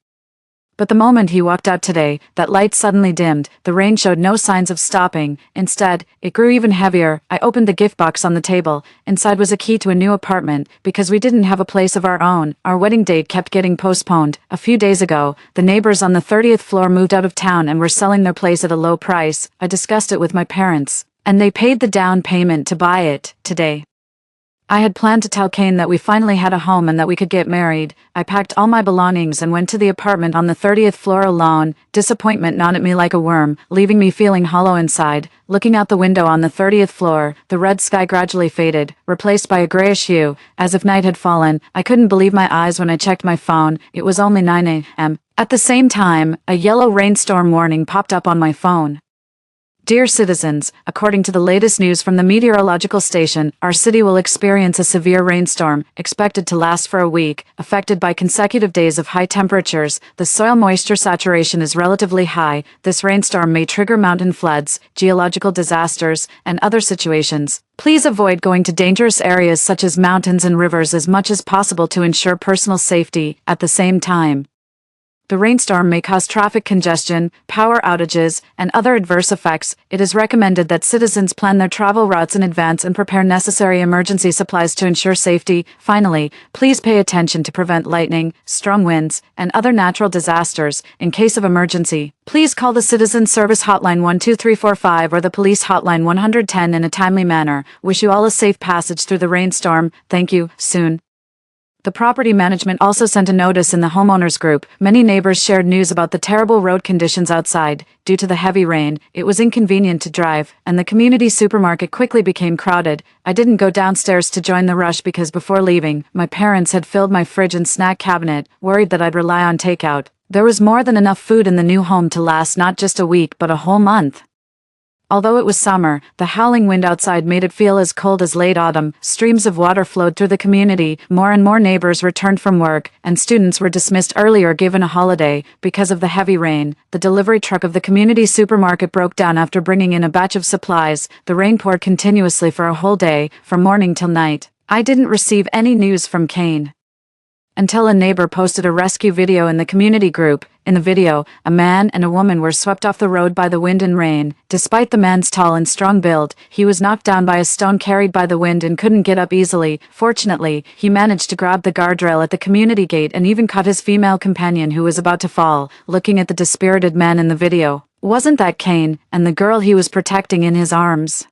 But the moment he walked out today, that light suddenly dimmed. The rain showed no signs of stopping. Instead, it grew even heavier. I opened the gift box on the table. Inside was a key to a new apartment. Because we didn't have a place of our own, our wedding date kept getting postponed. A few days ago, the neighbors on the 30th floor moved out of town and were selling their place at a low price. I discussed it with my parents, and they paid the down payment to buy it today. I had planned to tell Kane that we finally had a home and that we could get married. I packed all my belongings and went to the apartment on the 30th floor alone. Disappointment gnawed at me like a worm, leaving me feeling hollow inside. Looking out the window on the 30th floor, the red sky gradually faded, replaced by a grayish hue, as if night had fallen. I couldn't believe my eyes when I checked my phone. It was only 9 a.m. At the same time, a yellow rainstorm warning popped up on my phone. Dear citizens, according to the latest news from the meteorological station, our city will experience a severe rainstorm, expected to last for a week, affected by consecutive days of high temperatures. The soil moisture saturation is relatively high. This rainstorm may trigger mountain floods, geological disasters, and other situations. Please avoid going to dangerous areas such as mountains and rivers as much as possible to ensure personal safety. At the same time, the rainstorm may cause traffic congestion, power outages, and other adverse effects. It is recommended that citizens plan their travel routes in advance and prepare necessary emergency supplies to ensure safety. Finally, please pay attention to prevent lightning, strong winds, and other natural disasters. In case of emergency, please call the Citizen Service Hotline 12345 or the Police Hotline 110 in a timely manner. Wish you all a safe passage through the rainstorm. Thank you. Soon. The property management also sent a notice in the homeowners group. Many neighbors shared news about the terrible road conditions outside. Due to the heavy rain, it was inconvenient to drive, and the community supermarket quickly became crowded. I didn't go downstairs to join the rush because before leaving, my parents had filled my fridge and snack cabinet, worried that I'd rely on takeout. There was more than enough food in the new home to last not just a week but a whole month. Although it was summer, the howling wind outside made it feel as cold as late autumn. Streams of water flowed through the community. More and more neighbors returned from work, and students were dismissed early or given a holiday. Because of the heavy rain, the delivery truck of the community supermarket broke down after bringing in a batch of supplies. The rain poured continuously for a whole day, from morning till night. I didn't receive any news from Kane until a neighbor posted a rescue video in the community group. In the video, a man and a woman were swept off the road by the wind and rain. Despite the man's tall and strong build, he was knocked down by a stone carried by the wind and couldn't get up easily. Fortunately, he managed to grab the guardrail at the community gate and even caught his female companion who was about to fall. Looking at the dispirited man in the video, wasn't that Kane and the girl he was protecting in his arms?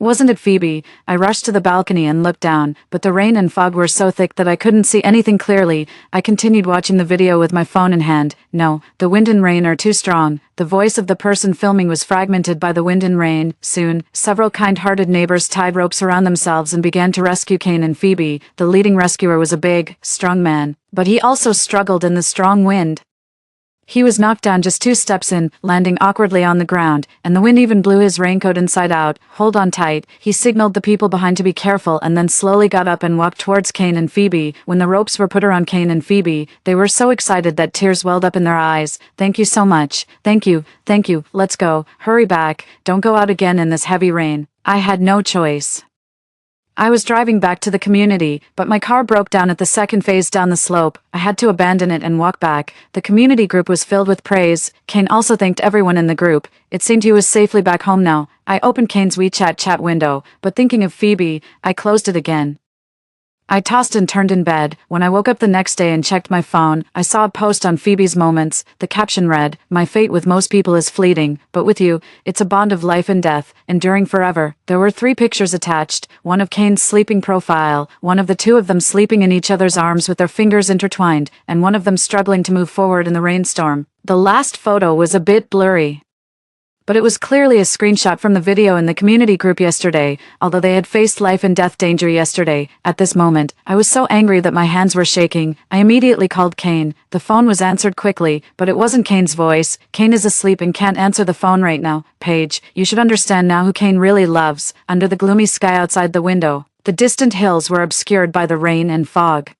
Wasn't it Phoebe? I rushed to the balcony and looked down, but the rain and fog were so thick that I couldn't see anything clearly. I continued watching the video with my phone in hand. No, the wind and rain are too strong. The voice of the person filming was fragmented by the wind and rain. Soon, several kind-hearted neighbors tied ropes around themselves and began to rescue Kane and Phoebe. The leading rescuer was a big, strong man, but he also struggled in the strong wind. He was knocked down just 2 steps in, landing awkwardly on the ground, and the wind even blew his raincoat inside out. Hold on tight. He signaled the people behind to be careful and then slowly got up and walked towards Kane and Phoebe. When the ropes were put around Kane and Phoebe, they were so excited that tears welled up in their eyes. Thank you so much. Thank you. Thank you. Let's go. Hurry back. Don't go out again in this heavy rain. I had no choice. I was driving back to the community, but my car broke down at the second phase down the slope. I had to abandon it and walk back. The community group was filled with praise. Kane also thanked everyone in the group. It seemed he was safely back home now. I opened Kane's WeChat chat window, but thinking of Phoebe, I closed it again. I tossed and turned in bed. When I woke up the next day and checked my phone, I saw a post on Phoebe's moments. The caption read, "My fate with most people is fleeting, but with you, it's a bond of life and death, enduring forever." There were 3 pictures attached, one of Kane's sleeping profile, one of the 2 of them sleeping in each other's arms with their fingers intertwined, and one of them struggling to move forward in the rainstorm. The last photo was a bit blurry, but it was clearly a screenshot from the video in the community group yesterday, although they had faced life and death danger yesterday. At this moment, I was so angry that my hands were shaking. I immediately called Kane. The phone was answered quickly, but it wasn't Kane's voice. Kane is asleep and can't answer the phone right now. Paige, you should understand now who Kane really loves. Under the gloomy sky outside the window, the distant hills were obscured by the rain and fog.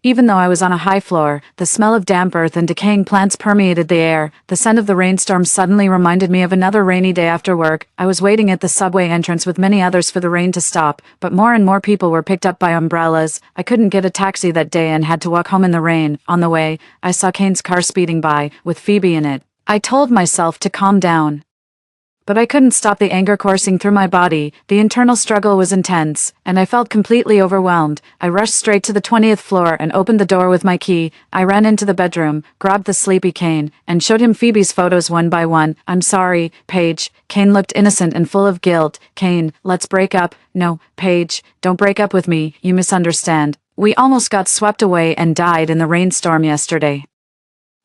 Even though I was on a high floor, the smell of damp earth and decaying plants permeated the air. The scent of the rainstorm suddenly reminded me of another rainy day after work. I was waiting at the subway entrance with many others for the rain to stop, but more and more people were picked up by umbrellas. I couldn't get a taxi that day and had to walk home in the rain. On the way, I saw Kane's car speeding by, with Phoebe in it. I told myself to calm down, but I couldn't stop the anger coursing through my body. The internal struggle was intense, and I felt completely overwhelmed. I rushed straight to the 20th floor and opened the door with my key. I ran into the bedroom, grabbed the sleepy Kane, and showed him Phoebe's photos one by one. I'm sorry, Paige. Kane looked innocent and full of guilt. Kane, let's break up. No, Paige, don't break up with me. You misunderstand. We almost got swept away and died in the rainstorm yesterday.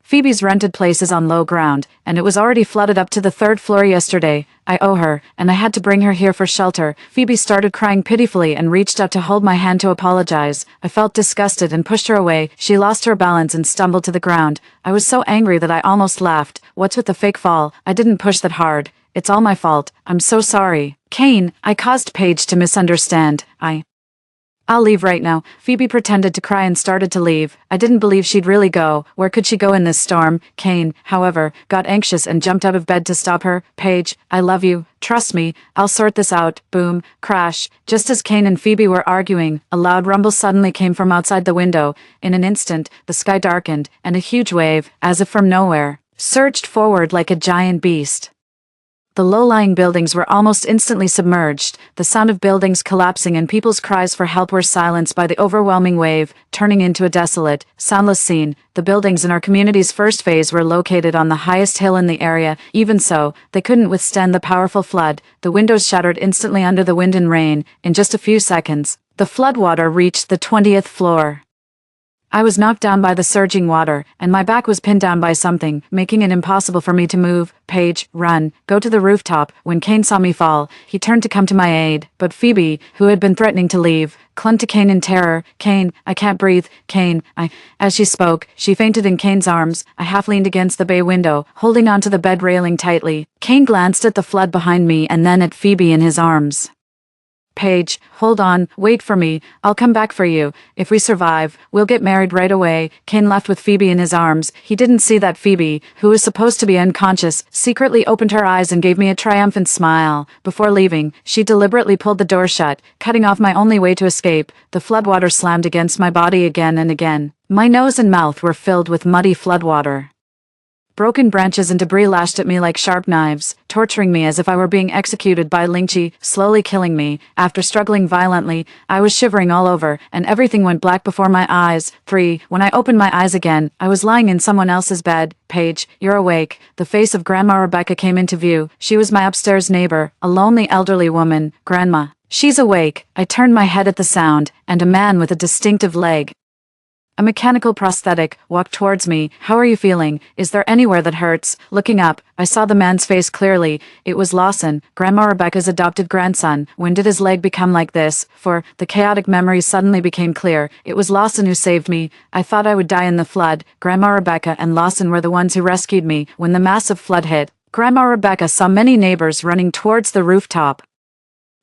Phoebe's rented place is on low ground, and it was already flooded up to the 3rd floor yesterday. I owe her, and I had to bring her here for shelter. Phoebe started crying pitifully and reached out to hold my hand to apologize. I felt disgusted and pushed her away. She lost her balance and stumbled to the ground. I was so angry that I almost laughed. What's with the fake fall? I didn't push that hard. It's all my fault. I'm so sorry. Kane, I caused Paige to misunderstand. I'll leave right now. Phoebe pretended to cry and started to leave. I didn't believe she'd really go. Where could she go in this storm? Kane, however, got anxious and jumped out of bed to stop her. Paige, I love you. Trust me, I'll sort this out. Boom, crash. Just as Kane and Phoebe were arguing, a loud rumble suddenly came from outside the window. In an instant, the sky darkened, and a huge wave, as if from nowhere, surged forward like a giant beast. The low-lying buildings were almost instantly submerged. The sound of buildings collapsing and people's cries for help were silenced by the overwhelming wave, turning into a desolate, soundless scene. The buildings in our community's first phase were located on the highest hill in the area. Even so, they couldn't withstand the powerful flood. The windows shattered instantly under the wind and rain. In just a few seconds, the floodwater reached the 20th floor. I was knocked down by the surging water, and my back was pinned down by something, making it impossible for me to move. Paige, run, go to the rooftop. When Kane saw me fall, he turned to come to my aid, but Phoebe, who had been threatening to leave, clung to Kane in terror. Kane, I can't breathe. Kane, As she spoke, she fainted in Kane's arms. I half leaned against the bay window, holding onto the bed railing tightly. Kane glanced at the flood behind me and then at Phoebe in his arms. Paige, hold on, wait for me, I'll come back for you. If we survive, we'll get married right away. Kane left with Phoebe in his arms. He didn't see that Phoebe, who was supposed to be unconscious, secretly opened her eyes and gave me a triumphant smile. Before leaving, she deliberately pulled the door shut, cutting off my only way to escape. The floodwater slammed against my body again and again. My nose and mouth were filled with muddy floodwater. Broken branches and debris lashed at me like sharp knives, torturing me as if I were being executed by Lingchi, slowly killing me. After struggling violently, I was shivering all over, and everything went black before my eyes. 3. When I opened my eyes again, I was lying in someone else's bed. Paige, you're awake. The face of Grandma Rebecca came into view. She was my upstairs neighbor, a lonely elderly woman. Grandma. She's awake. I turned my head at the sound, and a man with a distinctive leg, a mechanical prosthetic, walked towards me. How are you feeling? Is there anywhere that hurts? Looking up, I saw the man's face clearly. It was Lawson, Grandma Rebecca's adopted grandson. When did his leg become like this? For the chaotic memory suddenly became clear. It was Lawson who saved me. I thought I would die in the flood. Grandma Rebecca and Lawson were the ones who rescued me. When the massive flood hit, Grandma Rebecca saw many neighbors running towards the rooftop.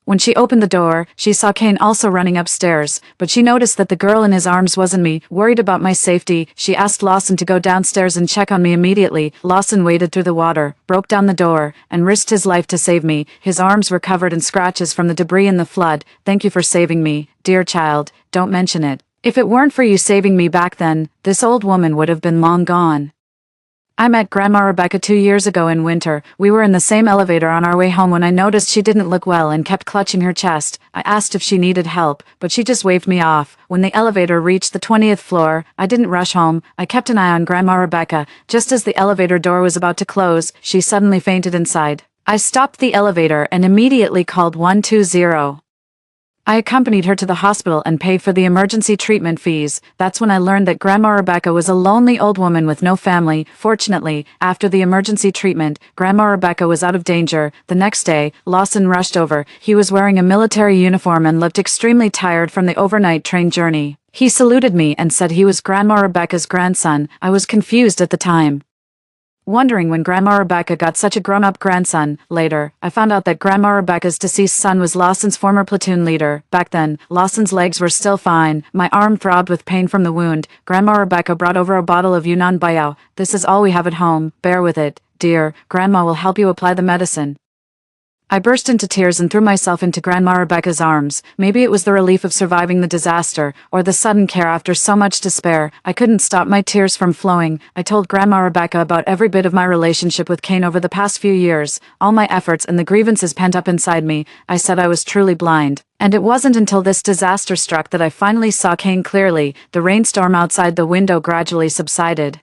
When she opened the door, she saw Kane also running upstairs, but she noticed that the girl in his arms wasn't me. Worried about my safety, she asked Lawson to go downstairs and check on me immediately. Lawson waded through the water, broke down the door, and risked his life to save me. His arms were covered in scratches from the debris in the flood. Thank you for saving me, dear child. Don't mention it. If it weren't for you saving me back then, this old woman would have been long gone. I met Grandma Rebecca 2 years ago in winter. We were in the same elevator on our way home when I noticed she didn't look well and kept clutching her chest. I asked if she needed help, but she just waved me off. When the elevator reached the 20th floor, I didn't rush home. I kept an eye on Grandma Rebecca. Just as the elevator door was about to close, she suddenly fainted inside. I stopped the elevator and immediately called 120. I accompanied her to the hospital and paid for the emergency treatment fees. That's when I learned that Grandma Rebecca was a lonely old woman with no family. Fortunately, after the emergency treatment, Grandma Rebecca was out of danger. The next day, Lawson rushed over. He was wearing a military uniform and looked extremely tired from the overnight train journey. He saluted me and said he was Grandma Rebecca's grandson. I was confused at the time, wondering when Grandma Rebecca got such a grown-up grandson. Later, I found out that Grandma Rebecca's deceased son was Lawson's former platoon leader. Back then, Lawson's legs were still fine. My arm throbbed with pain from the wound. Grandma Rebecca brought over a bottle of Yunnan Bayao. This is all we have at home. Bear with it, dear. Grandma will help you apply the medicine. I burst into tears and threw myself into Grandma Rebecca's arms. Maybe it was the relief of surviving the disaster, or the sudden care after so much despair. I couldn't stop my tears from flowing. I told Grandma Rebecca about every bit of my relationship with Cain over the past few years, all my efforts and the grievances pent up inside me. I said I was truly blind. And it wasn't until this disaster struck that I finally saw Cain clearly. The rainstorm outside the window gradually subsided.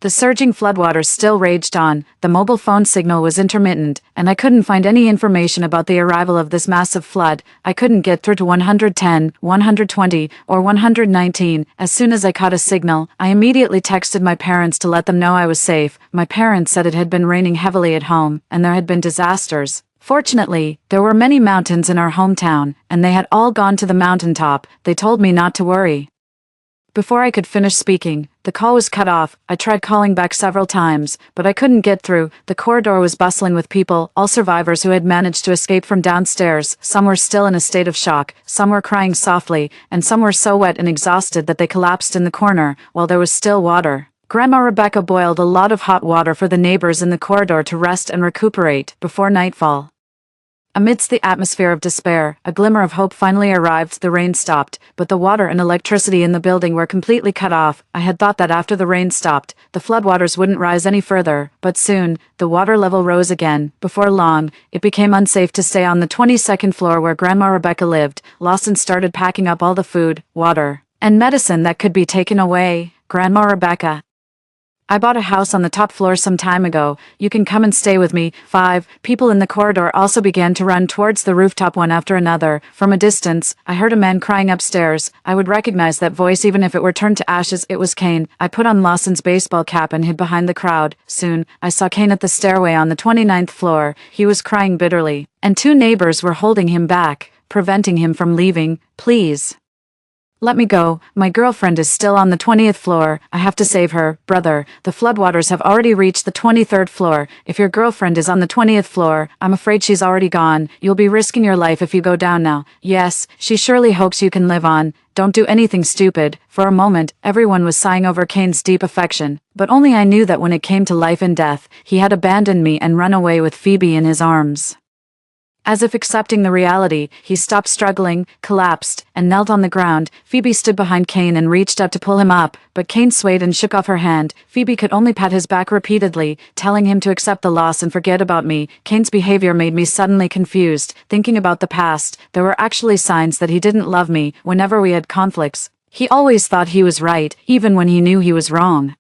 The surging floodwaters still raged on, the mobile phone signal was intermittent, and I couldn't find any information about the arrival of this massive flood. I couldn't get through to 110, 120, or 119. As soon as I caught a signal, I immediately texted my parents to let them know I was safe. My parents said it had been raining heavily at home, and there had been disasters. Fortunately, there were many mountains in our hometown, and they had all gone to the mountaintop. They told me not to worry. Before I could finish speaking, the call was cut off. I tried calling back several times, but I couldn't get through. The corridor was bustling with people, all survivors who had managed to escape from downstairs. Some were still in a state of shock, some were crying softly, and some were so wet and exhausted that they collapsed in the corner, while there was still water. Grandma Rebecca boiled a lot of hot water for the neighbors in the corridor to rest and recuperate before nightfall. Amidst the atmosphere of despair, a glimmer of hope finally arrived. The rain stopped, but the water and electricity in the building were completely cut off. I had thought that after the rain stopped, the floodwaters wouldn't rise any further, but soon, the water level rose again. Before long, it became unsafe to stay on the 22nd floor where Grandma Rebecca lived. Lawson started packing up all the food, water, and medicine that could be taken away. Grandma Rebecca: I bought a house on the top floor some time ago. You can come and stay with me. 5 people in the corridor also began to run towards the rooftop one after another. From a distance, I heard a man crying upstairs. I would recognize that voice even if it were turned to ashes. It was Cain. I put on Lawson's baseball cap and hid behind the crowd. Soon, I saw Cain at the stairway on the 29th floor. He was crying bitterly, and 2 neighbors were holding him back, preventing him from leaving. Please, let me go. My girlfriend is still on the 20th floor. I have to save her. Brother, the floodwaters have already reached the 23rd floor. If your girlfriend is on the 20th floor, I'm afraid she's already gone. You'll be risking your life if you go down now. Yes, she surely hopes you can live on. Don't do anything stupid. For a moment, everyone was sighing over Cain's deep affection, but only I knew that when it came to life and death, he had abandoned me and run away with Phoebe in his arms. As if accepting the reality, he stopped struggling, collapsed, and knelt on the ground. Phoebe stood behind Cain and reached out to pull him up, but Cain swayed and shook off her hand. Phoebe could only pat his back repeatedly, telling him to accept the loss and forget about me. Cain's behavior made me suddenly confused. Thinking about the past, there were actually signs that he didn't love me. Whenever we had conflicts, he always thought he was right, even when he knew he was wrong.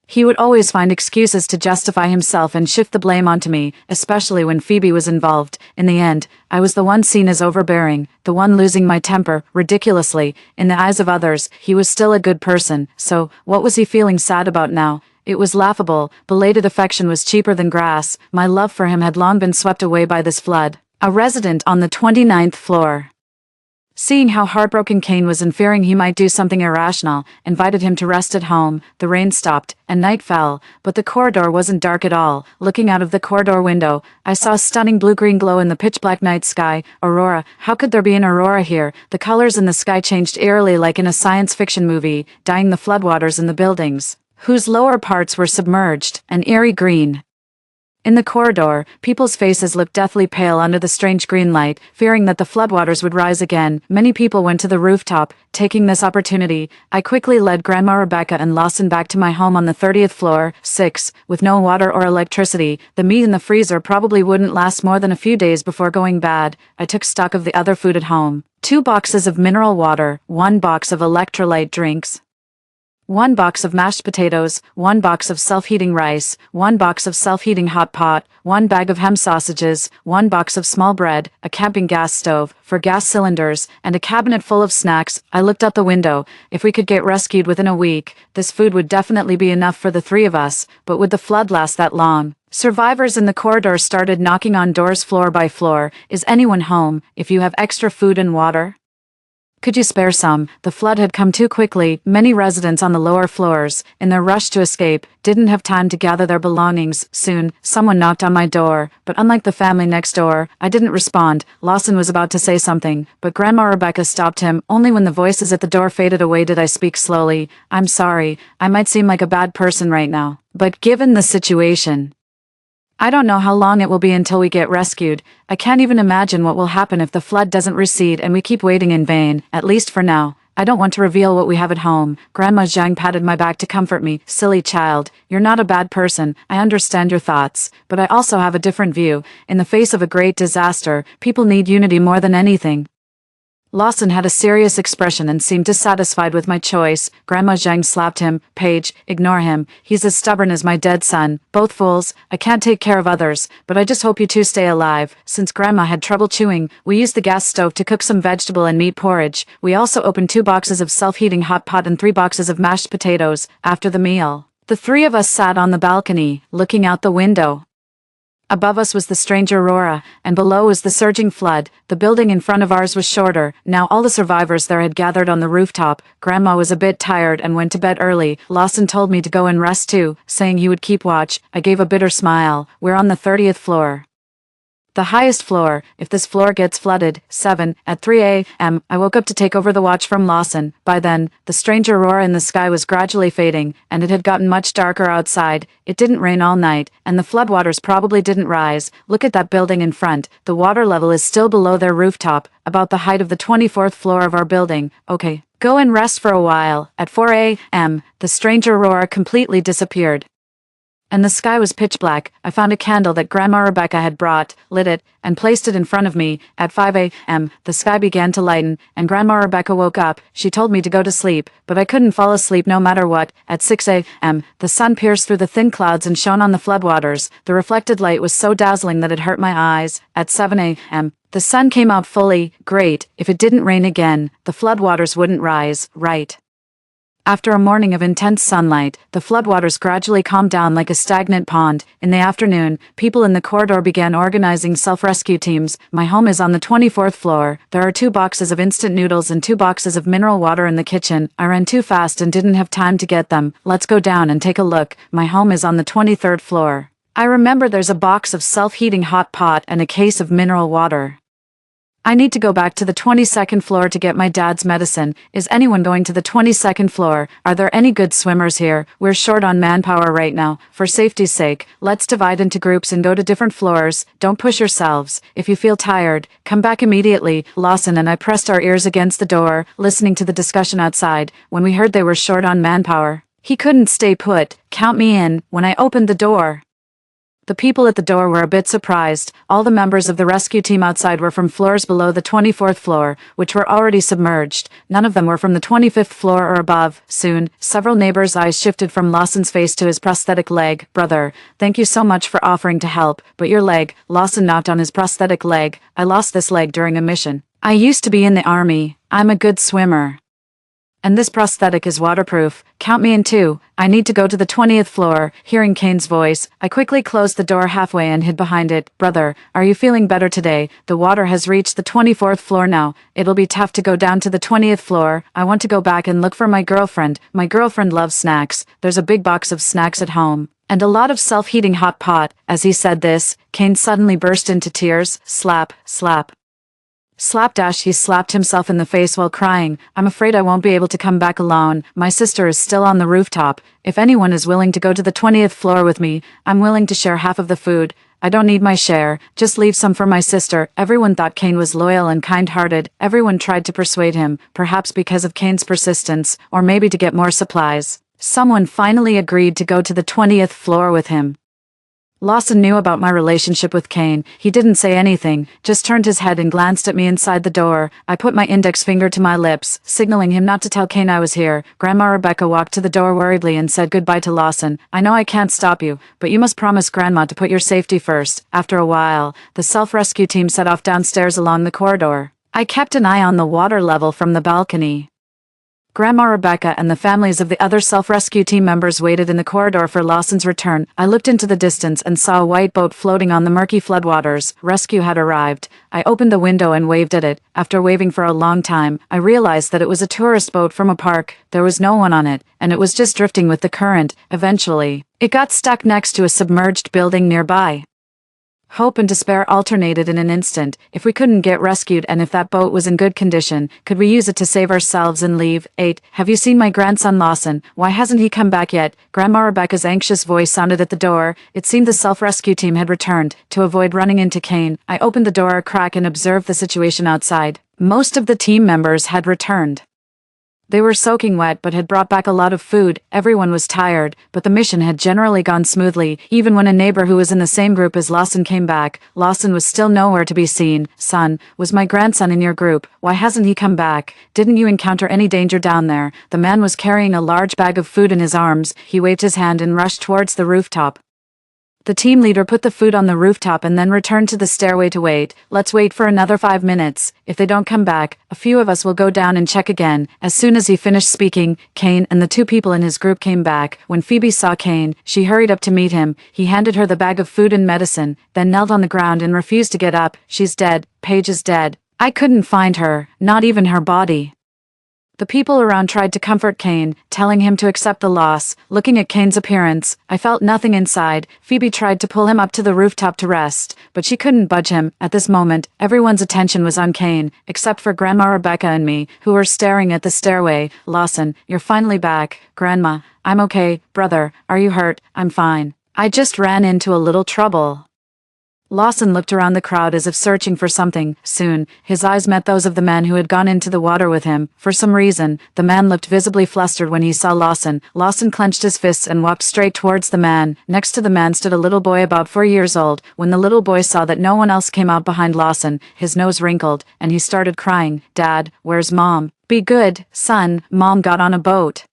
He would always find excuses to justify himself and shift the blame onto me, especially when Phoebe was involved. In the end, I was the one seen as overbearing, the one losing my temper, ridiculously. In the eyes of others, he was still a good person, so what was he feeling sad about now? It was laughable. Belated affection was cheaper than grass. My love for him had long been swept away by this flood. A resident on the 29th floor, seeing how heartbroken Cain was and fearing he might do something irrational, invited him to rest at home. The rain stopped, and night fell, but the corridor wasn't dark at all. Looking out of the corridor window, I saw a stunning blue-green glow in the pitch-black night sky. Aurora. How could there be an aurora here? The colors in the sky changed eerily like in a science fiction movie, dyeing the floodwaters in the buildings, whose lower parts were submerged, an eerie green. In the corridor, people's faces looked deathly pale under the strange green light, fearing that the floodwaters would rise again. Many people went to the rooftop. Taking this opportunity, I quickly led Grandma Rebecca and Lawson back to my home on the 30th floor. 6. With no water or electricity, the meat in the freezer probably wouldn't last more than a few days before going bad. I took stock of the other food at home. 2 boxes of mineral water, 1 box of electrolyte drinks, 1 box of mashed potatoes, 1 box of self-heating rice, 1 box of self-heating hot pot, 1 bag of ham sausages, 1 box of small bread, a camping gas stove for gas cylinders, and a cabinet full of snacks. I looked out the window. If we could get rescued within a week, this food would definitely be enough for the 3 of us, but would the flood last that long? Survivors in the corridor started knocking on doors floor by floor. Is anyone home? If you have extra food and water, could you spare some? The flood had come too quickly. Many residents on the lower floors, in their rush to escape, didn't have time to gather their belongings. Soon, someone knocked on my door, but unlike the family next door, I didn't respond. Lawson was about to say something, but Grandma Rebecca stopped him. Only when the voices at the door faded away did I speak slowly. I'm sorry, I might seem like a bad person right now, but given the situation, I don't know how long it will be until we get rescued. I can't even imagine what will happen if the flood doesn't recede and we keep waiting in vain, at least for now. I don't want to reveal what we have at home. Grandma Zhang patted my back to comfort me. Silly child, you're not a bad person. I understand your thoughts, but I also have a different view. In the face of a great disaster, people need unity more than anything. Lawson had a serious expression and seemed dissatisfied with my choice. Grandma Zhang slapped him. Paige, ignore him. He's as stubborn as my dead son. Both fools. I can't take care of others, but I just hope you two stay alive. Since Grandma had trouble chewing, we used the gas stove to cook some vegetable and meat porridge. We also opened 2 boxes of self-heating hot pot and 3 boxes of mashed potatoes. After the meal, the 3 of us sat on the balcony, looking out the window. Above us was the strange aurora, and below was the surging flood. The building in front of ours was shorter. Now all the survivors there had gathered on the rooftop. Grandma was a bit tired and went to bed early. Lawson told me to go and rest too, saying he would keep watch. I gave a bitter smile. We're on the 30th floor. The highest floor. If this floor gets flooded, 7, at 3 a.m., I woke up to take over the watch from Lawson. By then, the strange aurora in the sky was gradually fading, and it had gotten much darker outside. It didn't rain all night, and the floodwaters probably didn't rise. Look at that building in front. The water level is still below their rooftop, about the height of the 24th floor of our building. Okay, go and rest for a while. At 4 a.m., the strange aurora completely disappeared, and the sky was pitch black. I found a candle that Grandma Rebecca had brought, lit it, and placed it in front of me. At 5 a.m., the sky began to lighten, and Grandma Rebecca woke up. She told me to go to sleep, but I couldn't fall asleep no matter what. At 6 a.m., the sun pierced through the thin clouds and shone on the floodwaters. The reflected light was so dazzling that it hurt my eyes. At 7 a.m., the sun came out fully. Great, if it didn't rain again, the floodwaters wouldn't rise, right? After a morning of intense sunlight, the floodwaters gradually calmed down like a stagnant pond. In the afternoon, people in the corridor began organizing self-rescue teams. My home is on the 24th floor. There are 2 boxes of instant noodles and 2 boxes of mineral water in the kitchen. I ran too fast and didn't have time to get them. Let's go down and take a look. My home is on the 23rd floor. I remember there's a box of self-heating hot pot and a case of mineral water. I need to go back to the 22nd floor to get my dad's medicine. Is anyone going to the 22nd floor? Are there any good swimmers here? We're short on manpower right now. For safety's sake, let's divide into groups and go to different floors. Don't push yourselves. If you feel tired, come back immediately. Lawson and I pressed our ears against the door, listening to the discussion outside. When we heard they were short on manpower, he couldn't stay put. Count me in. When I opened the door, the people at the door were a bit surprised. All the members of the rescue team outside were from floors below the 24th floor, which were already submerged. None of them were from the 25th floor or above. Soon, several neighbors' eyes shifted from Lawson's face to his prosthetic leg. Brother, thank you so much for offering to help, but your leg. Lawson knocked on his prosthetic leg. I lost this leg during a mission. I used to be in the army. I'm a good swimmer, and this prosthetic is waterproof. Count me in too. I need to go to the 20th floor. Hearing Kane's voice, I quickly closed the door halfway and hid behind it. Brother, are you feeling better today? The water has reached the 24th floor now. It'll be tough to go down to the 20th floor. I want to go back and look for my girlfriend. My girlfriend loves snacks. There's a big box of snacks at home, and a lot of self-heating hot pot. As he said this, Kane suddenly burst into tears. Slap, slap. Slapdash, he slapped himself in the face while crying. I'm afraid I won't be able to come back alone. My sister is still on the rooftop. If anyone is willing to go to the 20th floor with me, I'm willing to share half of the food. I don't need my share. Just leave some for my sister. Everyone thought Kane was loyal and kind-hearted. Everyone tried to persuade him, perhaps because of Kane's persistence, or maybe to get more supplies. Someone finally agreed to go to the 20th floor with him. Lawson knew about my relationship with Kane. He didn't say anything, just turned his head and glanced at me inside the door. I put my index finger to my lips, signaling him not to tell Kane I was here. Grandma Rebecca walked to the door worriedly and said goodbye to Lawson. I know I can't stop you, but you must promise Grandma to put your safety first. After a while, the self-rescue team set off downstairs along the corridor. I kept an eye on the water level from the balcony. Grandma Rebecca and the families of the other self-rescue team members waited in the corridor for Lawson's return. I looked into the distance and saw a white boat floating on the murky floodwaters. Rescue had arrived. I opened the window and waved at it. After waving for a long time, I realized that it was a tourist boat from a park. There was no one on it, and it was just drifting with the current. Eventually, it got stuck next to a submerged building nearby. Hope and despair alternated in an instant. If we couldn't get rescued and if that boat was in good condition, could we use it to save ourselves and leave? 8. Have you seen my grandson Lawson? Why hasn't he come back yet? Grandma Rebecca's anxious voice sounded at the door. It seemed the self-rescue team had returned. To avoid running into Kane, I opened the door a crack and observed the situation outside. Most of the team members had returned. They were soaking wet but had brought back a lot of food. Everyone was tired, but the mission had generally gone smoothly. Even when a neighbor who was in the same group as Lawson came back, Lawson was still nowhere to be seen. Son, was my grandson in your group? Why hasn't he come back? Didn't you encounter any danger down there? The man was carrying a large bag of food in his arms. He waved his hand and rushed towards the rooftop. The team leader put the food on the rooftop and then returned to the stairway to wait. Let's wait for another 5 minutes. If they don't come back, a few of us will go down and check again. As soon as he finished speaking, Kane and the 2 people in his group came back. When Phoebe saw Kane, she hurried up to meet him. He handed her the bag of food and medicine, then knelt on the ground and refused to get up. She's dead. Paige is dead. I couldn't find her, not even her body. The people around tried to comfort Kane, telling him to accept the loss. Looking at Kane's appearance, I felt nothing inside. Phoebe tried to pull him up to the rooftop to rest, but she couldn't budge him. At this moment, everyone's attention was on Kane, except for Grandma Rebecca and me, who were staring at the stairway. Lawson, you're finally back. Grandma, I'm okay. Brother, are you hurt? I'm fine. I just ran into a little trouble. Lawson looked around the crowd as if searching for something. Soon, his eyes met those of the man who had gone into the water with him. For some reason, the man looked visibly flustered when he saw Lawson. Lawson clenched his fists and walked straight towards the man. Next to the man stood a little boy about 4 years old. When the little boy saw that no one else came out behind Lawson, his nose wrinkled, and he started crying. Dad, where's Mom? Be good, son. Mom got on a boat.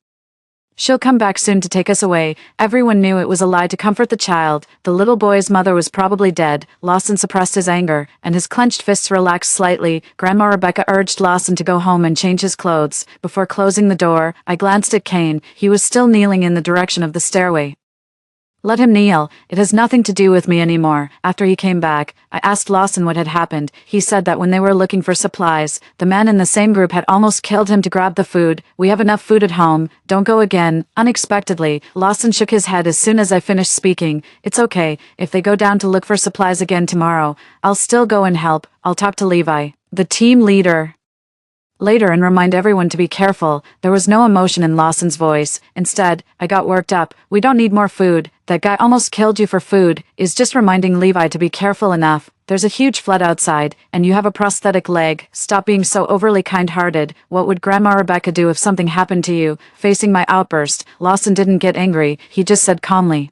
She'll come back soon to take us away. Everyone knew it was a lie to comfort the child. The little boy's mother was probably dead. Lawson suppressed his anger, and his clenched fists relaxed slightly. Grandma Rebecca urged Lawson to go home and change his clothes. Before closing the door, I glanced at Kane. He was still kneeling in the direction of the stairway. Let him kneel. It has nothing to do with me anymore. After he came back, I asked Lawson what had happened. He said that when they were looking for supplies, the man in the same group had almost killed him to grab the food. We have enough food at home. Don't go again. Unexpectedly, Lawson shook his head as soon as I finished speaking. It's okay. If they go down to look for supplies again tomorrow, I'll still go and help. I'll talk to Levi, the team leader, later and remind everyone to be careful. There was no emotion in Lawson's voice. Instead, I got worked up. We don't need more food. That guy almost killed you for food. Is just reminding Levi to be careful enough. There's a huge flood outside, and you have a prosthetic leg. Stop being so overly kind-hearted. What would Grandma Rebecca do if something happened to you? Facing my outburst, Lawson didn't get angry. He just said calmly,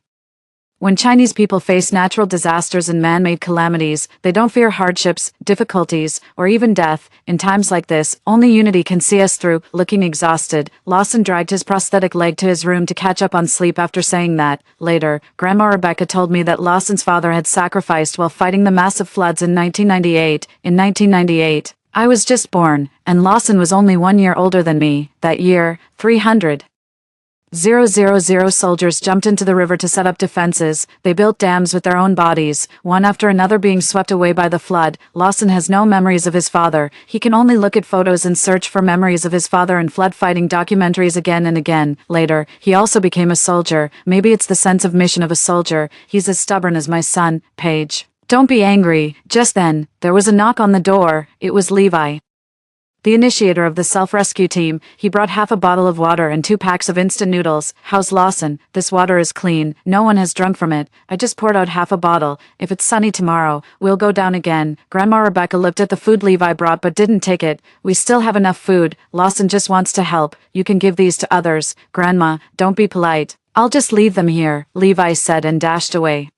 when Chinese people face natural disasters and man-made calamities, they don't fear hardships, difficulties, or even death. In times like this, only unity can see us through. Looking exhausted, Lawson dragged his prosthetic leg to his room to catch up on sleep after saying that. Later, Grandma Rebecca told me that Lawson's father had sacrificed while fighting the massive floods in 1998. In 1998, I was just born, and Lawson was only 1 year older than me. That year, 300,000 soldiers jumped into the river to set up defenses. They built dams with their own bodies, one after another being swept away by the flood. Lawson has no memories of his father. He can only look at photos and search for memories of his father in flood-fighting documentaries again and again. Later, he also became a soldier. Maybe it's the sense of mission of a soldier. He's as stubborn as my son, Paige. Don't be angry. Just then, there was a knock on the door. It was Levi, the initiator of the self-rescue team. He brought half a bottle of water and 2 packs of instant noodles. How's Lawson? This water is clean. No one has drunk from it. I just poured out half a bottle. If it's sunny tomorrow, we'll go down again. Grandma Rebecca looked at the food Levi brought but didn't take it. We still have enough food. Lawson just wants to help. You can give these to others. Grandma, don't be polite. I'll just leave them here, Levi said and dashed away.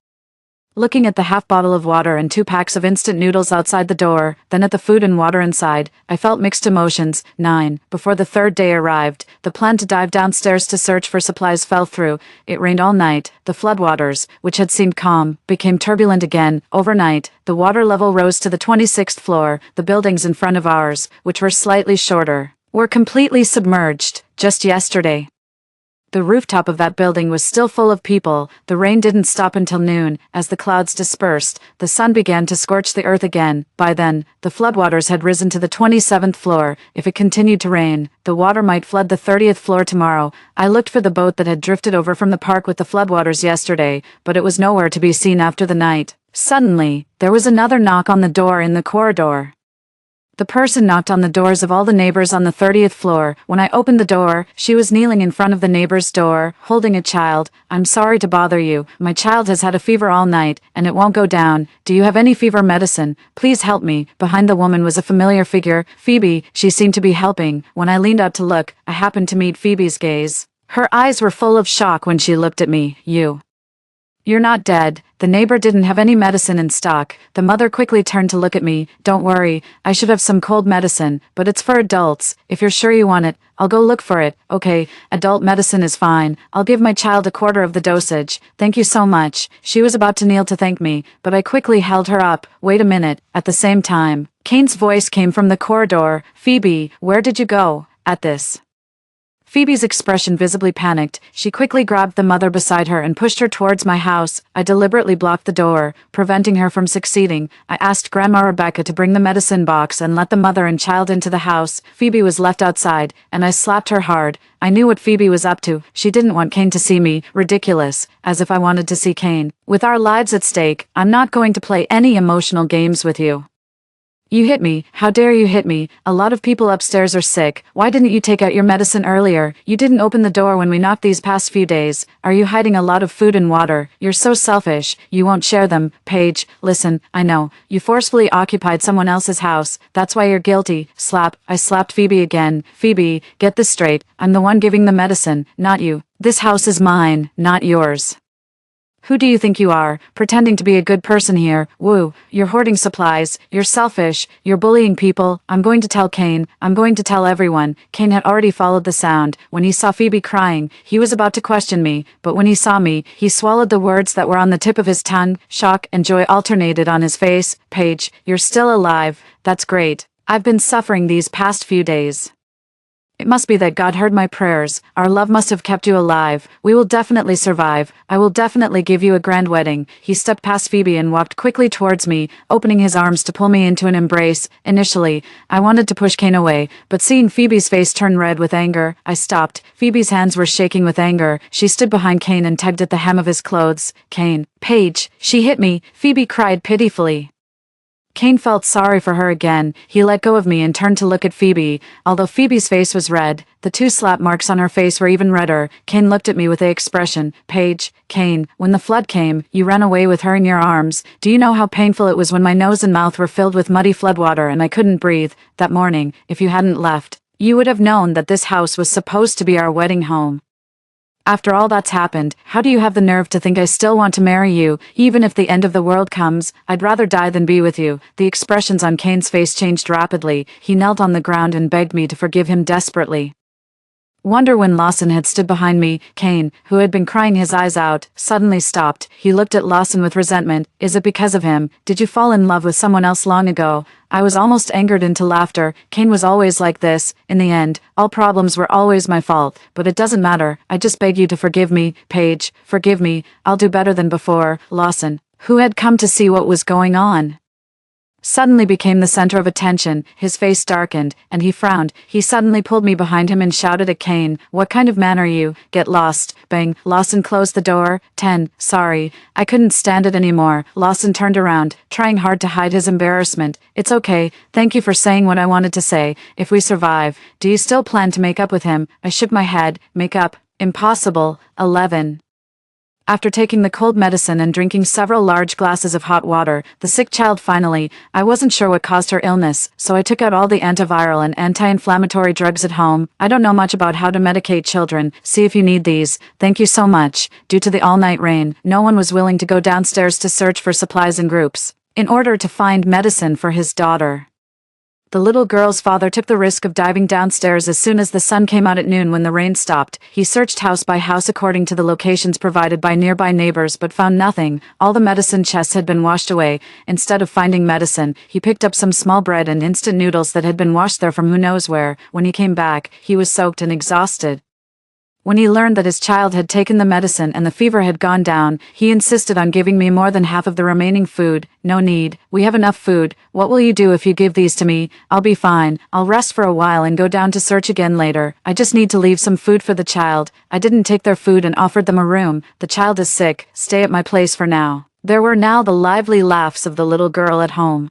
looking at the half bottle of water and 2 packs of instant noodles outside the door, then at the food and water inside. I felt mixed emotions. 9. Before the 3rd day arrived, the plan to dive downstairs to search for supplies fell through. It rained all night. The floodwaters, which had seemed calm, became turbulent again. Overnight, the water level rose to the 26th floor. The buildings in front of ours, which were slightly shorter, were completely submerged. Just yesterday, the rooftop of that building was still full of people. The rain didn't stop until noon. As the clouds dispersed, the sun began to scorch the earth again. By then, the floodwaters had risen to the 27th floor. If it continued to rain, the water might flood the 30th floor tomorrow. I looked for the boat that had drifted over from the park with the floodwaters yesterday, but it was nowhere to be seen after the night. Suddenly, there was another knock on the door in the corridor. The person knocked on the doors of all the neighbors on the 30th floor. When I opened the door, she was kneeling in front of the neighbor's door, holding a child. "I'm sorry to bother you. My child has had a fever all night, and it won't go down. Do you have any fever medicine? Please help me." Behind the woman was a familiar figure, Phoebe. She seemed to be helping. When I leaned out to look, I happened to meet Phoebe's gaze. Her eyes were full of shock when she looked at me. You're not dead." The neighbor didn't have any medicine in stock. The mother quickly turned to look at me. "Don't worry, I should have some cold medicine, but it's for adults. If you're sure you want it, I'll go look for it." "Okay, adult medicine is fine. I'll give my child a quarter of the dosage. Thank you so much." She was about to kneel to thank me, but I quickly held her up. "Wait a minute." At the same time, Kane's voice came from the corridor. "Phoebe, where did you go?" At this, Phoebe's expression visibly panicked. She quickly grabbed the mother beside her and pushed her towards my house. I deliberately blocked the door, preventing her from succeeding. I asked Grandma Rebecca to bring the medicine box and let the mother and child into the house. Phoebe was left outside, and I slapped her hard. I knew what Phoebe was up to. She didn't want Kane to see me. Ridiculous. As if I wanted to see Kane. With our lives at stake, I'm not going to play any emotional games with you. "You hit me. How dare you hit me? A lot of people upstairs are sick. Why didn't you take out your medicine earlier? You didn't open the door when we knocked these past few days. Are you hiding a lot of food and water? You're so selfish. You won't share them." "Paige, listen, I know. You forcefully occupied someone else's house. That's why you're guilty." Slap. I slapped Phoebe again. "Phoebe, get this straight. I'm the one giving the medicine, not you. This house is mine, not yours. Who do you think you are, pretending to be a good person here? Woo, you're hoarding supplies, you're selfish, you're bullying people. I'm going to tell Kane, I'm going to tell everyone." Kane had already followed the sound. When he saw Phoebe crying, he was about to question me, but when he saw me, he swallowed the words that were on the tip of his tongue. Shock and joy alternated on his face. "Paige, you're still alive. That's great. I've been suffering these past few days. It must be that God heard my prayers. Our love must have kept you alive. We will definitely survive. I will definitely give you a grand wedding." He stepped past Phoebe and walked quickly towards me, opening his arms to pull me into an embrace. Initially, I wanted to push Kane away, but seeing Phoebe's face turn red with anger, I stopped. Phoebe's hands were shaking with anger. She stood behind Kane and tugged at the hem of his clothes. "Kane, Paige, she hit me," Phoebe cried pitifully. Kane felt sorry for her again. He let go of me and turned to look at Phoebe. Although Phoebe's face was red, the 2 slap marks on her face were even redder. Kane looked at me with the expression. "Paige, Kane, when the flood came, you ran away with her in your arms. Do you know how painful it was when my nose and mouth were filled with muddy floodwater and I couldn't breathe? That morning, if you hadn't left, you would have known that this house was supposed to be our wedding home. After all that's happened, how do you have the nerve to think I still want to marry you? Even if the end of the world comes, I'd rather die than be with you." The expressions on Kane's face changed rapidly. He knelt on the ground and begged me to forgive him desperately. Wonder when Lawson had stood behind me. Kane, who had been crying his eyes out, suddenly stopped. He looked at Lawson with resentment. "Is it because of him? Did you fall in love with someone else long ago?" I was almost angered into laughter. Kane was always like this. In the end, all problems were always my fault, but it doesn't matter. I just beg you to forgive me. Paige, forgive me. I'll do better than before. Lawson, who had come to see what was going on, suddenly became the center of attention. His face darkened, and he frowned. He suddenly pulled me behind him and shouted at Kane, "What kind of man are you? Get lost." Bang. Lawson closed the door. 10. Sorry. I couldn't stand it anymore. Lawson turned around, trying hard to hide his embarrassment. "It's okay. Thank you for saying what I wanted to say. If we survive, do you still plan to make up with him?" I shook my head. Make up? Impossible. 11. After taking the cold medicine and drinking several large glasses of hot water, the sick child finally, I wasn't sure what caused her illness, so I took out all the antiviral and anti-inflammatory drugs at home. I don't know much about how to medicate children, see if you need these. Thank you so much. Due to the all-night rain, no one was willing to go downstairs to search for supplies in groups, in order to find medicine for his daughter. The little girl's father took the risk of diving downstairs as soon as the sun came out at noon when the rain stopped. He searched house by house according to the locations provided by nearby neighbors but found nothing. All the medicine chests had been washed away. Instead of finding medicine, he picked up some small bread and instant noodles that had been washed there from who knows where. When he came back, he was soaked and exhausted. When he learned that his child had taken the medicine and the fever had gone down, he insisted on giving me more than half of the remaining food. No need. We have enough food. What will you do if you give these to me? I'll be fine. I'll rest for a while and go down to search again later. I just need to leave some food for the child. I didn't take their food and offered them a room. The child is sick. Stay at my place for now. There were now the lively laughs of the little girl at home.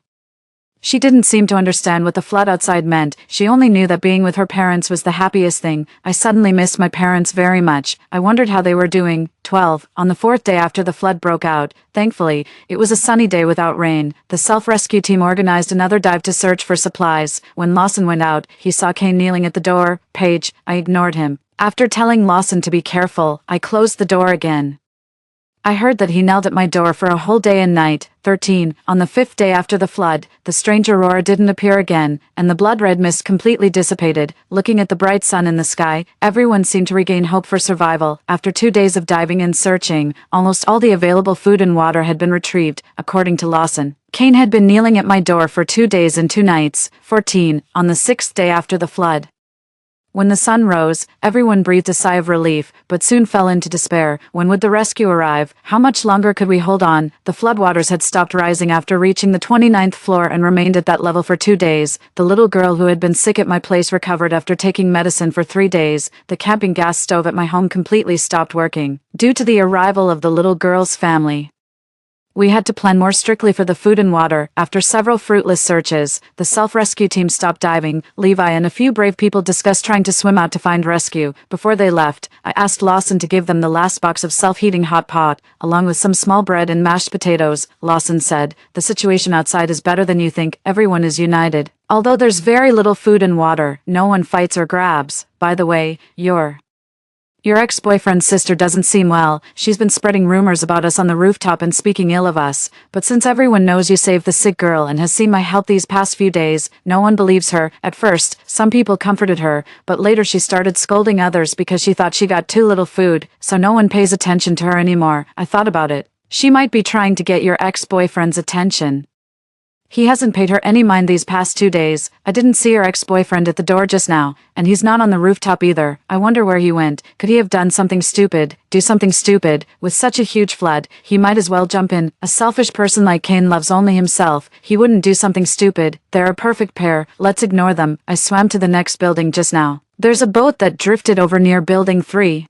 She didn't seem to understand what the flood outside meant. She only knew that being with her parents was the happiest thing. I suddenly missed my parents very much. I wondered how they were doing. 12. On the 4th day after the flood broke out, thankfully, it was a sunny day without rain. The self-rescue team organized another dive to search for supplies. When Lawson went out, he saw Kane kneeling at the door. Paige, I ignored him. After telling Lawson to be careful, I closed the door again. I heard that he knelt at my door for a whole day and night. 13. On the 5th day after the flood, the strange aurora didn't appear again, and the blood-red mist completely dissipated. Looking at the bright sun in the sky, everyone seemed to regain hope for survival. After 2 days of diving and searching, almost all the available food and water had been retrieved, according to Lawson. Kane had been kneeling at my door for 2 days and 2 nights. 14. On the 6th day after the flood. When the sun rose, everyone breathed a sigh of relief, but soon fell into despair. When would the rescue arrive? How much longer could we hold on? The floodwaters had stopped rising after reaching the 29th floor and remained at that level for 2 days. The little girl who had been sick at my place recovered after taking medicine for 3 days. The camping gas stove at my home completely stopped working, due to the arrival of the little girl's family. We had to plan more strictly for the food and water. After several fruitless searches, the self-rescue team stopped diving. Levi and a few brave people discussed trying to swim out to find rescue. Before they left, I asked Lawson to give them the last box of self-heating hot pot, along with some small bread and mashed potatoes. Lawson said, "The situation outside is better than you think. Everyone is united. Although there's very little food and water, no one fights or grabs. By the way, Your ex-boyfriend's sister doesn't seem well. She's been spreading rumors about us on the rooftop and speaking ill of us. But since everyone knows you saved the sick girl and has seen my help these past few days, no one believes her. At first, some people comforted her, but later she started scolding others because she thought she got too little food, so no one pays attention to her anymore. I thought about it. She might be trying to get your ex-boyfriend's attention. He hasn't paid her any mind these past 2 days. I didn't see her ex-boyfriend at the door just now, and he's not on the rooftop either. I wonder where he went. Could he have done something stupid? Do something stupid? With such a huge flood, he might as well jump in. A selfish person like Kane loves only himself. He wouldn't do something stupid. They're a perfect pair. Let's ignore them. I swam to the next building just now. There's a boat that drifted over near Building 3.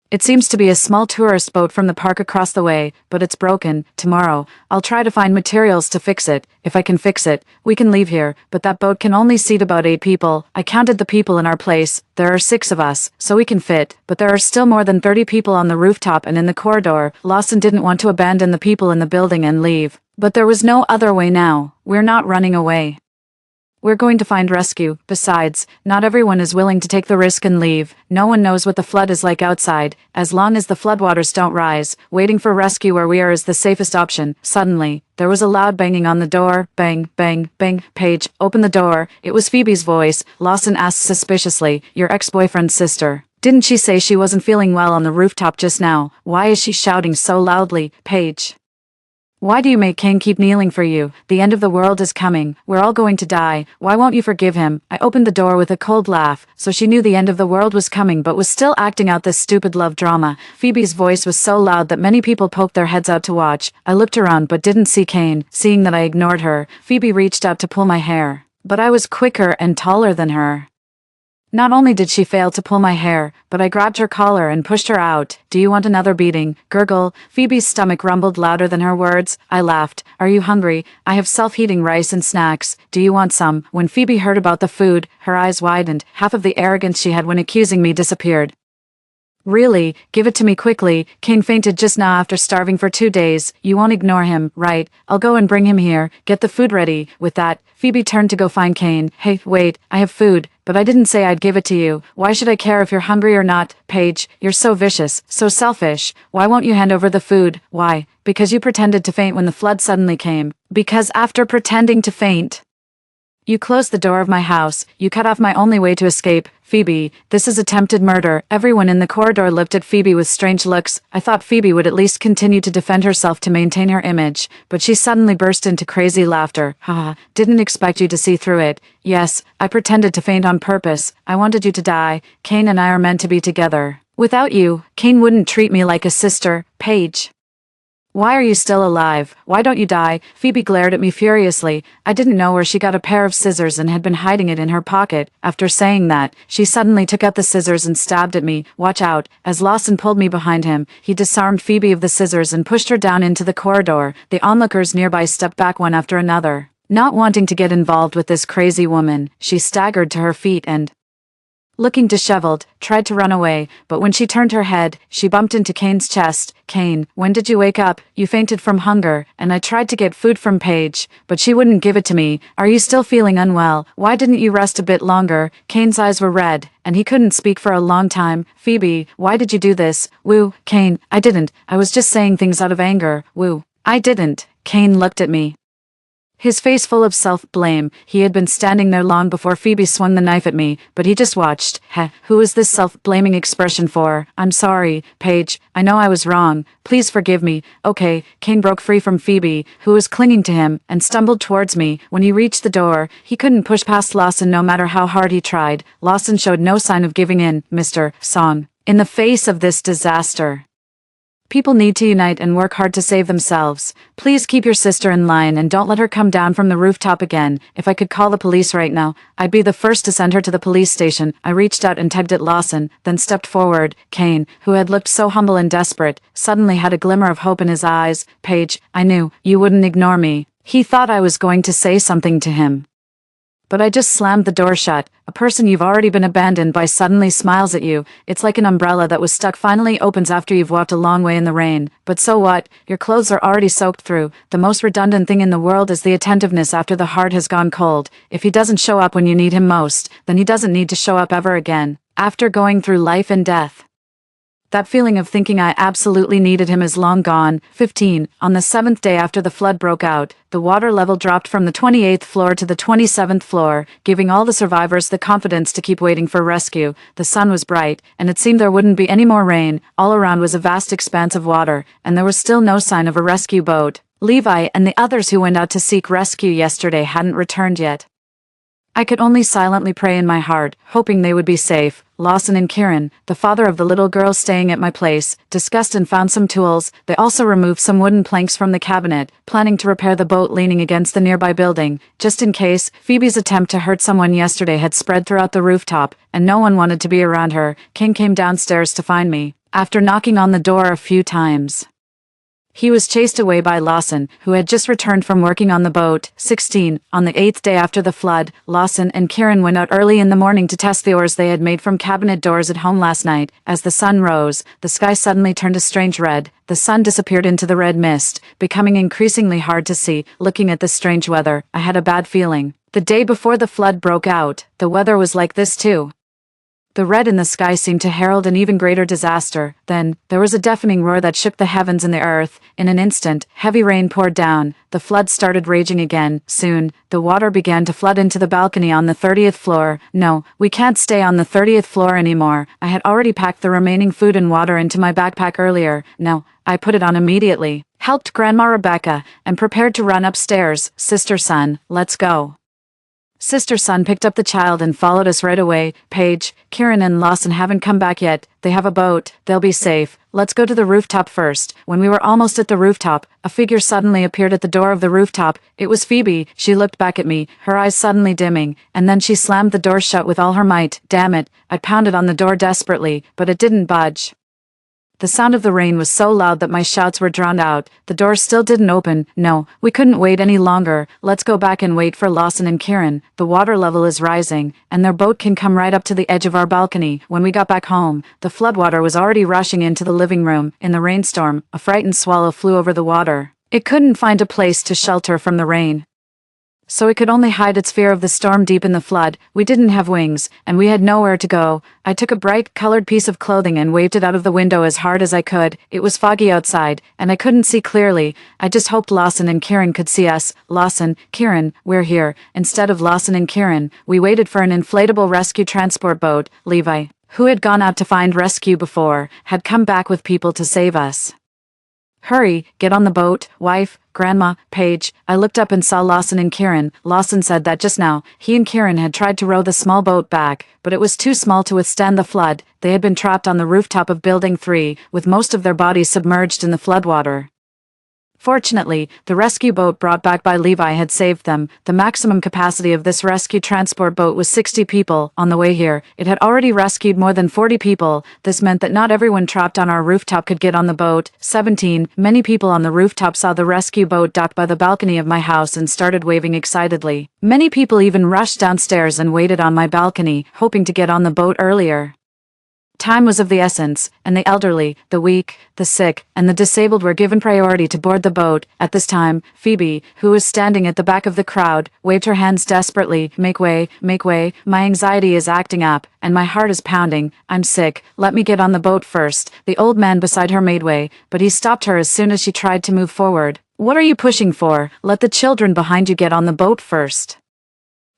It seems to be a small tourist boat from the park across the way, but it's broken. Tomorrow, I'll try to find materials to fix it. If I can fix it, we can leave here, but that boat can only seat about 8 people. I counted the people in our place. There are 6 of us, so we can fit, but there are still more than 30 people on the rooftop and in the corridor. Lawson didn't want to abandon the people in the building and leave, but there was no other way now. We're not running away. We're going to find rescue. Besides, not everyone is willing to take the risk and leave. No one knows what the flood is like outside. As long as the floodwaters don't rise, waiting for rescue where we are is the safest option. Suddenly, there was a loud banging on the door. Bang, bang, bang. Paige, open the door. It was Phoebe's voice. Lawson asked suspiciously, "Your ex-boyfriend's sister. Didn't she say she wasn't feeling well on the rooftop just now? Why is she shouting so loudly? Paige, why do you make Kane keep kneeling for you? The end of the world is coming. We're all going to die. Why won't you forgive him?" I opened the door with a cold laugh, so she knew the end of the world was coming but was still acting out this stupid love drama. Phoebe's voice was so loud that many people poked their heads out to watch. I looked around but didn't see Kane. Seeing that I ignored her, Phoebe reached out to pull my hair. But I was quicker and taller than her. Not only did she fail to pull my hair, but I grabbed her collar and pushed her out. "Do you want another beating?" Gurgle. Phoebe's stomach rumbled louder than her words. I laughed. "Are you hungry? I have self-heating rice and snacks. Do you want some?" When Phoebe heard about the food, her eyes widened. Half of the arrogance she had when accusing me disappeared. Really? Give it to me quickly. Kane fainted just now after starving for 2 days. You won't ignore him, right? I'll go and bring him here. Get the food ready. With that, Phoebe turned to go find Kane. Hey, wait, I have food, but I didn't say I'd give it to you. Why should I care if you're hungry or not? Paige, you're so vicious, so selfish. Why won't you hand over the food? Why? Because you pretended to faint when the flood suddenly came. Because after pretending to faint, you closed the door of my house. You cut off my only way to escape. Phoebe, this is attempted murder. Everyone in the corridor looked at Phoebe with strange looks. I thought Phoebe would at least continue to defend herself to maintain her image, but she suddenly burst into crazy laughter. Haha, didn't expect you to see through it. Yes, I pretended to faint on purpose. I wanted you to die. Kane and I are meant to be together. Without you, Kane wouldn't treat me like a sister. Paige. Why are you still alive? Why don't you die? Phoebe glared at me furiously. I didn't know where she got a pair of scissors and had been hiding it in her pocket. After saying that, she suddenly took out the scissors and stabbed at me. Watch out. As Lawson pulled me behind him, he disarmed Phoebe of the scissors and pushed her down into the corridor. The onlookers nearby stepped back one after another. Not wanting to get involved with this crazy woman, she staggered to her feet and, looking disheveled, tried to run away, but when she turned her head, she bumped into Kane's chest. Kane, when did you wake up? You fainted from hunger, and I tried to get food from Paige, but she wouldn't give it to me. Are you still feeling unwell? Why didn't you rest a bit longer? Kane's eyes were red, and he couldn't speak for a long time. Phoebe, why did you do this? Woo, Kane, I didn't. I was just saying things out of anger. Woo, I didn't. Kane looked at me, his face full of self-blame. He had been standing there long before Phoebe swung the knife at me, but he just watched. Heh, who is this self-blaming expression for? I'm sorry, Paige. I know I was wrong. Please forgive me. Okay. Kane broke free from Phoebe, who was clinging to him, and stumbled towards me. When he reached the door, he couldn't push past Lawson no matter how hard he tried. Lawson showed no sign of giving in, Mr. Song. In the face of this disaster, people need to unite and work hard to save themselves. Please keep your sister in line and don't let her come down from the rooftop again. If I could call the police right now, I'd be the first to send her to the police station. I reached out and tugged at Lawson, then stepped forward. Kane, who had looked so humble and desperate, suddenly had a glimmer of hope in his eyes. Paige, I knew you wouldn't ignore me. He thought I was going to say something to him, but I just slammed the door shut. A person you've already been abandoned by suddenly smiles at you. It's like an umbrella that was stuck finally opens after you've walked a long way in the rain. But so what? Your clothes are already soaked through. The most redundant thing in the world is the attentiveness after the heart has gone cold. If he doesn't show up when you need him most, then he doesn't need to show up ever again. After going through life and death, that feeling of thinking I absolutely needed him is long gone. 15. On the 7th day after the flood broke out, the water level dropped from the 28th floor to the 27th floor, giving all the survivors the confidence to keep waiting for rescue. The sun was bright, and it seemed there wouldn't be any more rain. All around was a vast expanse of water, and there was still no sign of a rescue boat. Levi and the others who went out to seek rescue yesterday hadn't returned yet. I could only silently pray in my heart, hoping they would be safe. Lawson and Kieran, the father of the little girl staying at my place, discussed and found some tools. They also removed some wooden planks from the cabinet, planning to repair the boat leaning against the nearby building, just in case. Phoebe's attempt to hurt someone yesterday had spread throughout the rooftop, and no one wanted to be around her. King came downstairs to find me, after knocking on the door a few times. He was chased away by Lawson, who had just returned from working on the boat. 16. On the 8th day after the flood, Lawson and Kieran went out early in the morning to test the oars they had made from cabinet doors at home last night. As the sun rose, the sky suddenly turned a strange red. The sun disappeared into the red mist, becoming increasingly hard to see. Looking at this strange weather, I had a bad feeling. The day before the flood broke out, the weather was like this too. The red in the sky seemed to herald an even greater disaster. Then, there was a deafening roar that shook the heavens and the earth. In an instant, heavy rain poured down. The flood started raging again. Soon, the water began to flood into the balcony on the 30th floor. No, we can't stay on the 30th floor anymore. I had already packed the remaining food and water into my backpack earlier. No, I put it on immediately, helped Grandma Rebecca, and prepared to run upstairs. Sister Son, let's go. Sister Son picked up the child and followed us right away. Paige, Kieran and Lawson haven't come back yet. They have a boat. They'll be safe. Let's go to the rooftop first. When we were almost at the rooftop, a figure suddenly appeared at the door of the rooftop. It was Phoebe. She looked back at me, her eyes suddenly dimming, and then she slammed the door shut with all her might. Damn it. I pounded on the door desperately, but it didn't budge. The sound of the rain was so loud that my shouts were drowned out. The door still didn't open. No, we couldn't wait any longer. Let's go back and wait for Lawson and Kieran. The water level is rising, and their boat can come right up to the edge of our balcony. When we got back home, the floodwater was already rushing into the living room. In the rainstorm, a frightened swallow flew over the water. It couldn't find a place to shelter from the rain, so it could only hide its fear of the storm deep in the flood. We didn't have wings, and we had nowhere to go. I took a bright, colored piece of clothing and waved it out of the window as hard as I could. It was foggy outside, and I couldn't see clearly. I just hoped Lawson and Kieran could see us. Lawson, Kieran, we're here. Instead of Lawson and Kieran, we waited for an inflatable rescue transport boat. Levi, who had gone out to find rescue before, had come back with people to save us. Hurry, get on the boat, wife, Grandma, Paige. I looked up and saw Lawson and Kieran. Lawson said that just now, he and Kieran had tried to row the small boat back, but it was too small to withstand the flood. They had been trapped on the rooftop of Building 3, with most of their bodies submerged in the floodwater. Fortunately, the rescue boat brought back by Levi had saved them. The maximum capacity of this rescue transport boat was 60 people. On the way here, it had already rescued more than 40 people. This meant that not everyone trapped on our rooftop could get on the boat. 17. Many people on the rooftop saw the rescue boat docked by the balcony of my house and started waving excitedly. Many people even rushed downstairs and waited on my balcony, hoping to get on the boat earlier. Time was of the essence, and the elderly, the weak, the sick, and the disabled were given priority to board the boat. At this time, Phoebe, who was standing at the back of the crowd, waved her hands desperately. Make way, make way. My anxiety is acting up, and my heart is pounding. I'm sick. Let me get on the boat first. The old man beside her made way, but he stopped her as soon as she tried to move forward. What are you pushing for? Let the children behind you get on the boat first.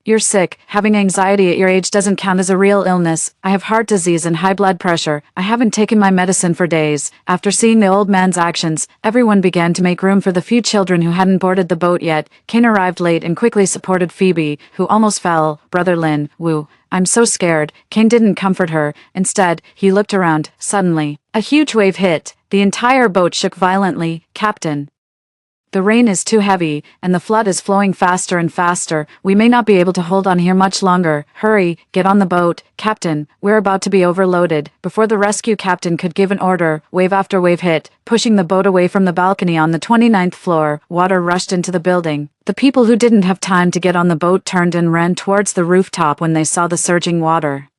You're sick. Having anxiety at your age doesn't count as a real illness. I have heart disease and high blood pressure. I haven't taken my medicine for days. After seeing the old man's actions, everyone began to make room for the few children who hadn't boarded the boat yet. Kane arrived late and quickly supported Phoebe, who almost fell. Brother Lynn, woo. I'm so scared. Kane didn't comfort her. Instead, he looked around. Suddenly, a huge wave hit. The entire boat shook violently. Captain, the rain is too heavy, and the flood is flowing faster and faster. We may not be able to hold on here much longer. Hurry, get on the boat. Captain, we're about to be overloaded. Before the rescue captain could give an order, wave after wave hit, pushing the boat away from the balcony on the 29th floor. Water rushed into the building. The people who didn't have time to get on the boat turned and ran towards the rooftop when they saw the surging water.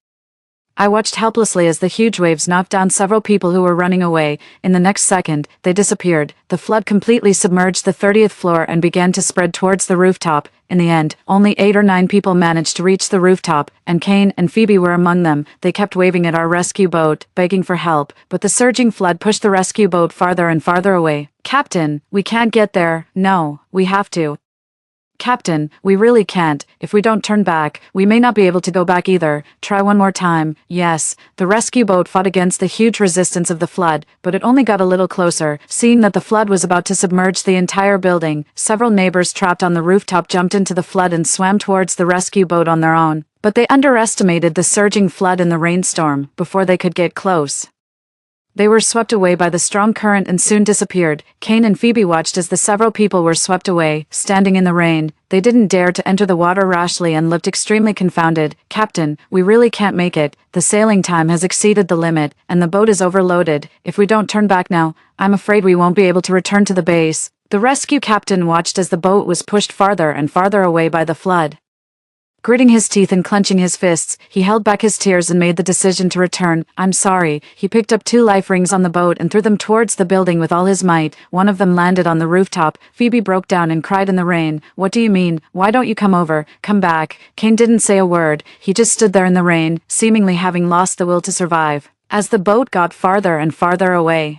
I watched helplessly as the huge waves knocked down several people who were running away. In the next second, they disappeared. The flood completely submerged the 30th floor and began to spread towards the rooftop. In the end, only 8 or 9 people managed to reach the rooftop, and Kane and Phoebe were among them. They kept waving at our rescue boat, begging for help, but the surging flood pushed the rescue boat farther and farther away. Captain, we can't get there. No, we have to. Captain, we really can't. If we don't turn back, we may not be able to go back either. Try one more time. Yes. The rescue boat fought against the huge resistance of the flood, but it only got a little closer. Seeing that the flood was about to submerge the entire building, several neighbors trapped on the rooftop jumped into the flood and swam towards the rescue boat on their own. But they underestimated the surging flood in the rainstorm before they could get close. They were swept away by the strong current and soon disappeared. Kane and Phoebe watched as the several people were swept away, standing in the rain. They didn't dare to enter the water rashly and looked extremely confounded. Captain, we really can't make it. The sailing time has exceeded the limit, and the boat is overloaded. If we don't turn back now, I'm afraid we won't be able to return to the base. The rescue captain watched as the boat was pushed farther and farther away by the flood. Gritting his teeth and clenching his fists, he held back his tears and made the decision to return. I'm sorry. He picked up 2 life rings on the boat and threw them towards the building with all his might. One of them landed on the rooftop. Phoebe broke down and cried in the rain. What do you mean? Why don't you come over? Come back. Kane didn't say a word. He just stood there in the rain, seemingly having lost the will to survive. As the boat got farther and farther away,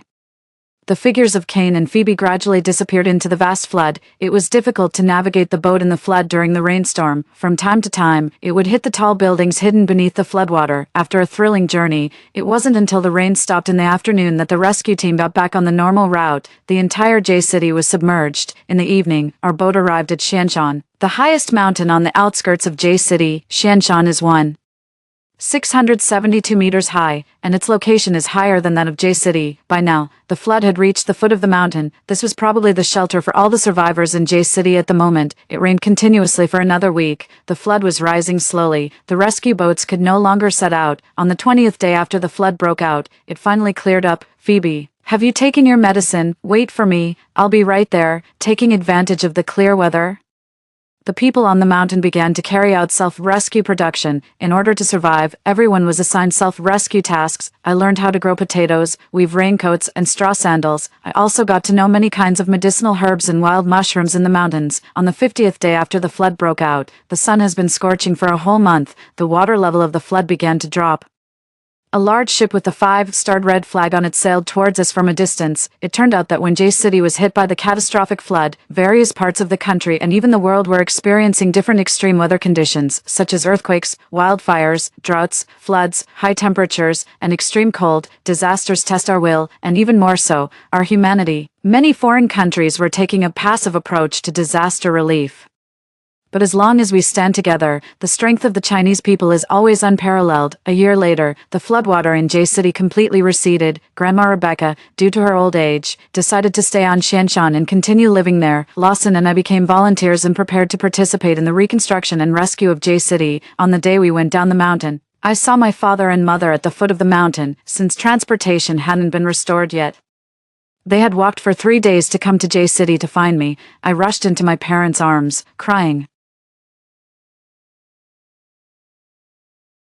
the figures of Kane and Phoebe gradually disappeared into the vast flood. It was difficult to navigate the boat in the flood during the rainstorm. From time to time, it would hit the tall buildings hidden beneath the floodwater. After a thrilling journey, it wasn't until the rain stopped in the afternoon that the rescue team got back on the normal route. The entire J-City was submerged. In the evening, our boat arrived at Shanshan, the highest mountain on the outskirts of J-City. Shanshan is 672 meters high, and its location is higher than that of J-City. By now, the flood had reached the foot of the mountain. This was probably the shelter for all the survivors in J-City at the moment. It rained continuously for another week. The flood was rising slowly. The rescue boats could no longer set out. On the 20th day after the flood broke out, it finally cleared up. Phoebe, have you taken your medicine? Wait for me, I'll be right there, taking advantage of the clear weather. The people on the mountain began to carry out self-rescue production. In order to survive, everyone was assigned self-rescue tasks. I learned how to grow potatoes, weave raincoats, and straw sandals. I also got to know many kinds of medicinal herbs and wild mushrooms in the mountains. On the 50th day after the flood broke out, the sun has been scorching for a whole month. The water level of the flood began to drop. A large ship with a 5-starred red flag on it sailed towards us from a distance. It turned out that when J City was hit by the catastrophic flood, various parts of the country and even the world were experiencing different extreme weather conditions, such as earthquakes, wildfires, droughts, floods, high temperatures, and extreme cold. Disasters test our will, and even more so, our humanity. Many foreign countries were taking a passive approach to disaster relief. But as long as we stand together, the strength of the Chinese people is always unparalleled. A year later, the floodwater in J City completely receded. Grandma Rebecca, due to her old age, decided to stay on Xianshan and continue living there. Lawson and I became volunteers and prepared to participate in the reconstruction and rescue of J City. On the day we went down the mountain, I saw my father and mother at the foot of the mountain, since transportation hadn't been restored yet. They had walked for 3 days to come to J City to find me. I rushed into my parents' arms, crying.